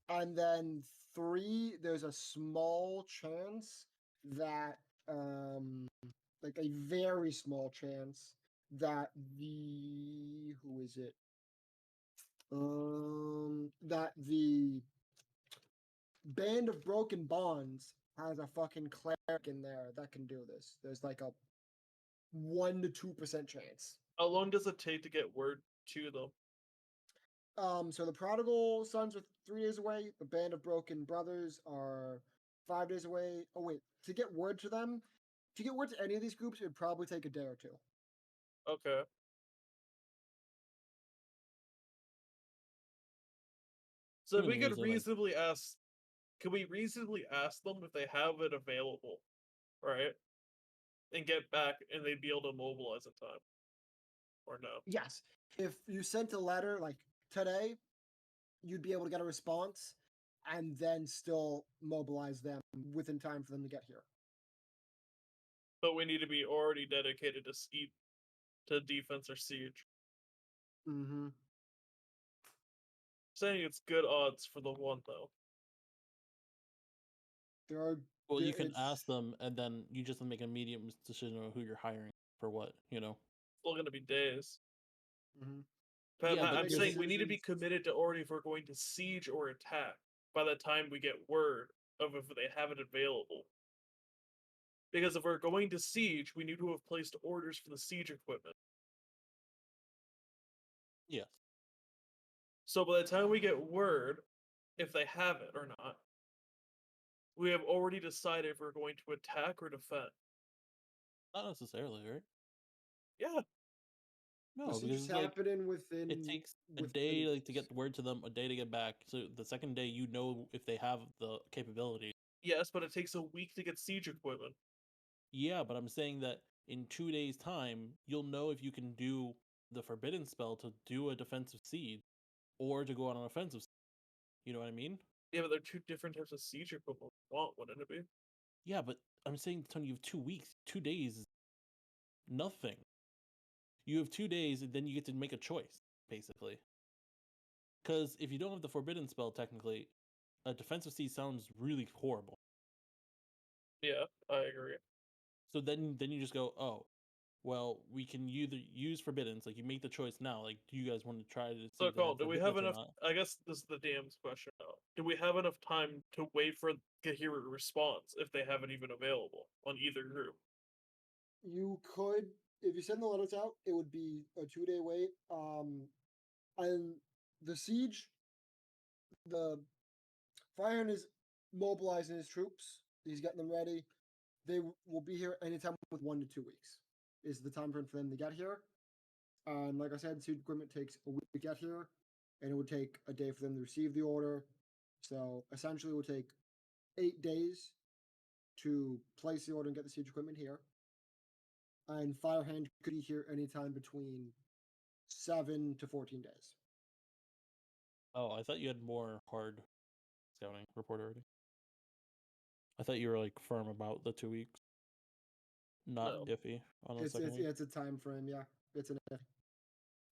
And then 3, there's a small chance that, like a very small chance that who is it? That the Band of Broken Bonds has a fucking cleric in there that can do this. There's like a 1 to 2% chance. How long does it take to get word to them? So the Prodigal Sons are 3 days away. The Band of Broken Brothers are 5 days away. Oh wait, to get word to them, to get word to any of these groups, it would probably take a day or 2. Okay. So Hmm, we could these are, like- reasonably ask can we reasonably ask them if they have it available, right? And get back, and they'd be able to mobilize in time, or no? Yes. If you sent a letter like today, you'd be able to get a response and then still mobilize them within time for them to get here. But we need to be already dedicated to defense or siege. Mm-hmm. Saying it's good odds for the one though. There are. Well, you there- can it's- ask them, and then you just make an immediate decision on who you're hiring for what. Still gonna be days. Mhm. But Yeah, but I'm making saying we need to be decisions- committed to already if we're going to siege or attack by the time we get word of if they have it available. Because if we're going to siege, we need to have placed orders for the siege equipment. Yes. So by the time we get word if they have it or not, we have already decided if we're going to attack or defend. Not necessarily, right? Yeah, No, the siege because is it's like happening within. it takes a within- day like to get the word to them, a day to get back. So the second day, you know if they have the capability. yes, but it takes a week to get siege equipment. Yeah, but I'm saying that in 2 days' time, you'll know if you can do the forbidden spell to do a defensive siege, or to go on an offensive. You know what I mean? Yeah, but they're two different types of siege equipment. Wouldn't it be? Yeah, but I'm saying, Tony, you have 2 weeks. 2 days is nothing. You have 2 days, and then you get to make a choice, basically. Because if you don't have the forbidden spell, technically, a defensive siege sounds really horrible. Yeah, I agree. So then you just go, oh, well, we can either use forbiddens. Like, you make the choice now. Like, do you guys want to try to see So, if they Colin, do we forbiddens have or enough? not? I guess this is the DM's question now. Do we have enough time to wait for to hear a response if they haven't even available on either group? You could, if you send the letters out, it would be a 2-day wait. And the siege, the Firehand is mobilizing his troops. He's getting them ready. They will be here anytime with 1 to 2 weeks. Is the time frame for them to get here. And like I said, siege equipment takes a week to get here, and it would take a day for them to receive the order. So essentially, it would take 8 days to place the order and get the siege equipment here. And Firehand could be here anytime between 7 to 14 days. Oh, I thought you had more hard scouting report already. I thought you were, like, firm about the 2 weeks. Not No. iffy on the It's second week. it's a time frame, yeah. It's an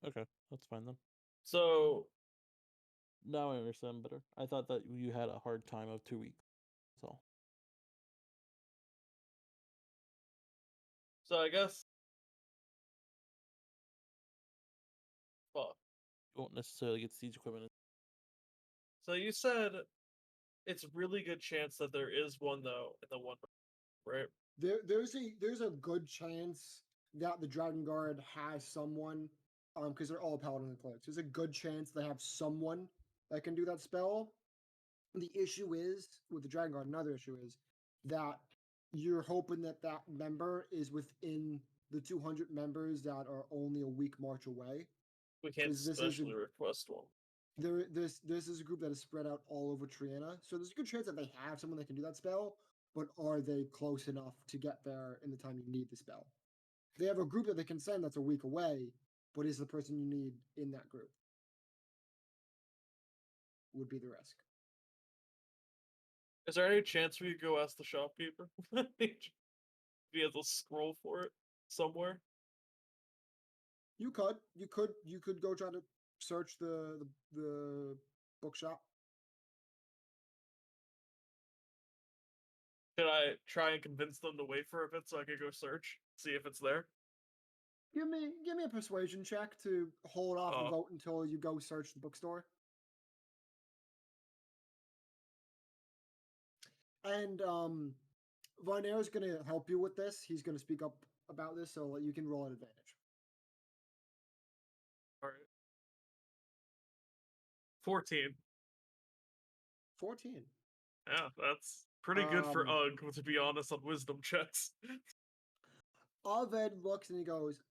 Okay, that's fine then. So, Now I understand better. I thought that you had a hard time of 2 weeks. So so I guess. Fuck. you won't necessarily get siege equipment. So you said it's really good chance that there is one though in the one, right? there's a good chance that the Dragon Guard has someone, because they're all paladin and clerics. There's a good chance they have someone that can do that spell. The issue is with the Dragon Guard. Another issue is that you're hoping that that member is within the 200 members that are only a week march away. We can't 'Cause this is a- specially request one. This is a group that is spread out all over Triana, so there's a good chance that they have someone that can do that spell, but are they close enough to get there in the time you need the spell? They have a group that they can send that's a week away, but is the person you need in that group? Would be the risk. Is there any chance we could go ask the shopkeeper? He has a scroll for it somewhere. You could go try to search the bookshop. Should I try and convince them to wait for a bit so I could go search, see if it's there? Give me a persuasion check to hold off the Oh. vote until you go search the bookstore. And Varner's gonna help you with this. He's gonna speak up about this, so you can roll an advantage. All right. 14. 14. Yeah, that's pretty good for Um, UG, to be honest, on wisdom checks. Aved looks and he goes,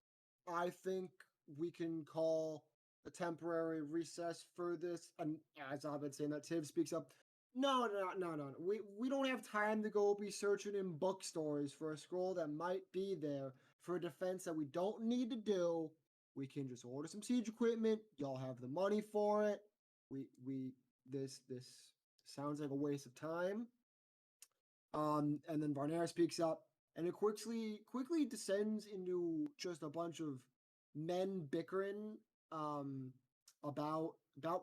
I think we can call a temporary recess for this. And as Abed's saying that, Tiv speaks up. No. We don't have time to go be searching in bookstores for a scroll that might be there for a defense that we don't need to do. We can just order some siege equipment. Y'all have the money for it. This sounds like a waste of time. And then Varnera speaks up, and it quickly descends into just a bunch of men bickering about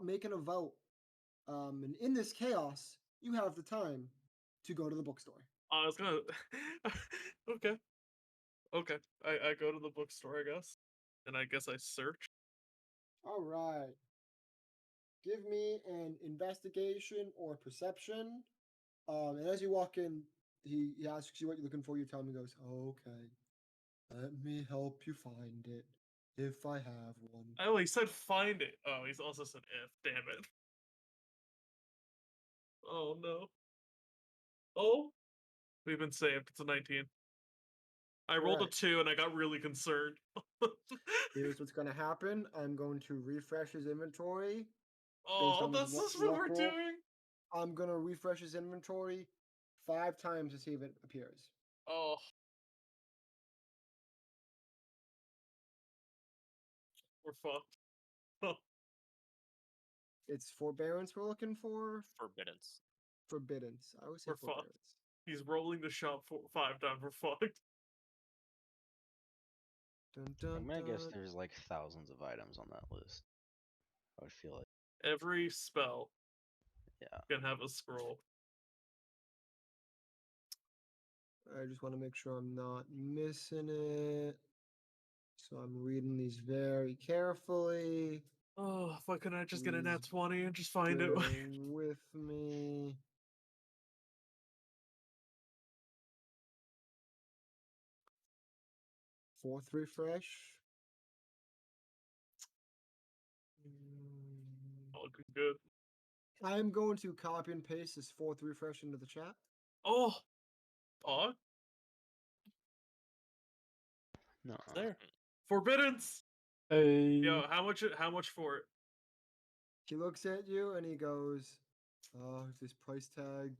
making a vote. And in this chaos, you have the time to go to the bookstore. I was gonna. Okay. Okay. I go to the bookstore, I guess, and I guess I search. All right. Give me an investigation or perception. And as you walk in, he asks you what you're looking for. You tell him. He goes, "Okay, let me help you find it, if I have one." Oh, he said find it. Oh, he's also said if. Damn it. Oh no. Oh, we've been saved. It's a 19. I rolled a Right. 2 and I got really concerned. Here's what's gonna happen. I'm going to refresh his inventory. Oh, on his this is what luck we're roll. doing. I'm gonna refresh his inventory 5 times to see if it appears. Oh. We're fucked. It's forbearance we're looking for. Forbiddance. Forbiddance. I always say We're fucked. forbearance. He's rolling the shop 5 times. We're fucked. Dun, dun, I'm gonna guess dun. there's like thousands of items on that list. I would feel like. Every spell Yeah. can have a scroll. I just want to make sure I'm not missing it. So I'm reading these very carefully. Oh, why couldn't I just get a nat Please 20 and just find it? Bear with me. Fourth refresh. All looking good. I am going to copy and paste this fourth refresh into the chat. Oh, Pog? No. It's there. Forbiddance! Hey. Yo, how much for it? He looks at you and he goes, if this price tag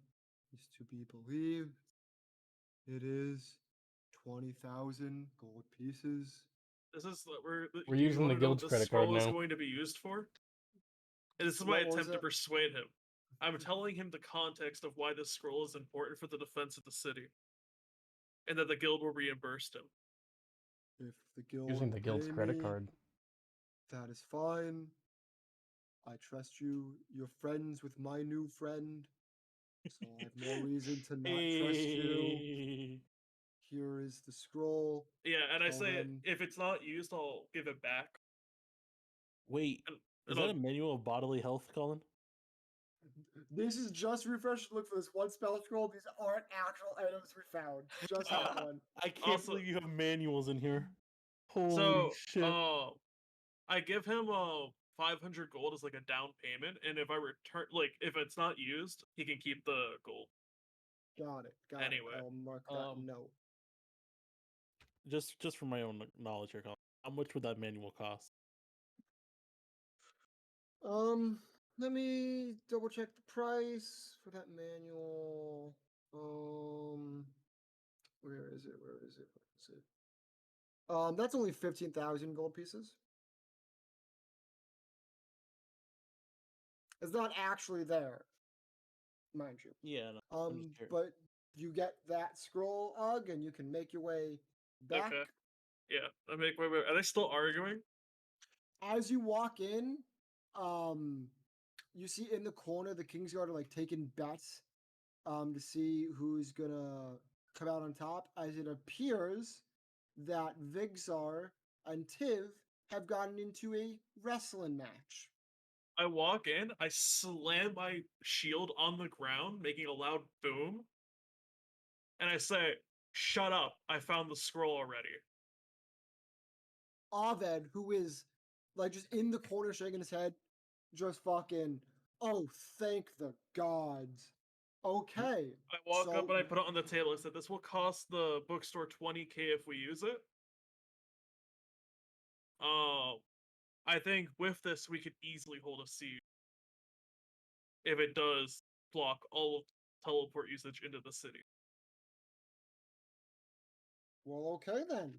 is to be believed, it is 20,000 gold pieces. This is We're do you using the wanna know guild's what credit this scroll card is now. going to be used for? And this is my What was attempt to it? persuade him. I'm telling him the context of why this scroll is important for the defense of the city. And that the guild will reimburse him. If the guild Using the will guild's pay credit me, card. that is fine. I trust you. You're friends with my new friend, so I have no reason to not trust you. Hey. Here is the scroll. Yeah, and I Tell say them. if it's not used, I'll give it back. Wait, And, is and that I'll, a manual of bodily health, Colin? This is just refresh to look for this one spell scroll. These aren't actual items we found. Just that one. I can't Also- believe you have manuals in here. Holy so shit. I give him 500 gold as like a down payment, and if I return, like if it's not used, he can keep the gold. Got it. Anyway, I'll mark that note. Just for my own knowledge here, Colin, how much would that manual cost? Let me double check the price for that manual. Where is it? Where is it? Where is it? That's only 15,000 gold pieces. It's not actually there, mind you. Yeah, no, I'm just curious. But you get that scroll, Ugg, and you can make your way back. Okay. Yeah, I make my way. Are they still arguing? As you walk in, you see in the corner the Kingsguard are like taking bets to see who's gonna come out on top. As it appears that Vigzar and Tiv have gotten into a wrestling match. I walk in, I slam my shield on the ground, making a loud boom, and I say, "Shut up! I found the scroll already." Aved, who is like just in the corner shaking his head, just fucking, oh, thank the gods. Okay. I walk up So- and I put it on the table. I said, "This will cost the bookstore 20k if we use it. I think with this we could easily hold a siege. If it does block all teleport usage into the city. Well, okay then.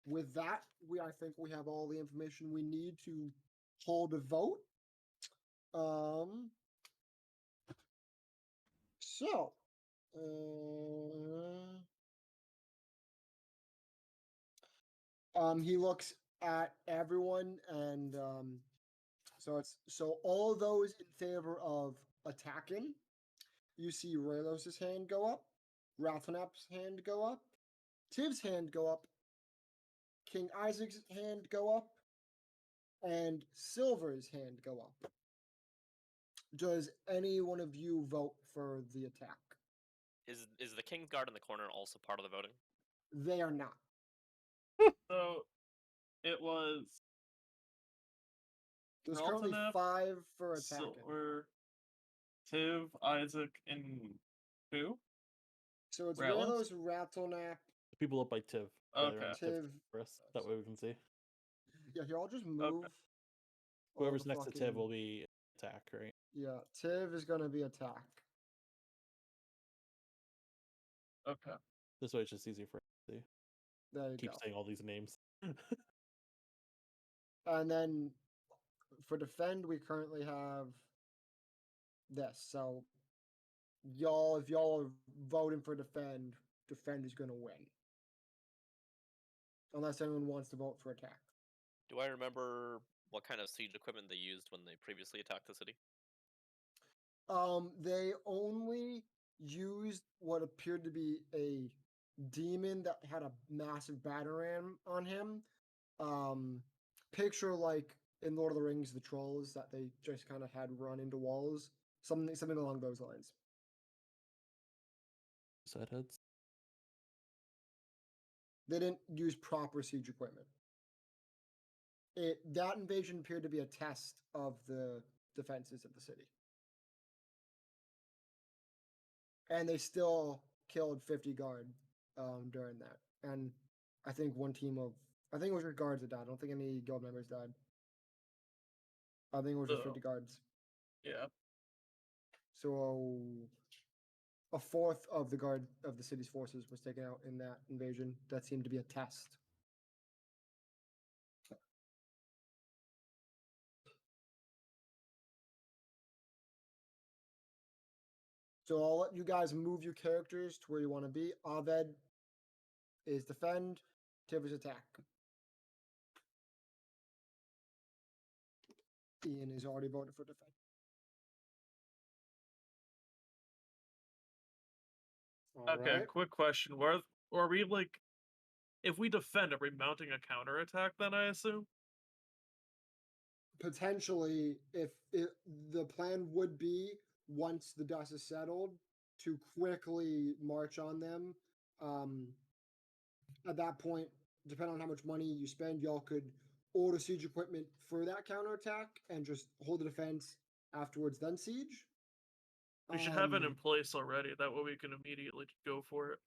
With that, I think we have all the information we need to hold a vote. So, he looks at everyone, and so all those in favor of attacking, you see Raylos' hand go up, Rathnap's hand go up, Tiv's hand go up, King Isaac's hand go up, and Silver's hand go up. Does any one of you vote for the attack? Is the King's Guard in the corner also part of the voting? They are not. So it was There's currently Raltonep, 5 for attacking. Silver, Tiv, Isaac, and who? So it's Rattlers? Raylos, Rattlnap, The people up by Tiv. Okay. Tiv. First. That way we can see. Yeah, here, I'll just move. all Whoever's the next to Tiv fucking- will be attack, right? Yeah, Tiv is gonna be attack. Okay. This way it's just easier for us to see. There you Keep go. saying all these names. And then for defend, we currently have this. So if y'all are voting for defend is gonna win. Unless anyone wants to vote for attack. Do I remember what kind of siege equipment they used when they previously attacked the city? They only used what appeared to be a demon that had a massive batarang on him. Picture like in Lord of the Rings, the trolls that they just kind of had run into walls. Something along those lines. Side heads. They didn't use proper siege equipment. That invasion appeared to be a test of the defenses of the city. And they still killed 50 guard during that. And I think I think it was just guards that died. I don't think any guild members died. I think it was just 50 guards. Yeah. So a fourth of the guard of the city's forces was taken out in that invasion. That seemed to be a test. So I'll let you guys move your characters to where you want to be. Aved is defend, Tiv is attack. Ian has already voted for defend. Okay, Alright. quick question. Are we like, if we defend, are we mounting a counterattack then, I assume? Potentially, if the plan would be once the dust is settled to quickly march on them. At that point, depending on how much money you spend, y'all could order siege equipment for that counterattack and just hold the defense afterwards, then siege. We should have it in Um, place already. That way we can immediately go for it.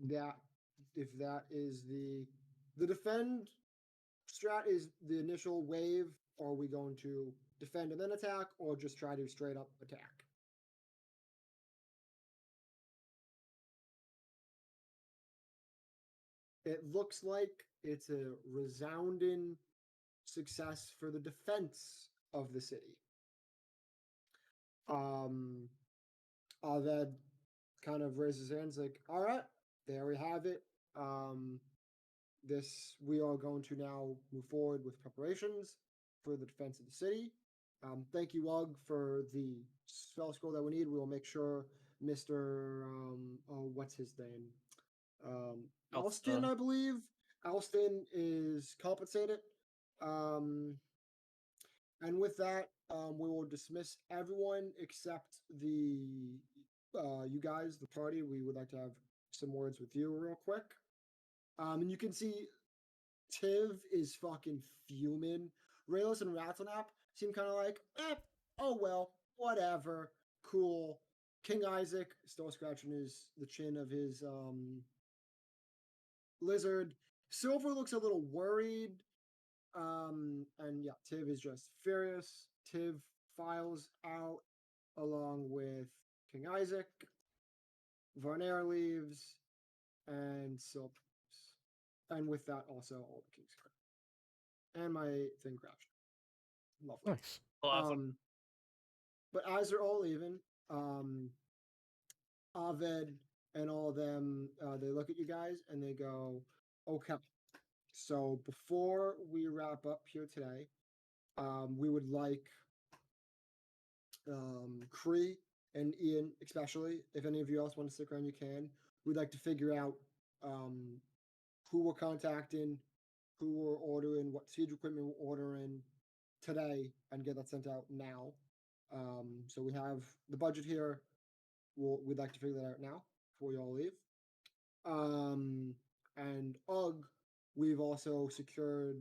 That if that is the defend strat is the initial wave, are we going to defend and then attack, or just try to straight up attack? It looks like it's a resounding success for the defense of the city. Aved kind of raises his hands like, all right, there we have it. We are going to now move forward with preparations for the defense of the city. Thank you, Ugg, for the spell scroll that we need. We will make sure Mr. What's his name? Alston, I believe. Alston is compensated. And with that, we will dismiss everyone except you guys, the party. We would like to have some words with you real quick. And you can see Tiv is fucking fuming. Raylos and Rattlnap seem kind of like, oh well, whatever, cool. King Isaac still scratching the chin of his lizard. Silver looks a little worried. And yeah, Tiv is just furious. Tiv files out along with King Isaac, Varnair leaves, and Silp leaves. And with that, also all the King's Guard. And my thing crashed. Lovely. Nice. Classic. But as they're all leaving, Aved and all of them, they look at you guys and they go, okay, so before we wrap up here today, we would like Cree and Ian, especially, if any of you else want to stick around, you can. We'd like to figure out who we're contacting, who we're ordering, what siege equipment we're ordering today, and get that sent out now. So we have the budget here. We'd like to figure that out now before you all leave. And we've also secured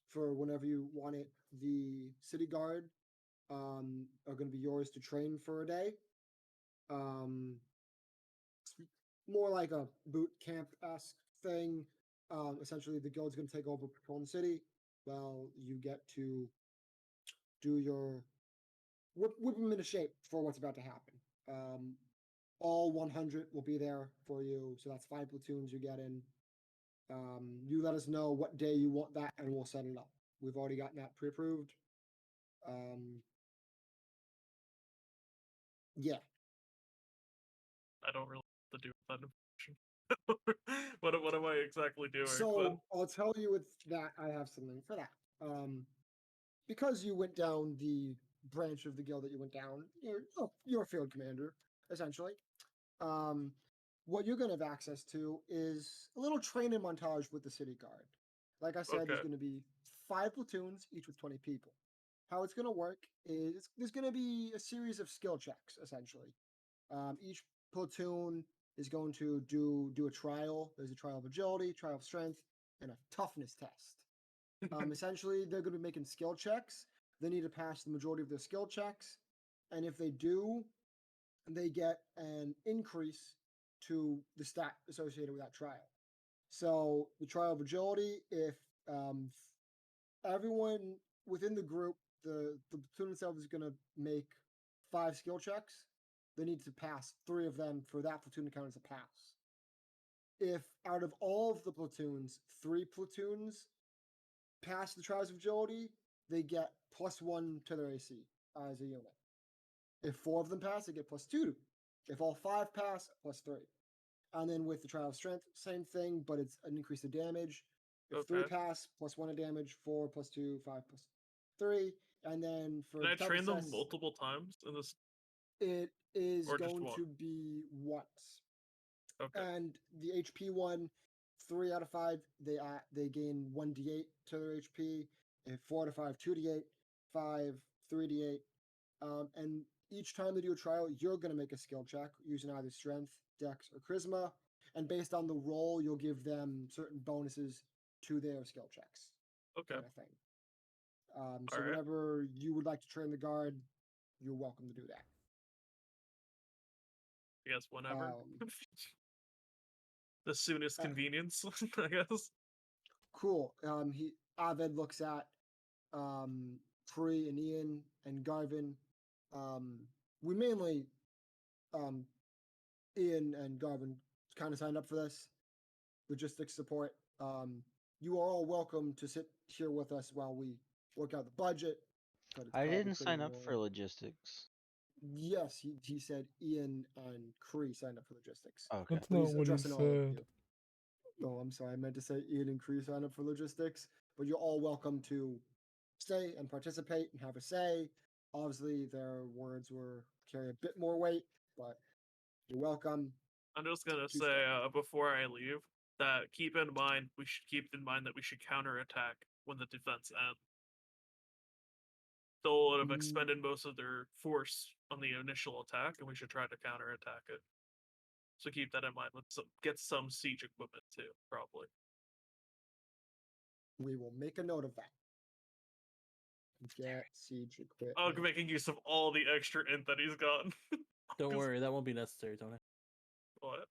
for whenever you want it, the city guard are going to be yours to train for a day. It's more like a boot camp-esque thing. Essentially, the guild's going to take over patrolling the city. Well, you get to do your whip them into shape for what's about to happen. All 100 will be there for you, so that's 5 platoons you get in. You let us know what day you want that, and we'll set it up. We've already gotten that pre-approved. Yeah. I don't really know what to do with that information. what am I exactly doing? So I'll tell you with that, I have something for that. Because you went down the branch of the guild that you went down, you're a field commander, essentially. What you're going to have access to is a little training montage with the city guard. Like I said, there's Okay. going to be 5 platoons, each with 20 people. How it's going to work is there's going to be a series of skill checks, essentially. Each platoon is going to do a trial. There's a trial of agility, trial of strength, and a toughness test. Essentially, they're going to be making skill checks. They need to pass the majority of their skill checks. And if they do, they get an increase to the stat associated with that trial. So the trial of agility, if everyone within the group, the platoon itself is going to make 5 skill checks. They need to pass 3 of them for that platoon to count as a pass. If out of all of the platoons, 3 platoons pass the trials of agility, they get +1 to their AC as a unit. If 4 of them pass, they get +2. If all 5 pass, +3. And then with the trial of strength, same thing, but it's an increase of damage. If 3 Okay. pass, +1 of damage, 4 +2, 5 +3. And then for Can I the train them toughness, multiple times in this? it is Or just going one? to be once. Okay. And the HP one, 3 out of 5, they gain 1d8 to their HP. If 4 out of 5, 2d8, 5, 3d8. And each time they do a trial, you're going to make a skill check using either strength, dex, or charisma. And based on the roll, you'll give them certain bonuses to their skill checks. Okay. Kind of thing. So Alright. whenever you would like to train the guard, you're welcome to do that. I guess whenever. Um, The soonest convenience, I guess. Cool. Aved looks at Free and Ian and Garvin. We mainly Ian and Garvin kind of signed up for this logistics support. You are all welcome to sit here with us while we work out the budget. But it's I probably didn't pretty sign up for more- logistics. Yes, he said Ian and Cree signed up for logistics. Okay. That's But not he's what he addressing all of said. you. Oh, I'm sorry. I meant to say Ian and Cree signed up for logistics, but you're all welcome to stay and participate and have a say. Obviously, their words were carry a bit more weight, but you're welcome. I'm just gonna Two say step. before I leave that we should keep in mind that we should counterattack when the defense ends. They'll have expended most of their force on the initial attack, and we should try to counterattack it. So keep that in mind. Let's get some siege equipment too, probably. We will make a note of that. Get siege equipment. Oh, making use of all the extra int that he's gotten. Don't 'Cause- worry, that won't be necessary, Tony. What?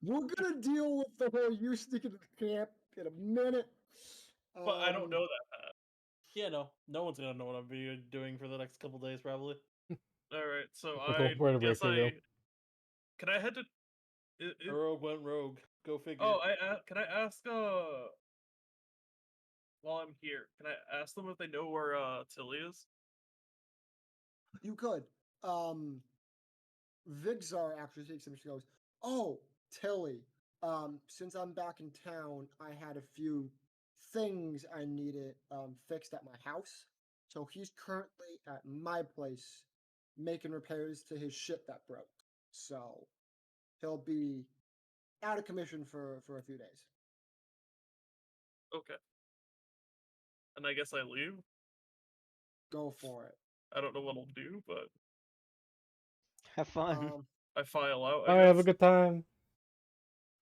We're gonna deal with the whole you sticking to the camp in a minute. But I don't know that. Yeah, no one's gonna know what I'm doing for the next couple days, probably. All right, so Where I did guess Raker go? can I head to? A rogue went rogue. Go figure. Oh, can I ask while I'm here, can I ask them if they know where Tilly is? You could. Vigzar actually takes him. She goes, "Oh, Tilly. Since I'm back in town, I had a few things I needed fixed at my house. So he's currently at my place making repairs to his ship that broke. So he'll be out of commission for a few days." Okay. And I guess I leave. Go for it. I don't know what I'll do, but Have fun. I file out. All I right, have a guess. good time.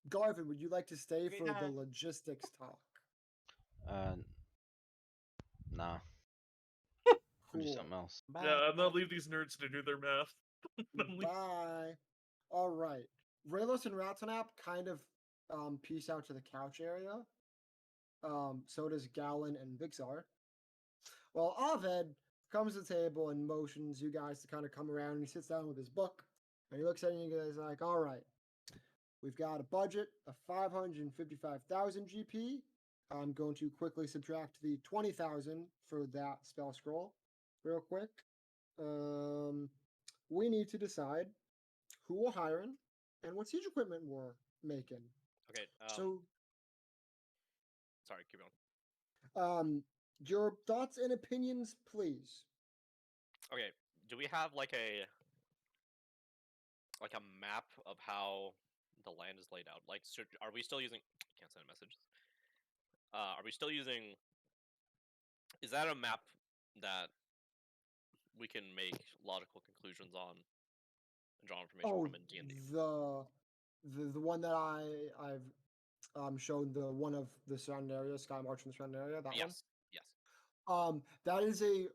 Garvin, would you like to stay Great for the time. logistics talk? Nah. I'll do Cool. something else. Yeah, I'm gonna leave these nerds to do their math. I'm leaving. Bye. All right. Raylos and Ratanap kind of piece out to the couch area. So does Gallon and Vixar. Well, Aved comes to the table and motions you guys to kind of come around. And he sits down with his book and he looks at you guys like, "All right, we've got a budget of 555,000 GP. I'm going to quickly subtract the 20,000 for that spell scroll, real quick. We need to decide who we're hiring and what siege equipment we're making. Okay. So, Sorry. Keep going. your thoughts and opinions, please. Okay. Do we have like a map of how the land is laid out? Like, are we still using? Can't send messages. Are we still using? Is that a map that we can make logical conclusions on and draw information Oh, from in D&D? the one that I've shown, the one of the surrounding area, Sky March in the surrounding area, that Yes. Yes. one. That is a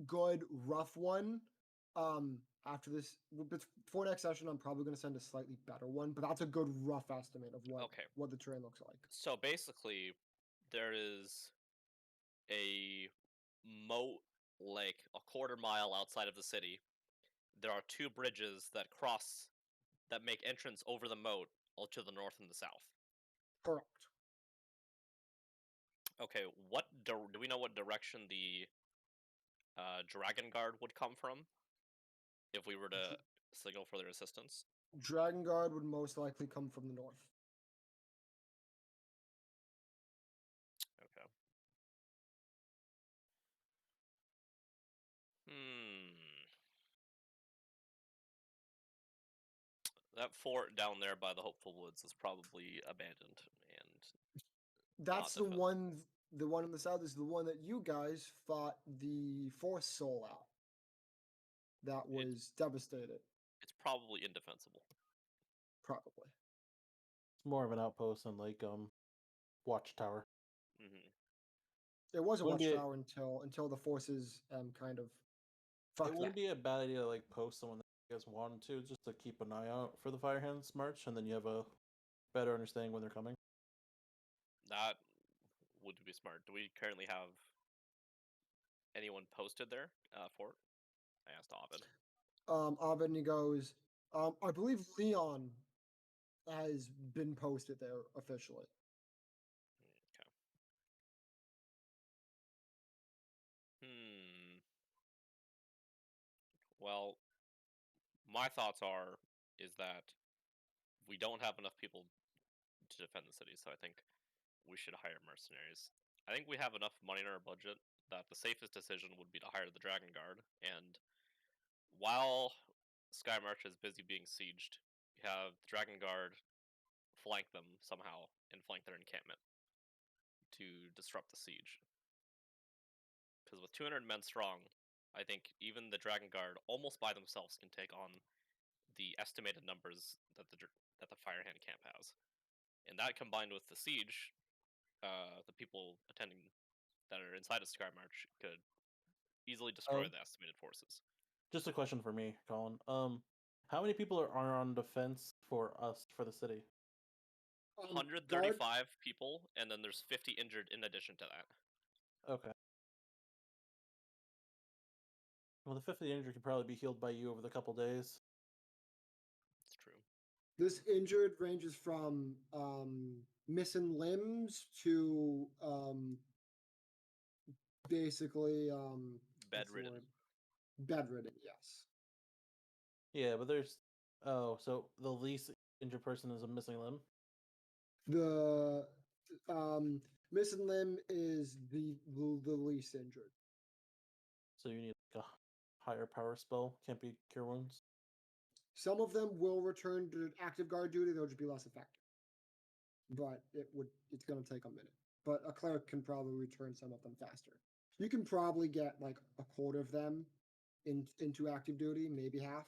good rough one. After this, before next session, I'm probably going to send a slightly better one, but that's a good rough estimate of Okay. what the terrain looks like. So basically, there is a moat like a quarter mile outside of the city. There are two bridges that make entrance over the moat to the north and the south. Correct. Okay, do we know what direction the Dragon Guard would come from if we were to signal for their assistance? Dragon Guard would most likely come from the north. Okay. Hmm. That fort down there by the Hopeful Woods is probably abandoned and That's not the one. The one in the south is the one that you guys fought the Force Soul at. That was devastated. It's probably indefensible. Probably. It's more of an outpost than like watchtower. Mm-hmm. It was a Wouldn't be a- watchtower until the forces kind of It fucked wouldn't that. be a bad idea to like post someone that you guys wanted to, just to keep an eye out for the Firehands march, and then you have a better understanding when they're coming. That would be smart. Do we currently have anyone posted there for it? I asked Ovid. Ovid, he goes, I believe Leon has been posted there officially. Okay. Well, my thoughts is that we don't have enough people to defend the city, so I think we should hire mercenaries. I think we have enough money in our budget that the safest decision would be to hire the Dragon Guard, and while Sky March is busy being sieged, you have the Dragon Guard flank them somehow and flank their encampment to disrupt the siege. Because with 200 men strong, I think even the Dragon Guard, almost by themselves, can take on the estimated numbers that the Firehand camp has. And that combined with the siege, the people attending that are inside of Sky March could easily destroy the estimated forces. Just a question for me, Colin. How many people are on defense for us for the city? 135 people, and then there's 50 injured in addition to that. Okay. Well, the 50 injury could probably be healed by you over the couple days. It's true. This injured ranges from missing limbs to basically what's the Bedridden. word? Bedridden, yes. Yeah, but there's. Oh, so the least injured person is a missing limb? The missing limb is the least injured. So you need like a higher power spell. Can't be cure wounds. Some of them will return to active guard duty, they'll just be less effective. But it's gonna take a minute. But a cleric can probably return some of them faster. You can probably get like a quarter of them into active duty, maybe half.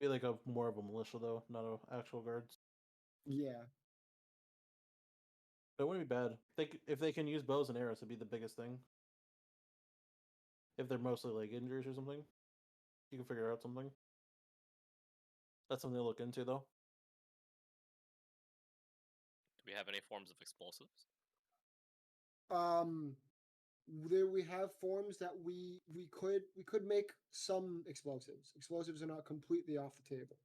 Be like a more of a militia though, not a actual guards. Yeah. But it wouldn't be bad. If they can use bows and arrows, it'd be the biggest thing. If they're mostly like injuries or something, you can figure out something. That's something to look into though. Do we have any forms of explosives? There we have forms that we could make some explosives. Explosives are not completely off the table.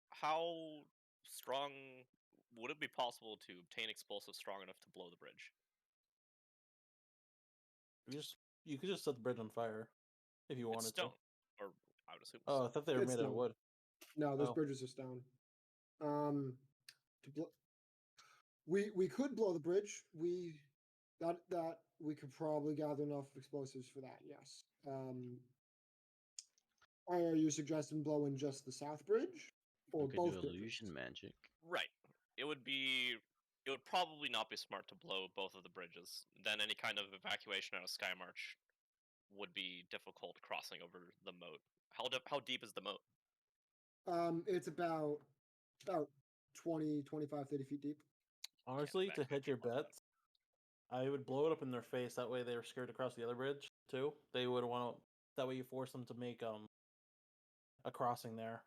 How strong would it be possible to obtain explosives strong enough to blow the bridge? You could just set the bridge on fire if you It's wanted stone, to. or I would assume. Oh, I thought they were It's made out of stone. wood. No, those Oh. bridges are stone. We could blow the bridge. That we could probably gather enough explosives for that. Yes. Are you suggesting blowing just the south bridge or We could both do bridges? illusion magic. Right. It would probably not be smart to blow both of the bridges. Then any kind of evacuation out of Skymarch would be difficult crossing over the moat. How deep is the moat? It's about 20, 25, 30 feet deep. Honestly, to evacuate hedge your people like that. bets, I would blow it up in their face. That way, they were scared to cross the other bridge too. They would want to. That way, you force them to make a crossing there,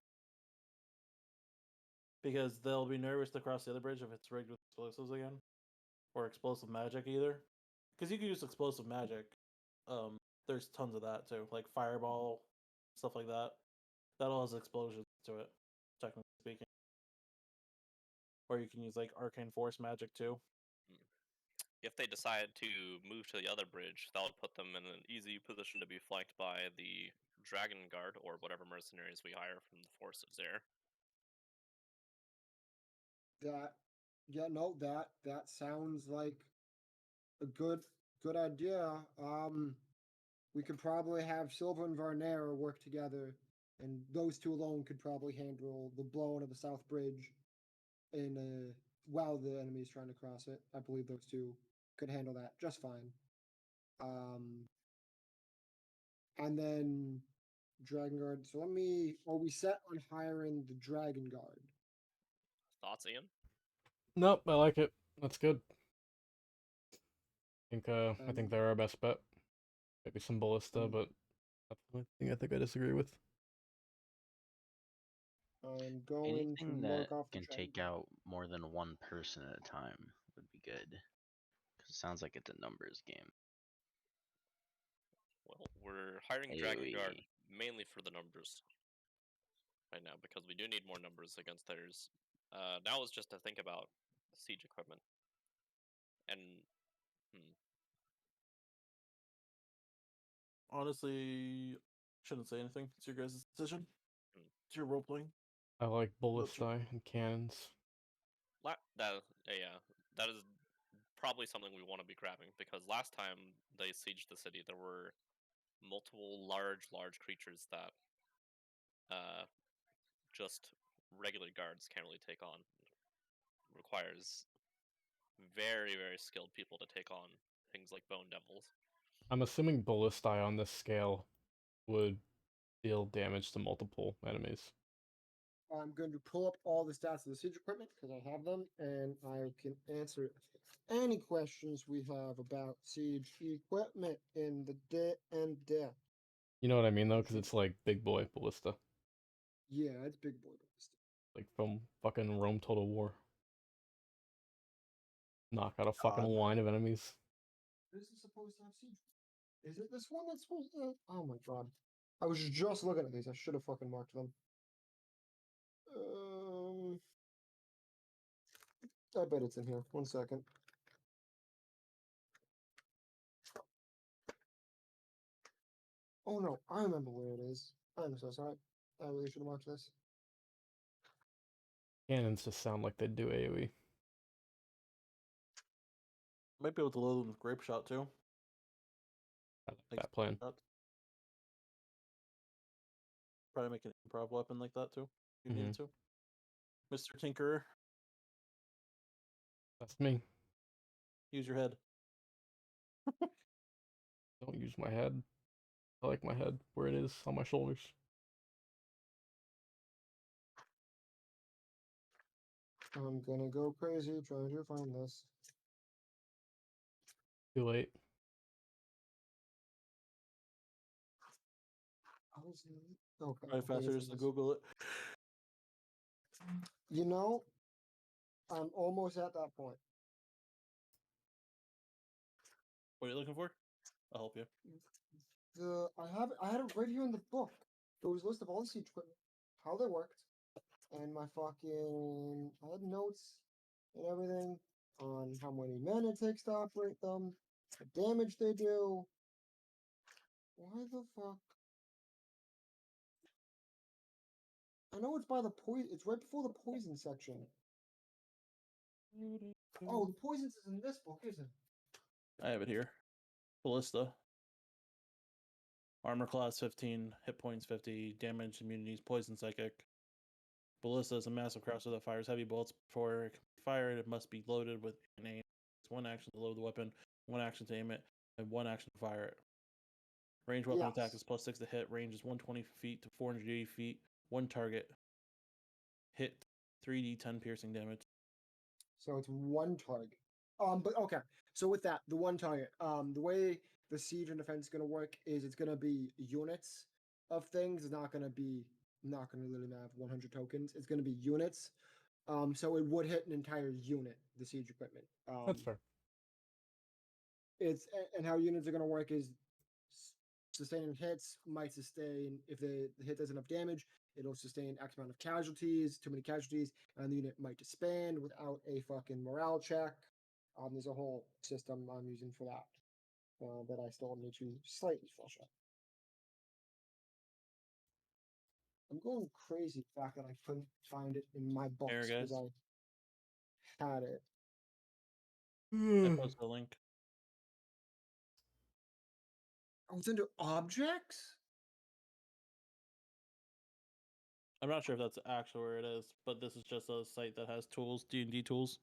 because they'll be nervous to cross the other bridge if it's rigged with explosives again, or explosive magic either. Because you can use explosive magic. There's tons of that too, like fireball, stuff like that. That all has explosions to it, technically speaking. Or you can use like arcane force magic too. If they decide to move to the other bridge, that would put them in an easy position to be flanked by the Dragon Guard or whatever mercenaries we hire from the Force of Zaire. That sounds like a good idea. We could probably have Silver and Varner work together, and those two alone could probably handle the blowing of the South Bridge while the enemy is trying to cross it. I believe those two could handle that just fine. And then Dragon Guard. So are we set on hiring the Dragon Guard? Thoughts, Ian? Nope, I like it. That's good. I think Um, they're our best bet. Maybe some ballista, um, but that's the only thing I think I disagree with. I'm going Anything to that mark off the can Dragon take Guard. out more than one person at a time would be good. Because it sounds like it's a numbers game. Well, we're hiring Dragon Guard AoE. mainly for the numbers right now because we do need more numbers against theirs. Now is just to think about siege equipment. And Honestly, shouldn't say anything. It's your guys' decision. It's your role playing. I like What's your- ballistae and cannons. that is probably something we want to be grabbing because last time they sieged the city, there were multiple large creatures that just regular guards can't really take on. Requires very skilled people to take on things like bone devils. I'm assuming ballistae on this scale would deal damage to multiple enemies. I'm going to pull up all the stats of the siege equipment because I have them, and I can answer any questions we have about siege equipment in the D&D. You know what I mean though, because it's like big boy ballista, Yeah, it's big boy ballistic. like from fucking Rome Total War. Knock out a fucking God. line of enemies. This is supposed to have siege. Is it this one that's supposed to? Oh my god. I was just looking at these. I should have fucking marked them. I bet it's in here. 1 second. Oh no, I remember where it is. I'm so sorry. I really should have marked this. Cannons just sound like they do AoE. Might be able to load them with grape shot too. I like Like that plan. shots. Probably make an improv weapon like that too. If you Mhm. needed to. Mr. Tinkerer, That's me. use your head. Don't use my head. I like my head where it is on my shoulders. I'm gonna go crazy trying to find this. Too late. How is it? Okay. Probably I think faster it's just in to this. Google it. You know, I'm almost at that point. What are you looking for? I'll help you. I had it right here in the book. There was a list of all the siege equipment, how they worked, and my fucking I had notes and everything on how many men it takes to operate them, the damage they do. Why the fuck? I know it's by the poison. It's right before the poison section. Oh, the poisons is in this book, isn't it? I have it here. Ballista. Armor class 15, hit points 50, damage, immunities, poison psychic. Ballista is a massive crossbow that fires heavy bullets before it can be fired. It must be loaded with an aim. It's one action to load the weapon, one action to aim it, and one action to fire it. Range weapon attack is Yes. +6 to hit. Range is 120 feet to 480 feet. One target. Hit 3d10 piercing damage. So it's one target. But okay. So with that, the one target, the way the siege and defense is gonna work is it's gonna be units of things. It's not gonna be not gonna literally have 100 tokens. It's gonna be units. So it would hit an entire unit, the siege equipment. That's fair. And how units are gonna work is sustaining hits might sustain if the hit does enough damage, it'll sustain X amount of casualties, too many casualties, and the unit might disband without a fucking morale check. There's a whole system I'm using for that that I still need to slightly flush out. I'm going crazy the fact that I couldn't find it in my books Here, because guys. I had it. I posted a link. Oh, it's under objects? I'm not sure if that's actually where it is, but this is just a site that has tools, D&D tools.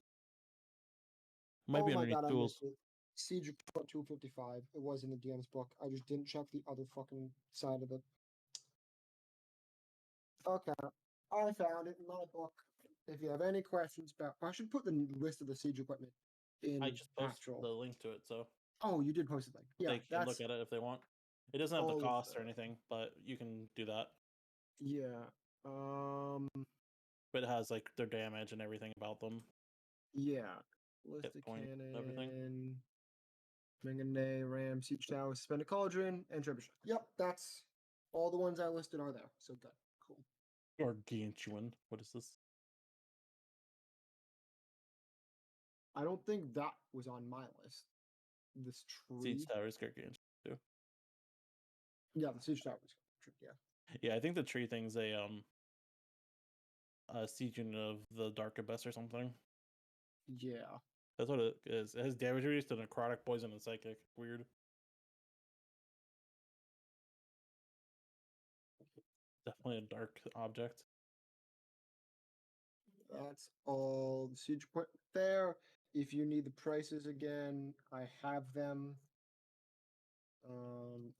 Might Oh be my underneath god, I tools. missed it. Siege Report 255. It was in the DM's book. I just didn't check the other fucking side of it. Okay, I found it in my book. If you have any questions about, I should put the list of the siege equipment in I just posted actual. the link to it, so Oh, you did post it, like yeah, they can that's look at it if they want. It doesn't have the all of cost or the- anything, but you can do that. yeah. But it has like their damage and everything about them. Yeah. List Hit of point, everything. cannon, Mangane, Ram, Siege Tower, Suspended Cauldron, and Trebuchet. Yep, that's all the ones I listed are there. So good, cool. Gargantuan. What is this? I don't think that was on my list. This tree. Siege Tower is gargantuan too. Yeah, the Siege Tower was yeah. Yeah, I think the tree thing's a siege unit of the Dark Abyss or something. Yeah. That's what it is. It has damage reduced to necrotic, poison, and psychic. Weird. Definitely a dark object. That's all the siege point there. If you need the prices again, I have them.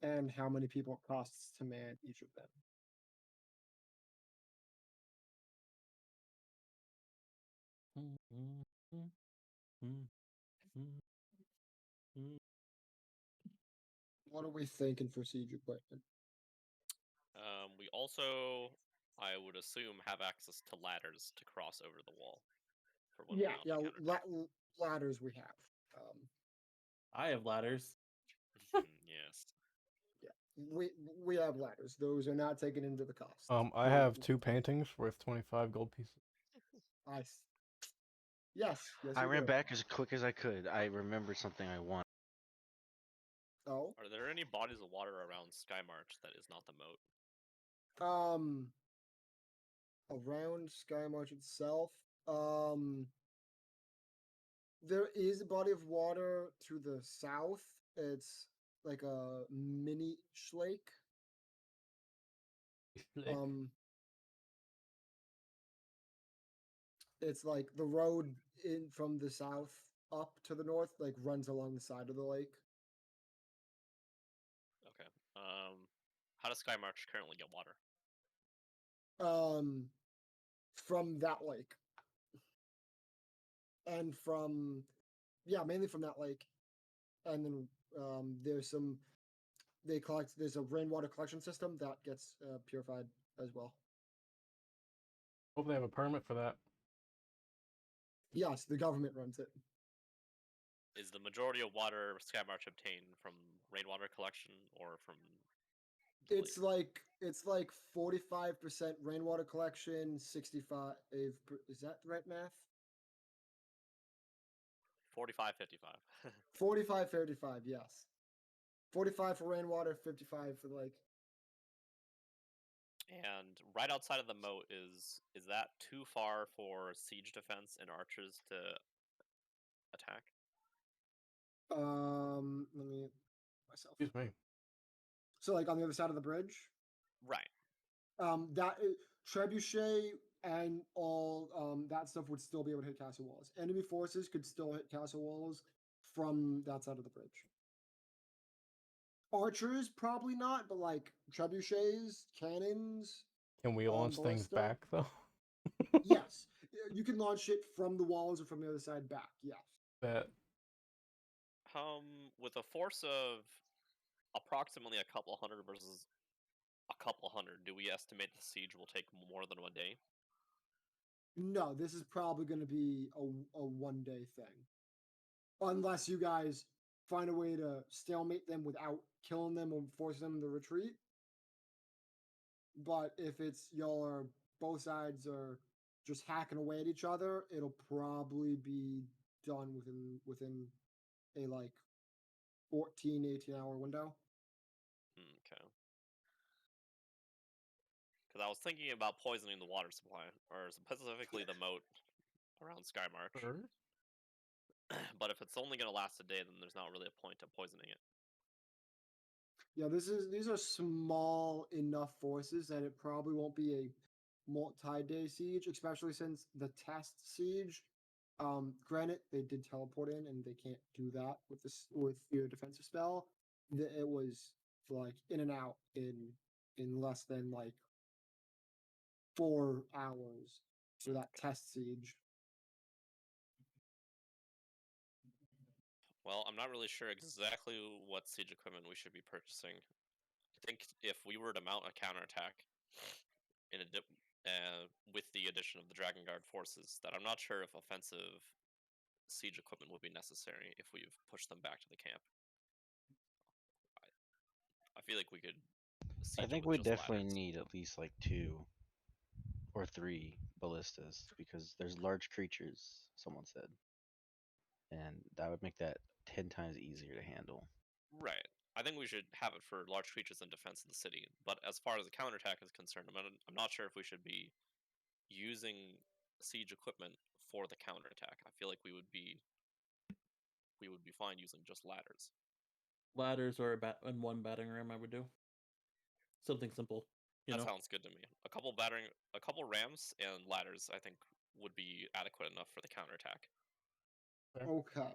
And how many people it costs to man each of them. What are we thinking for siege equipment? We also, I would assume, have access to ladders to cross over the wall. For when Yeah, we mount a counterattack. ladders we have. I have ladders. Yes. Yes. We have ladders. Those are not taken into the cost. I have 2 paintings worth 25 gold pieces. I. Yes. I you ran do. back as quick as I could. I remembered something I wanted. Oh. Are there any bodies of water around Skymarch that is not the moat? Around Skymarch itself, there is a body of water to the south. It's like a mini lake. It's like the road in from the south up to the north, like runs along the side of the lake. Okay. How does Skymarch currently get water? From that lake, and from mainly from that lake, and then there's some they collect. There's a rainwater collection system that gets purified as well. Hope they have a permit for that. Yes, the government runs it. Is the majority of water Skymarch obtained from rainwater collection or from the It's like 45% rainwater collection, 65. Is that the right math? 45, 55. 45, 35. Yes, 45 for rainwater, 55 for the lake. And right outside of the moat is that too far for siege defense and archers to attack? Let me myself. Excuse me. So like on the other side of the bridge. Right. That trebuchet and all that stuff would still be able to hit castle walls. Enemy forces could still hit castle walls from that side of the bridge. Archers probably not, but like trebuchets, cannons. Can we launch things ballista? back though? Yes, you can launch it from the walls or from the other side back. Yes. That With a force of approximately a couple hundred versus a couple hundred, do we estimate the siege will take more than 1 day? No, this is probably going to be a 1 day thing, unless you guys find a way to stalemate them without killing them or forcing them to retreat. But if it's y'all are both sides are just hacking away at each other, it'll probably be done within a like 18 hour window. Okay. Because I was thinking about poisoning the water supply, or specifically the moat around Skymarch. Sure. But if it's only going to last a day, then there's not really a point to poisoning it. Yeah, these are small enough forces that it probably won't be a multi-day siege, especially since the test siege. Granted, they did teleport in, and they can't do that with your defensive spell. It was like in and out in less than like 4 hours for that test siege. Well, I'm not really sure exactly what siege equipment we should be purchasing. I think if we were to mount a counterattack with the addition of the Dragon Guard forces, that I'm not sure if offensive siege equipment would be necessary if we've pushed them back to the camp. I feel like we could siege I think with we just definitely ladders. need at least like 2 or 3 ballistas because there's large creatures, someone said. And that would make that 10 times easier to handle. Right. I think we should have it for large creatures and defense of the city. But as far as the counterattack is concerned, I'm not sure if we should be using siege equipment for the counterattack. I feel like we would be fine using just ladders. Ladders or and 1 battering ram, I would do. Something simple. That sounds good to me. A couple rams and ladders, I think, would be adequate enough for the counterattack. Okay.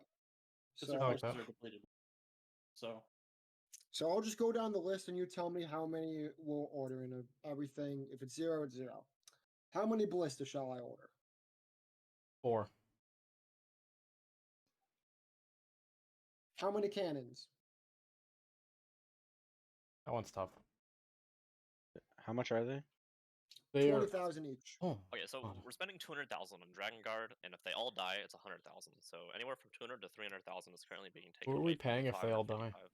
Because their I like forces that. are depleted. So I'll just go down the list and you tell me how many we'll order in everything. If it's 0, it's 0. How many ballistas shall I order? 4. How many cannons? That one's tough. How much are they? They are 20,000 each. Oh, Okay, so God. we're spending 200,000 on Dragon Guard, and if they all die, it's 100,000. So anywhere from 200 to 300,000 is currently being taken What are away we from paying if they all die? 555.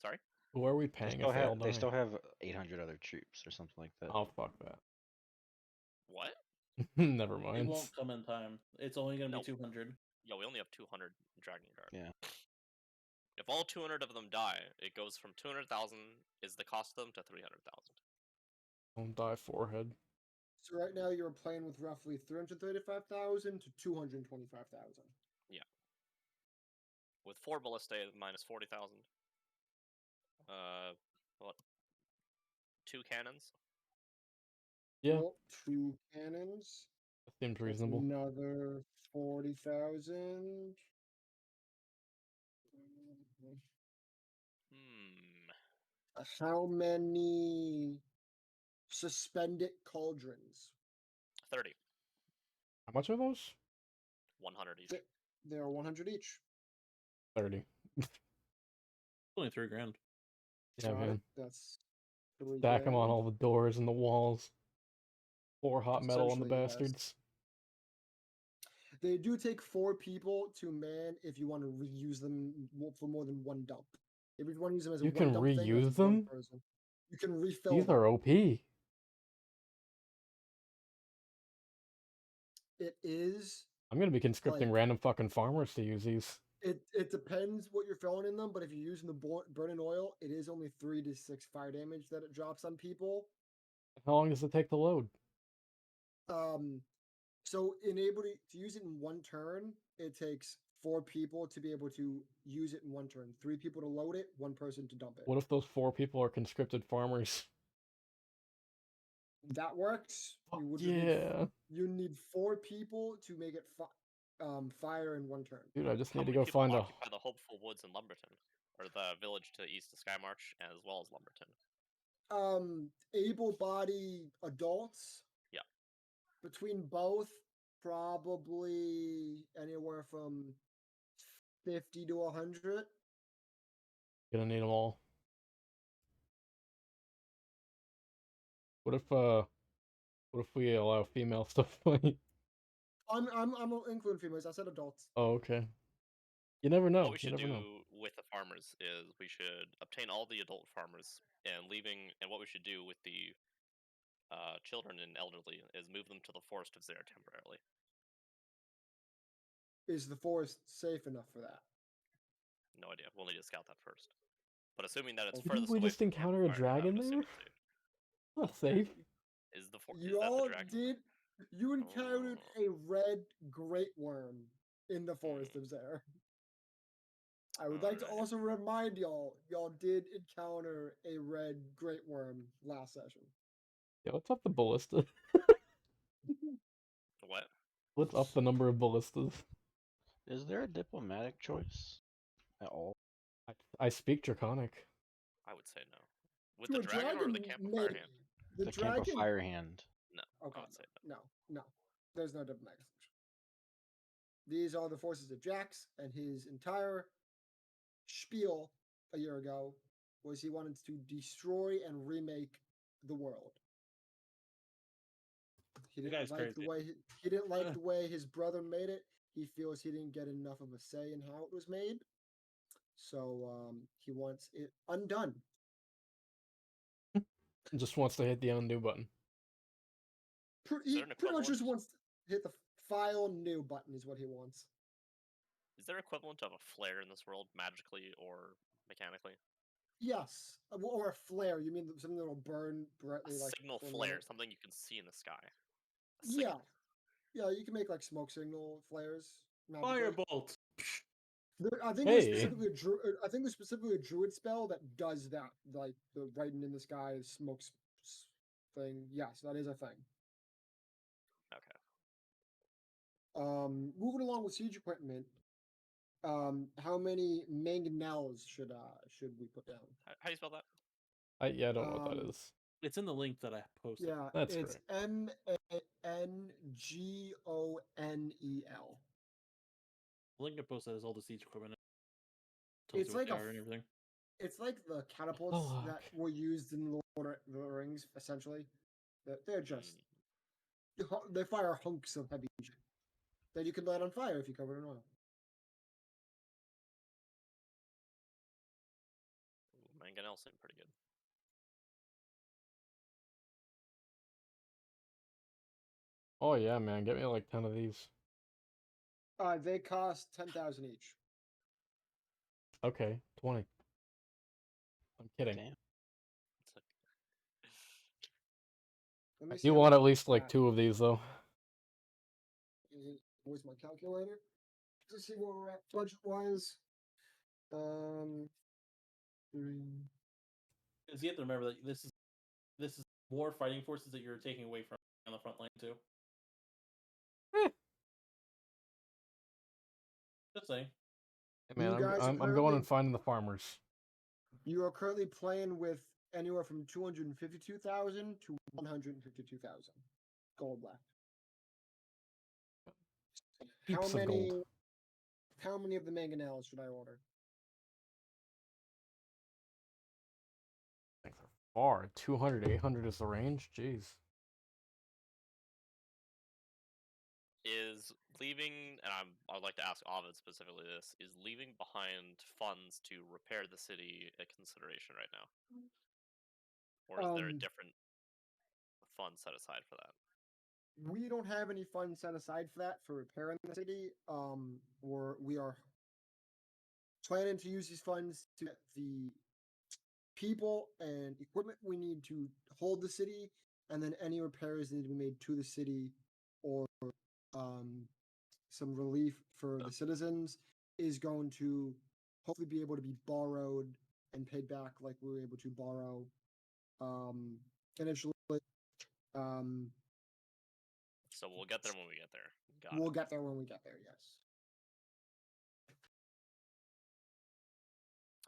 Sorry. Who are we They paying still if they all have die? they still have 800 other troops or something like that. Oh, fuck that. What? Never It mind. won't come in time. It's only gonna No. be 200. Yeah, we only have 200 Dragon Guard. Yeah. If all 200 of them die, it goes from 200,000 is the cost of them to 300,000. Don't die, forehead. So right now you're playing with roughly 335,000 to 225,000. Yeah. With 4 ballistae minus 40,000. What? 2 cannons. Yeah, Well, 2 cannons. that seems That's reasonable. another 40,000. How many suspended cauldrons? 30. How much are those? 100 each. They are 100 each. 30. Only 3 grand. Yeah, Got man. it. That's 3 Stack them on grand. all the doors and the walls. Pour hot metal on the Essentially, yes. bastards. They do take 4 people to man if you want to reuse them for more than one dump. If you want to use them as a You one can dump thing, reuse that's 1 them? person. You can refill These them. are OP. It is. I'm gonna be conscripting Like- random fucking farmers to use these. It depends what you're filling in them, but if you're using the burning oil, it is only 3 to 6 fire damage that it drops on people. How long does it take to load? So in able to use it in 1 turn, it takes 4 people to be able to use it in 1 turn. 3 people to load it, 1 person to dump it. What if those 4 people are conscripted farmers? That works. Fuck You would just need, yeah. you need 4 people to make it fire in 1 turn. Dude, I just How need to many go people find a... occupy the Hopeful Woods in Lumberton? Or the village to east of Skymarch, as well as Lumberton? Able-bodied adults. Yeah. Between both, probably anywhere from 50 to 100. Gonna need them all. What if we allow females to fight? I'm including females. I said adults. Oh, okay. You never know. What we You should never do know. with the farmers is we should obtain all the adult farmers and what we should do with the children and elderly is move them to the Forest of Zare temporarily. Is the forest safe enough for that? No idea. We'll need to scout that first. But assuming that it's Didn't furthest we away just from encounter a campfire, I dragon would assume there? it's safe. Not safe. Is that You the all dragon? did. You encountered a red great worm in the forest of Zare. I would like to Alright. also remind y'all did encounter a red great worm last session. Yeah, what's up the ballista? What? What's up the number of ballistas? Is there a diplomatic choice at all? I speak Draconic. I would say no. With To the a dragon or the camp of maybe. Firehand? The The Camp of dragon. Firehand. No. Okay. I would say no. No. There's no diplomatic solution. These are the forces of Jax, and his entire spiel a year ago was he wanted to destroy and remake the world. He The didn't guy's like the crazy. way he didn't like the way his brother made it. He feels he didn't get enough of a say in how it was made. So he wants it undone. Just wants to hit the undo button. He there an pretty much just equivalent? wants to hit the file new button is what he wants. Is there equivalent of a flare in this world, magically or mechanically? Yes, or a flare. You mean something that'll burn A brightly, like signal for a flare, minute? something you can see in the sky. A Yeah, signal. yeah. You can make like smoke signal flares. magically. Firebolt. I think Hey. there's specifically a I think there's specifically a druid spell that does that, like the writing in the sky smoke thing. Yes, that is a thing. Okay. Moving along with siege equipment. How many mangonels should we put down? How do you spell that? I don't know what that is. It's in the link that I posted. Yeah, That's it's correct. MANGONEL. The link I posted has all the siege equipment. It's Tells you what like they a are and everything. It's like the catapults that luck. were used in Lord of the Rings, essentially. They're just they fire hunks of heavy shit that you can light on fire if you cover it in oil. Mangonel seem pretty good. Oh yeah, man, get me like 10 of these. They cost 10,000 each. Okay, 20. I'm kidding. Damn. It's like, Let I me see do how want much at least like that 2 of these though. is. Where's my calculator? To see where we're at budget wise. Three. Because you have to remember that this is more fighting forces that you're taking away from on the front line too. Just saying. Hey, man, You guys are I'm going currently and finding the farmers. you are currently playing with anywhere from 252,000 to 152,000 gold left. How Heaps of many? gold. How many of the mangonels should I order? Thanks are far. 200, 800 is the range. Jeez. is leaving, and I'd like to ask Ovid specifically this: is leaving behind funds to repair the city a consideration right now, or is there a Um, different fund set aside for that? We don't have any funds set aside for that for repairing the city. We are planning to use these funds to get the people and equipment we need to hold the city, and then any repairs that need to be made to the city or um, some relief for the citizens is going to hopefully be able to be borrowed and paid back like we were able to borrow initially. Um, So we'll get there when we get there. Got we'll it. get there when we get there, yes.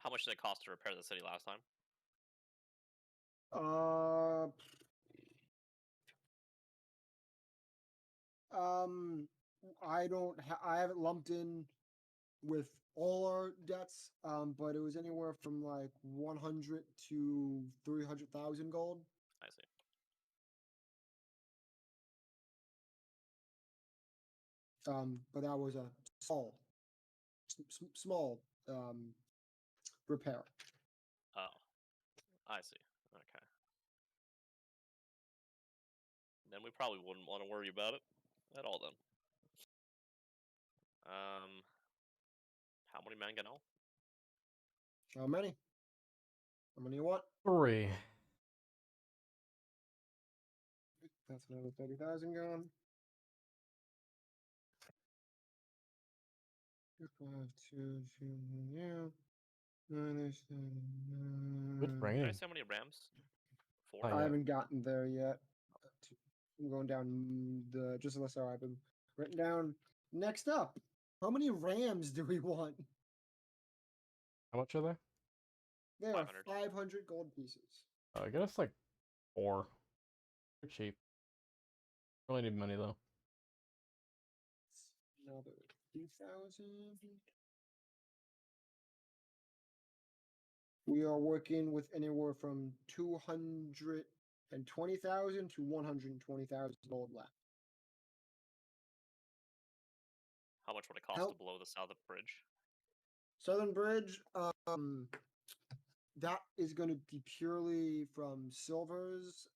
How much did it cost to repair the city last time? Uh, I don't. I haven't lumped in with all our debts. But it was anywhere from like 100 to 300,000 gold. I see. But that was a small repair. Oh, I see. Okay. Then we probably wouldn't want to worry about it at all then. How many mangonel? How many? How many you want? 3. That's another 30,000 gone. 2, 5, 2, 2, yeah. It's Did I raining. say how many rams? 4? Not I yet. haven't gotten there yet. I'm going down the just unless I've been written down. Next up, how many rams do we want? How much are there? They are 500. 500 gold pieces. I guess like 4. They're cheap. Really need money though. Another 2,000. We are working with anywhere from 220,000 to 120,000 gold left. How much would it cost How- to blow the south bridge? Southern Bridge, that is going to be purely from Silver's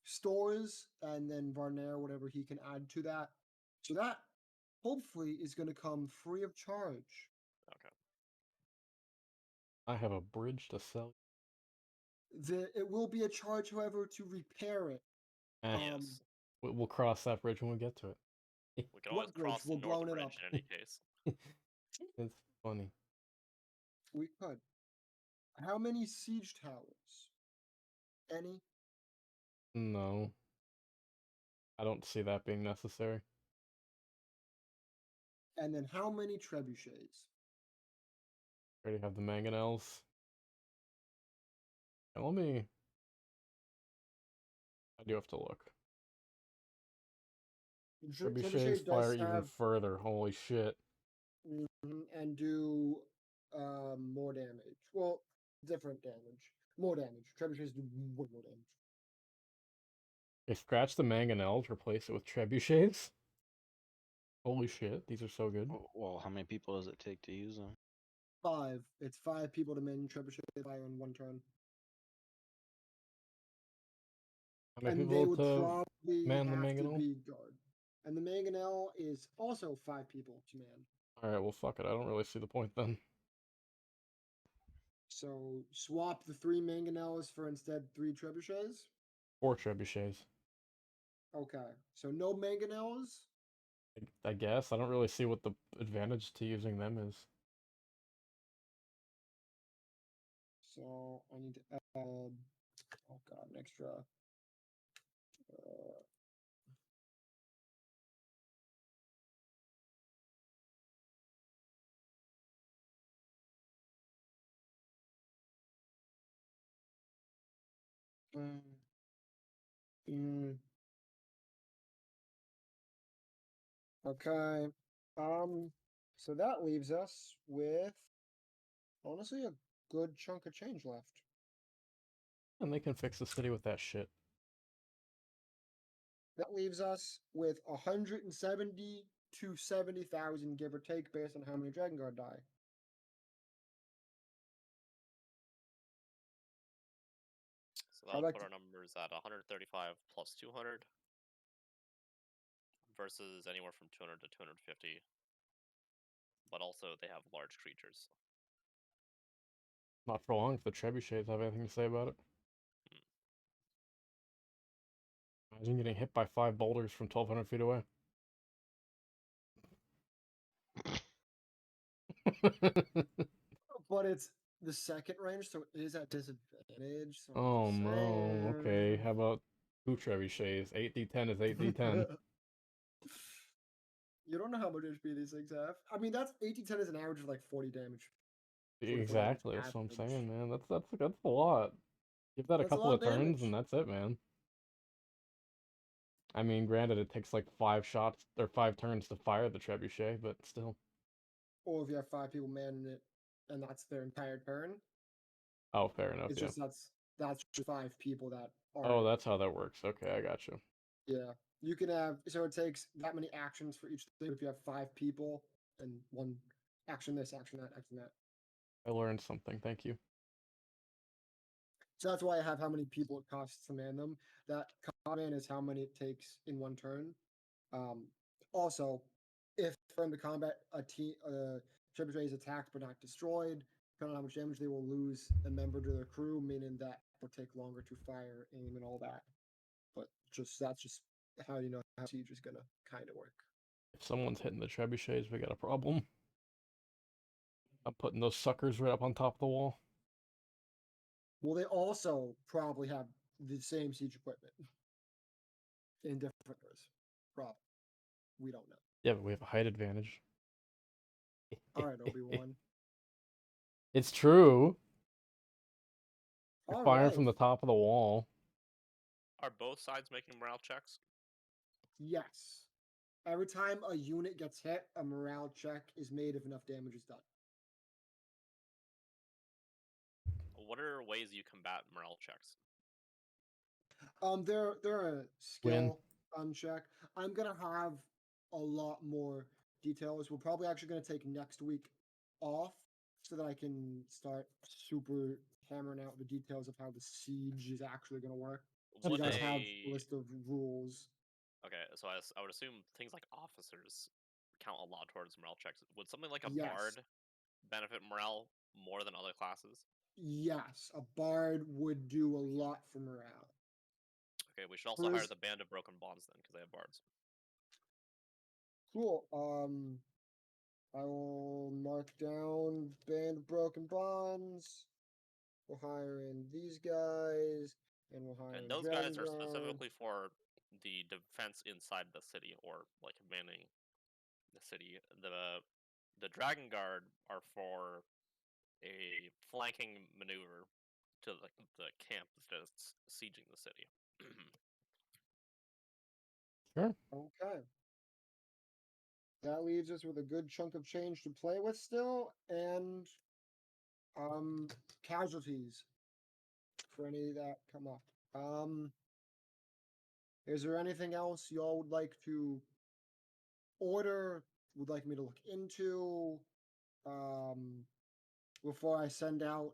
stores, and then Varner, whatever he can add to that. So that hopefully is going to come free of charge. Okay. I have a bridge to sell. It will be a charge, however, to repair it. Eh, Yes. we'll cross that bridge when we get to it. We can always What bridge? cross the We're north blowing it bridge up. in any case. It's funny. We could. How many siege towers? Any? No. I don't see that being necessary. And then how many trebuchets? Already have the mangonels. And let me. I do have to look. Trebuchets Trebuchet fire does even have further. Holy shit. and do more damage. Well, different damage. More damage. Trebuchets do way more damage. They scratch the mangonels, replace it with trebuchets. Holy shit, these are so good. Well, how many people does it take to use them? 5. It's 5 people to man trebuchet fire in one turn. How many And they people would to probably man the have to mangonel? be guard. And the mangonel is also 5 people to man. Alright, well, fuck it. I don't really see the point then. So swap the 3 mangonels for instead 3 trebuchets. 4 trebuchets. Okay, so no mangonels. I guess. I don't really see what the advantage to using them is. So I need to add. Oh god, an extra. Uh, mm, mm. Okay. So that leaves us with honestly a good chunk of change left. And they can fix the city with that shit. That leaves us with 170 to 70,000, give or take, based on how many Dragon Guard die. So that'll like put to- our numbers at 135 plus 200 versus anywhere from 200 to 250. But also they have large creatures. Not for long if the trebuchets have anything to say about it. Imagine getting hit by 5 boulders from 1,200 feet away. But it's the second range, so it is at disadvantage. So I'm Oh just no, okay. saying. How about 2 trebuchets? 8d10 is 8d10. You don't know how much HP these things have. I mean, that's 1810 is an average of like 40 damage. 44 damage Exactly, that's what I'm average. saying, man. That's a lot. Give that a That's a couple lot of of turns damage. and that's it, man. I mean, granted, it takes like 5 shots or 5 turns to fire the trebuchet, but still. Or if you have 5 people manning it, and that's their entire turn. Oh, fair enough, It's yeah. just that's just 5 people that are. Oh, that's how that works. Okay, I got you. Yeah, you can have, so it takes that many actions for each thing. If you have 5 people and one action this, action that, action that. I learned something. Thank you. So that's why I have how many people it costs to man them. That command is how many it takes in one turn. Also, if during the combat a trebuchet is attacked but not destroyed, depending on how much damage they will lose a member to their crew, meaning that will take longer to fire, aim, and all that. But that's just how you know how siege is gonna kind of work. If someone's hitting the trebuchets, we got a problem. I'm putting those suckers right up on top of the wall. Well, they also probably have the same siege equipment in different ways. Probably. We don't know. Yeah, but we have a height advantage. All right, Obi-Wan. It's true. You're All firing right. from the top of the wall. Are both sides making morale checks? Yes. Every time a unit gets hit, a morale check is made if enough damage is done. What are ways you combat morale checks? They're a skill uncheck. I'm gonna have a lot more details. We're probably actually gonna take next week off so that I can start super hammering out the details of how the siege is actually gonna work. So you Would guys have a a list of rules. Okay, so I would assume things like officers count a lot towards morale checks. Would something like a Yes. bard benefit morale more than other classes? Yes, a bard would do a lot for morale. Okay, we should also hire Whereas- the Band of Broken Bonds then, because they have bards. Cool. I will mark down Band of Broken Bonds. We'll hire in these guys, and we'll hire And in those guys are Dragon Guard. specifically for the defense inside the city, or like manning the city. The Dragon Guard are for a flanking maneuver to the camp that's sieging the city. Sure. Okay. That leaves us with a good chunk of change to play with still, and casualties for any that come up. Is there anything else y'all would like to order? Would like me to look into? before I send out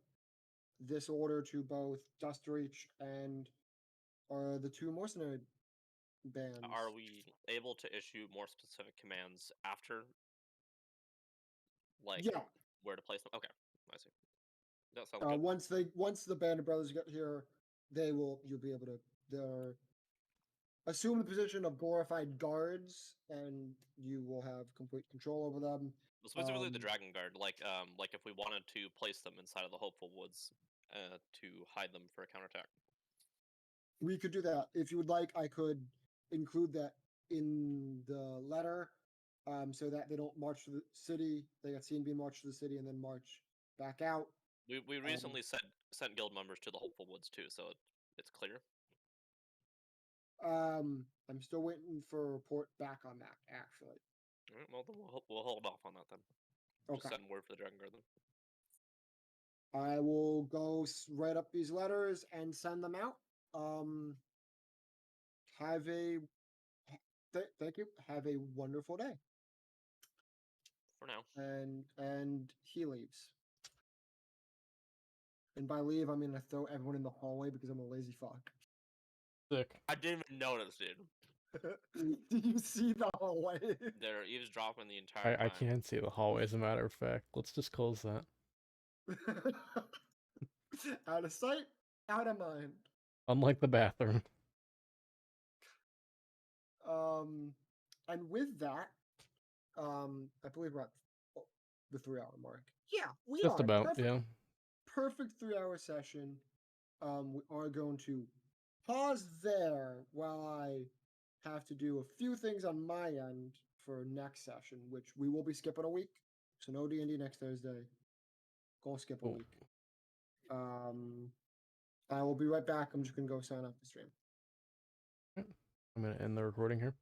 this order to both Dustreach and the two mercenary bands. Are we able to issue more specific commands after, like, Yeah. where to place them? Okay, I see. That sounds good. Once the band of brothers get here, you'll be able to assume the position of glorified guards, and you will have complete control over them. Specifically the Dragon Guard, like if we wanted to place them inside of the Hopeful Woods, to hide them for a counterattack. We could do that. If you would like, I could include that in the letter, so that they don't march to the city. They get seen being marched to the city and then march back out. We recently sent guild members to the Hopeful Woods too, so it's clear. I'm still waiting for a report back on that, actually. All right, well, then we'll hold off on that then. Just Okay. send word for the Dragon Guard then. I will go write up these letters and send them out. Have a thank you. Have a wonderful day. For now. And he leaves. And by leave, I mean I throw everyone in the hallway because I'm a lazy fuck. Sick. I didn't even notice, dude. Did you see the hallway? They're eavesdropping the entire time. I can't see the hallway, as a matter of fact. Let's just close that. Out of sight, out of mind. Unlike the bathroom. And with that, I believe we're at the 3-hour mark. Yeah, we Just are. about, Perfect. yeah. Perfect 3-hour session. We are going to pause there while I have to do a few things on my end for next session, which we will be skipping a week. So no D&D next Thursday. Go skip a Cool. week. I will be right back. I'm just gonna go sign up the stream. I'm gonna end the recording here.